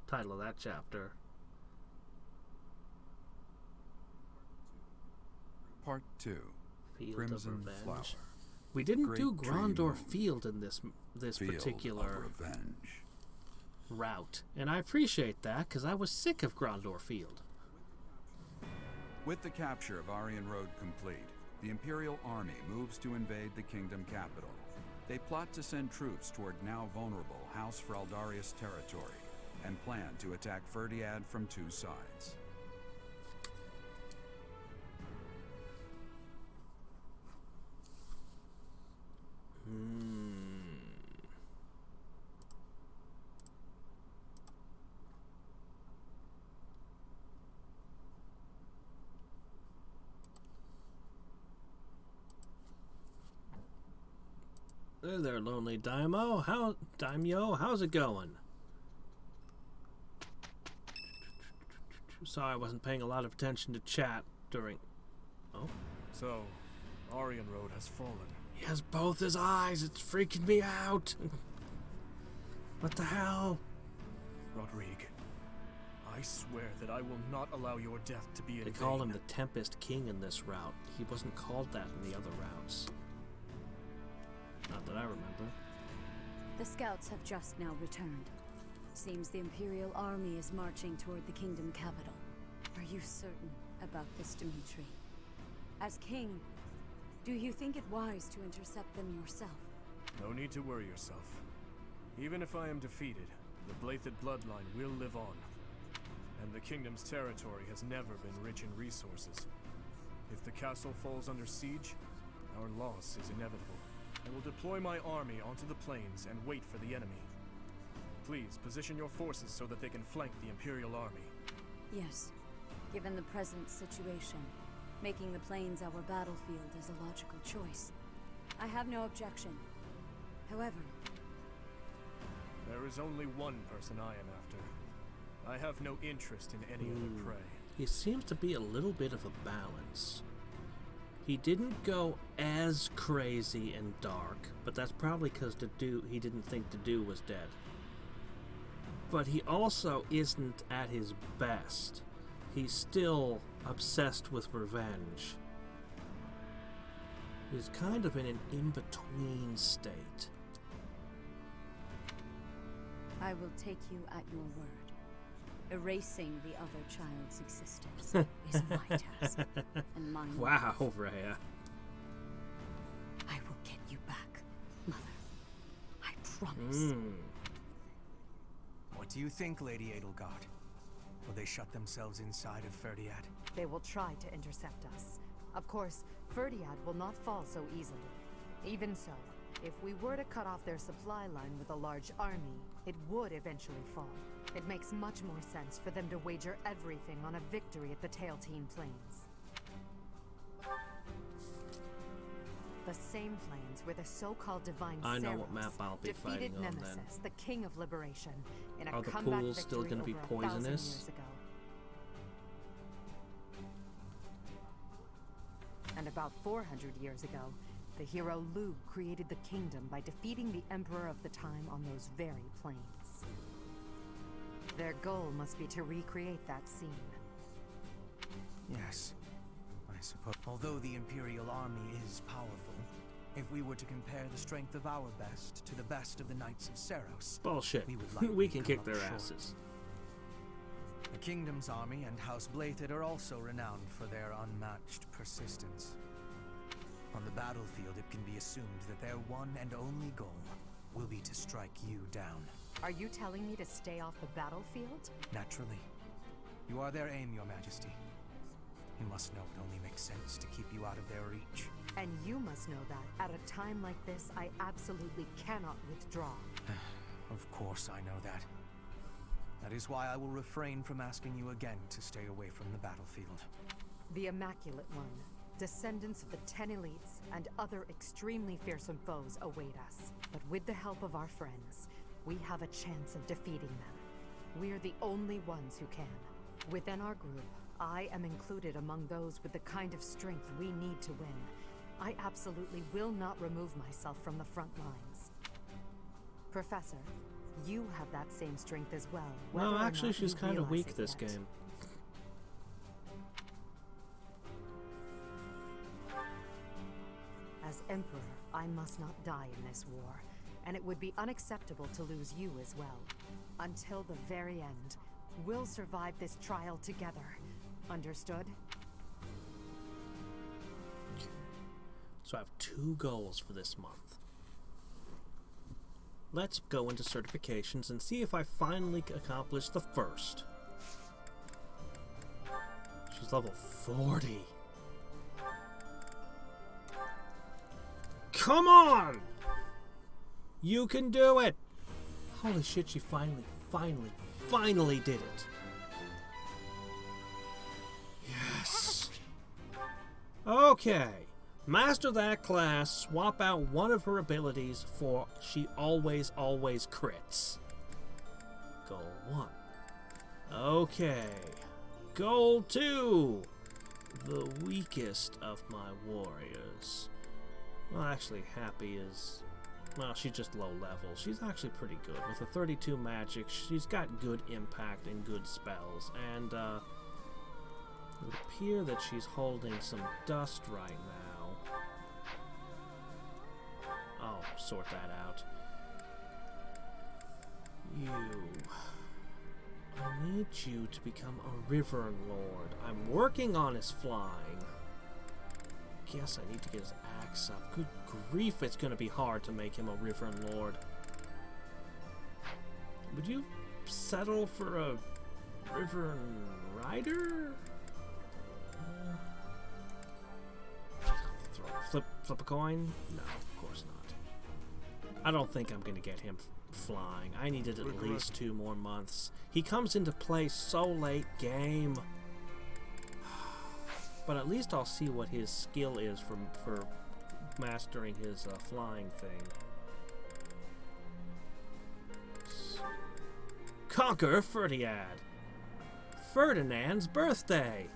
[SPEAKER 1] Title of that chapter.
[SPEAKER 12] Part 2.
[SPEAKER 1] Field
[SPEAKER 12] Crimson
[SPEAKER 1] of Revenge.
[SPEAKER 12] Flower.
[SPEAKER 1] We didn't
[SPEAKER 12] Great
[SPEAKER 1] do
[SPEAKER 12] tree
[SPEAKER 1] Grandor
[SPEAKER 12] moon.
[SPEAKER 1] Field in this
[SPEAKER 12] Field
[SPEAKER 1] particular
[SPEAKER 12] of Revenge.
[SPEAKER 1] route, and I appreciate that because I was sick of Grandor Field.
[SPEAKER 12] With the capture of Aryan Road complete, the Imperial Army moves to invade the kingdom capital. They plot to send troops toward now vulnerable House Fraldarius territory and plan to attack Ferdiad from two sides.
[SPEAKER 1] Hey there, lonely Daimyo. How's it going? Sorry, I wasn't paying a lot of attention to chat during... Oh?
[SPEAKER 7] So, Aryan Road has fallen.
[SPEAKER 1] He has both his eyes. It's freaking me out. What the hell?
[SPEAKER 7] Rodrigue, I swear that I will not allow your death to be in
[SPEAKER 1] They
[SPEAKER 7] vain.
[SPEAKER 1] call him the Tempest King in this route. He wasn't called that in the other routes. Not that I remember.
[SPEAKER 16] The scouts have just now returned. Seems the Imperial Army is marching toward the kingdom capital. Are you certain about this, Dimitri? As king, do you think it wise to intercept them yourself?
[SPEAKER 7] No need to worry yourself. Even if I am defeated, the Blathed bloodline will live on. And the kingdom's territory has never been rich in resources.
[SPEAKER 5] If the castle falls under siege, our loss is inevitable. I will deploy my army onto the plains and wait for the enemy. Please, position your forces so that they can flank the Imperial army.
[SPEAKER 16] Yes. Given the present situation, making the plains our battlefield is a logical choice. I have no objection. However...
[SPEAKER 5] There is only one person I am after. I have no interest in any other prey.
[SPEAKER 1] He seems to be a little bit of a balance. He didn't go as crazy and dark, but that's probably because he didn't think Dedu was dead. But he also isn't at his best. He's still obsessed with revenge. He's kind of in an in-between state.
[SPEAKER 16] I will take you at your word. Erasing the other child's existence is my task, and mine.
[SPEAKER 1] Wow, Rhea.
[SPEAKER 16] I will get you back, Mother. I promise.
[SPEAKER 5] What do you think, Lady Edelgard? Will they shut themselves inside of Ferdiad?
[SPEAKER 9] They will try to intercept us. Of course, Ferdiad will not fall so easily. Even so, if we were to cut off their supply line with a large army, it would eventually fall. It makes much more sense for them to wager everything on a victory at the Tailtean Plains. The same plains where the so-called divine
[SPEAKER 1] I know
[SPEAKER 9] Seiros
[SPEAKER 1] what map I'll be
[SPEAKER 9] defeated
[SPEAKER 1] fighting on
[SPEAKER 9] Nemesis,
[SPEAKER 1] then.
[SPEAKER 9] the king of liberation, in a
[SPEAKER 1] Are the
[SPEAKER 9] comeback
[SPEAKER 1] pools still
[SPEAKER 9] victory
[SPEAKER 1] gonna be
[SPEAKER 9] over 1,000
[SPEAKER 1] poisonous?
[SPEAKER 9] years ago. And about 400 years ago, the hero Lu created the kingdom by defeating the emperor of the time on those very plains. Their goal must be to recreate that scene.
[SPEAKER 5] Yes, I suppose. Although the Imperial army is powerful, if we were to compare the strength of our best to the best of the Knights of Seiros,
[SPEAKER 1] Bullshit.
[SPEAKER 5] we would likely
[SPEAKER 1] We can
[SPEAKER 5] come
[SPEAKER 1] kick
[SPEAKER 5] up
[SPEAKER 1] their
[SPEAKER 5] short.
[SPEAKER 1] asses.
[SPEAKER 5] The Kingdom's army and House Blathed are also renowned for their unmatched persistence. On the battlefield, it can be assumed that their one and only goal will be to strike you down.
[SPEAKER 9] Are you telling me to stay off the battlefield?
[SPEAKER 5] Naturally. You are their aim, Your Majesty. You must know it only makes sense to keep you out of their reach.
[SPEAKER 9] And you must know that, at a time like this, I absolutely cannot withdraw.
[SPEAKER 5] Of course I know that. That is why I will refrain from asking you again to stay away from the battlefield.
[SPEAKER 9] The Immaculate One, descendants of the 10 elites, and other extremely fearsome foes await us. But with the help of our friends, we have a chance of defeating them. We're the only ones who can. Within our group, I am included among those with the kind of strength we need to win. I absolutely will not remove myself from the front lines. Professor, you have that same strength as well.
[SPEAKER 1] Well,
[SPEAKER 9] whether or
[SPEAKER 1] actually,
[SPEAKER 9] not
[SPEAKER 1] she's
[SPEAKER 9] you
[SPEAKER 1] kind of
[SPEAKER 9] realize
[SPEAKER 1] weak
[SPEAKER 9] it
[SPEAKER 1] this
[SPEAKER 9] yet.
[SPEAKER 1] game.
[SPEAKER 9] As Emperor, I must not die in this war, and it would be unacceptable to lose you as well. Until the very end, we'll survive this trial together. Understood?
[SPEAKER 1] So I have 2 goals for this month. Let's go into certifications and see if I finally accomplish the first. She's level 40. Come on! You can do it! Holy shit, she finally did it. Yes. Okay. Master that class, swap out one of her abilities for she always crits. Goal 1. Okay. Goal 2. The weakest of my warriors. Well, actually, Happy is... Well, she's just low level. She's actually pretty good. With a 32 magic, she's got good impact and good spells. And, it would appear that she's holding some dust right now. I'll sort that out. You... I need you to become a River Lord. I'm working on his flying. Guess I need to get his axe up. Good grief, it's going to be hard to make him a River Lord. Would you settle for a River Rider? Flip a coin? No, of course not. I don't think I'm gonna get him flying. I needed at least 2 more months. He comes into play so late game. But at least I'll see what his skill is for mastering his flying thing. Conquer Ferdiad. Ferdinand's birthday.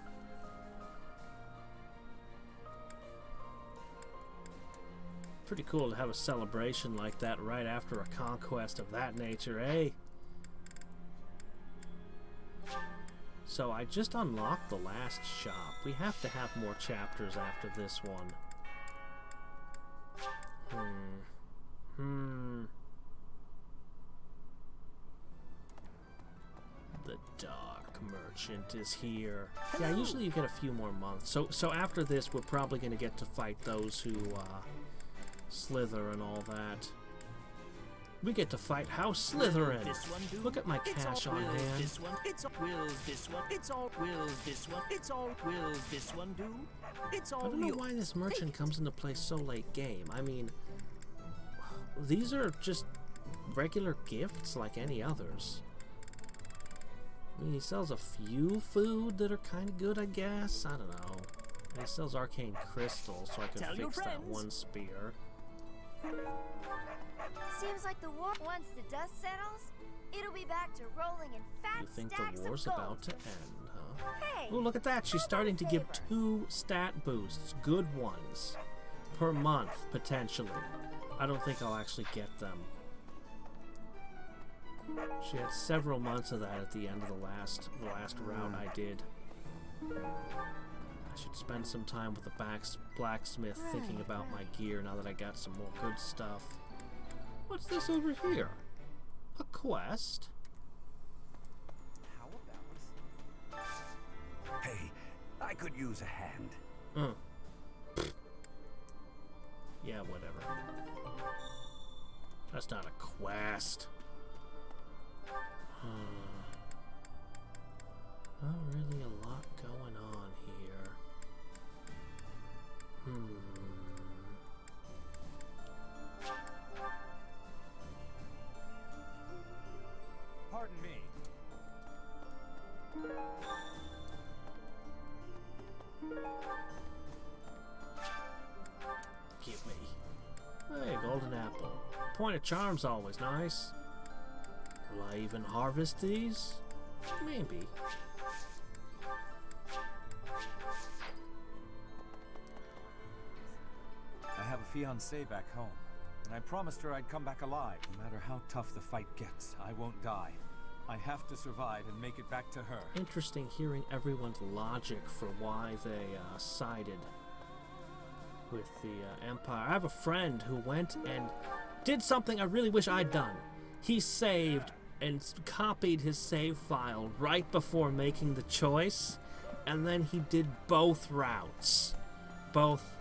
[SPEAKER 1] Pretty cool to have a celebration like that right after a conquest of that nature, eh? So I just unlocked the last shop. We have to have more chapters after this one. The Dark Merchant is here. Yeah, usually you get a few more months. So after this, we're probably going to get to fight those who slither and all that. We get to fight House Slytherin. Look at my cash on hand.
[SPEAKER 17] This one, it's all will this one, it's all will this one, it's all will this one do. It's all.
[SPEAKER 1] I don't know why this merchant comes into play so late game. I mean, these are just regular gifts like any others. I mean, he sells a few food that are kind of good, I guess. I don't know. And he sells arcane crystals, so I can fix that one spear.
[SPEAKER 18] Seems like the war, once the dust settles, it'll be back to rolling in fat
[SPEAKER 1] You think
[SPEAKER 18] stacks
[SPEAKER 1] the war's
[SPEAKER 18] of gold.
[SPEAKER 1] about to end, huh?
[SPEAKER 18] Hey,
[SPEAKER 1] Oh, look at that. She's starting to give 2 stat boosts, good ones, per month, potentially. I don't think I'll actually get them. She had several months of that at the end of the last route I did. I should spend some time with the blacksmith thinking about my gear now that I got some more good stuff. What's this over here? A quest?
[SPEAKER 17] How about?
[SPEAKER 19] Hey, I could use a hand.
[SPEAKER 1] Yeah, whatever. That's not a quest. Not really a lot going on here.
[SPEAKER 17] Pardon me.
[SPEAKER 1] Give me. Hey, golden apple. Point of charm's always nice. Will I even harvest these? Maybe.
[SPEAKER 20] I have a fiancée back home, and I promised her I'd come back alive. No matter how tough the fight gets, I won't die. I have to survive and make it back to her.
[SPEAKER 1] Interesting hearing everyone's logic for why they sided with the Empire. I have a friend who went and did something I really wish I'd done. He saved and copied his save file right before making the choice, and then he did both routes. Both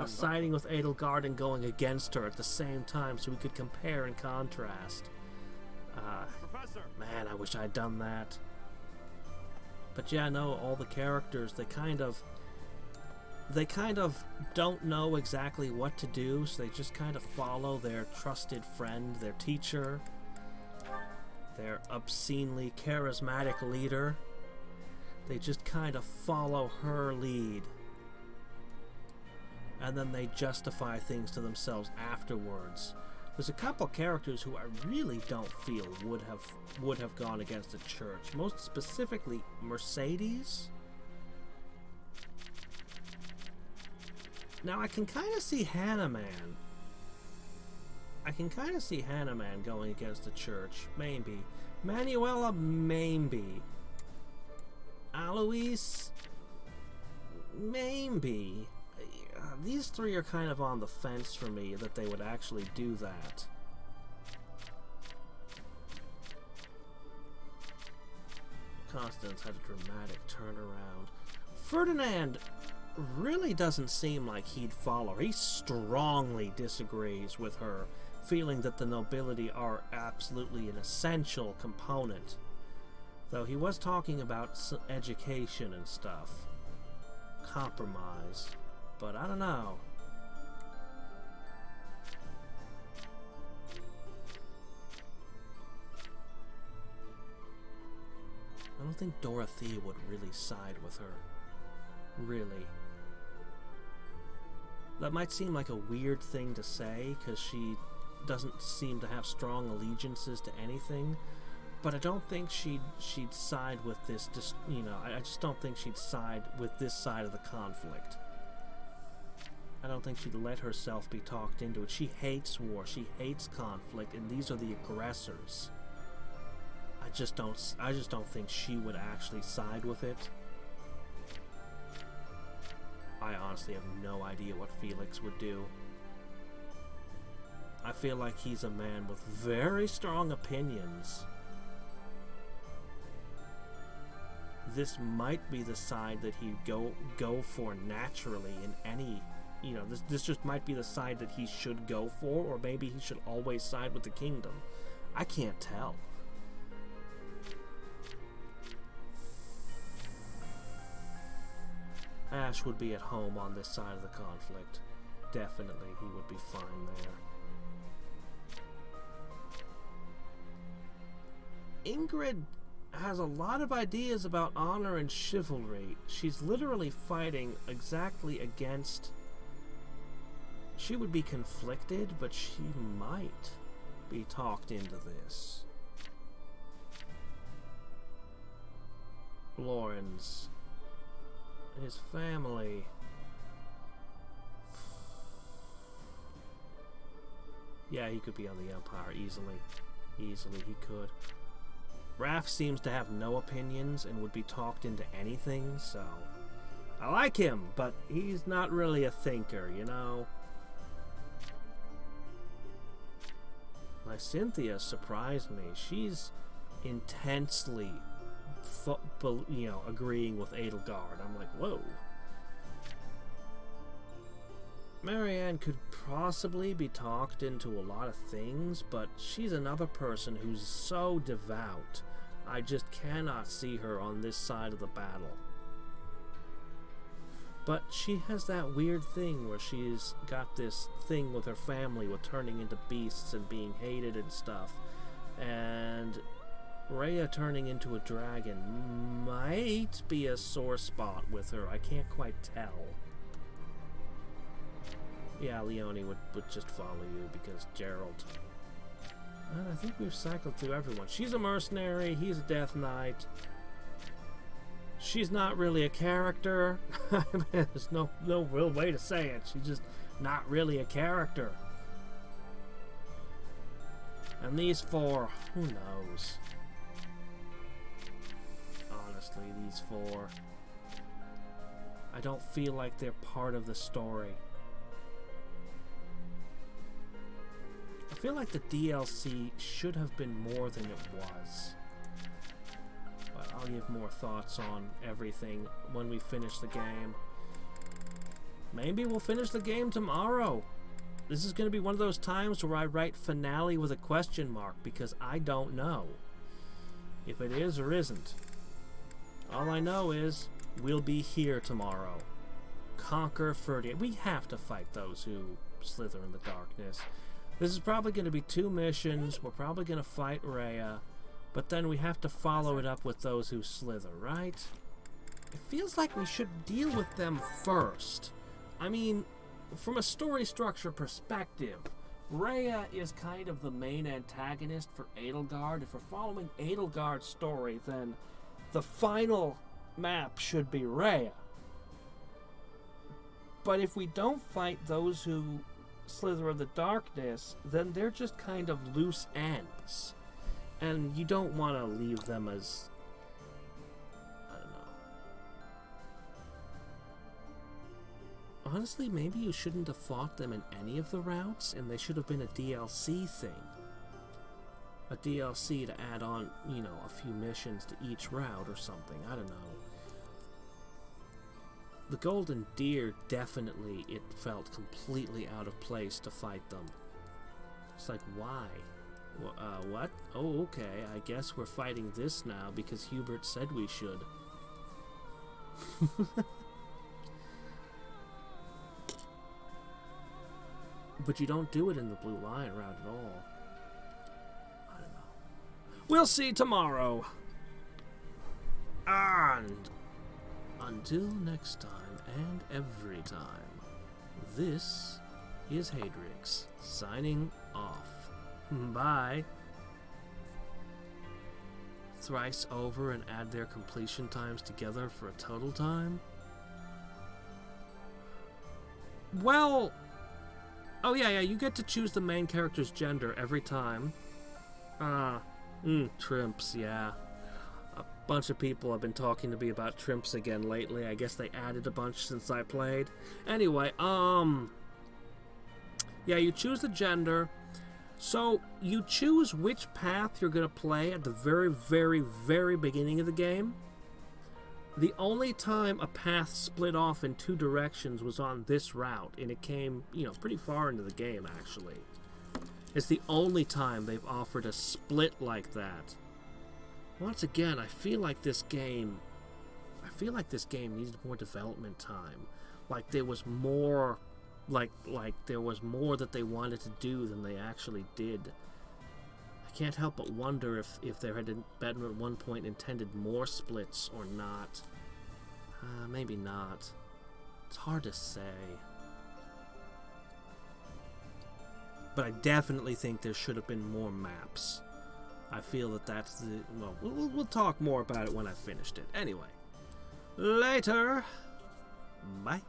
[SPEAKER 1] siding with Edelgard and going against her at the same time so we could compare and contrast. Man, I wish I'd done that. But yeah, no, all the characters, they kind of don't know exactly what to do, so they just kind of follow their trusted friend, their teacher, their obscenely charismatic leader. They just kind of follow her lead. And then they justify things to themselves afterwards. There's a couple characters who I really don't feel would have gone against the church. Most specifically, Mercedes. Now I can kind of see Hannah Man. Going against the church, maybe. Manuela, maybe. Alois, maybe. These 3 are kind of on the fence for me that they would actually do that. Constance had a dramatic turnaround. Ferdinand really doesn't seem like he'd follow. He strongly disagrees with her, feeling that the nobility are absolutely an essential component. Though he was talking about education and stuff. Compromise. but I don't know. I don't think Dorothea would really side with her. Really. That might seem like a weird thing to say, because she doesn't seem to have strong allegiances to anything, but I don't think she'd side with this, just, you know, I just don't think she'd side with this side of the conflict. I don't think she'd let herself be talked into it. She hates war, she hates conflict, and these are the aggressors. I just don't think she would actually side with it. I honestly have no idea what Felix would do. I feel like he's a man with very strong opinions. This might be the side that he'd go for naturally in any, you know, this just might be the side that he should go for, or maybe he should always side with the kingdom. I can't tell. Ash would be at home on this side of the conflict. Definitely, he would be fine there. Ingrid has a lot of ideas about honor and chivalry. She's literally fighting exactly against... She would be conflicted, but she might be talked into this. Lawrence... his family. Yeah, he could be on the Empire easily. Easily he could. Raph seems to have no opinions and would be talked into anything, so... I like him, but he's not really a thinker, you know? My Cynthia surprised me. She's intensely... you know, agreeing with Edelgard. I'm like, whoa. Marianne could possibly be talked into a lot of things, but she's another person who's so devout. I just cannot see her on this side of the battle. But she has that weird thing where she's got this thing with her family with turning into beasts and being hated and stuff. And Rhea turning into a dragon might be a sore spot with her. I can't quite tell. Yeah, Leonie would just follow you because Gerald. And I think we've cycled through everyone. She's a mercenary. He's a Death Knight. She's not really a character. I mean, there's no real way to say it. She's just not really a character. And these four, who knows? Honestly, these four, I don't feel like they're part of the story. I feel like the DLC should have been more than it was. But I'll give more thoughts on everything when we finish the game. Maybe we'll finish the game tomorrow. This is going to be one of those times where I write finale with a question mark because I don't know if it is or isn't. All I know is we'll be here tomorrow. Conquer Ferdia. We have to fight those who slither in the darkness. This is probably going to be 2 missions. We're probably going to fight Rhea. But then we have to follow it up with those who slither, right? It feels like we should deal with them first. I mean, from a story structure perspective, Rhea is kind of the main antagonist for Edelgard. If we're following Edelgard's story, then the final map should be Rhea. But if we don't fight those who slither in the darkness, then they're just kind of loose ends. And you don't want to leave them as... I don't know. Honestly, maybe you shouldn't have fought them in any of the routes, and they should have been a DLC thing. A DLC to add on, you know, a few missions to each route or something. I don't know. The Golden Deer, definitely, it felt completely out of place to fight them. It's like, why? What? Oh, okay, I guess we're fighting this now because Hubert said we should. But you don't do it in the Blue Lion route at all. I don't know. We'll see tomorrow. And until next time and every time, this is Hadrix signing off. Bye. Thrice over and add their completion times together for a total time? Well, oh yeah, you get to choose the main character's gender every time. Trimps, yeah. A bunch of people have been talking to me about Trimps again lately. I guess they added a bunch since I played. Anyway, yeah, you choose the gender. So, you choose which path you're going to play at the very, very, very beginning of the game. The only time a path split off in two directions was on this route, and it came, pretty far into the game, actually. It's the only time they've offered a split like that. Once again, I feel like this game needed more development time. Like there was more... Like there was more that they wanted to do than they actually did. I can't help but wonder if there had been at one point intended more splits or not. Maybe not. It's hard to say. But I definitely think there should have been more maps. I feel that that's the... Well, we'll talk more about it when I've finished it. Anyway. Later. Bye.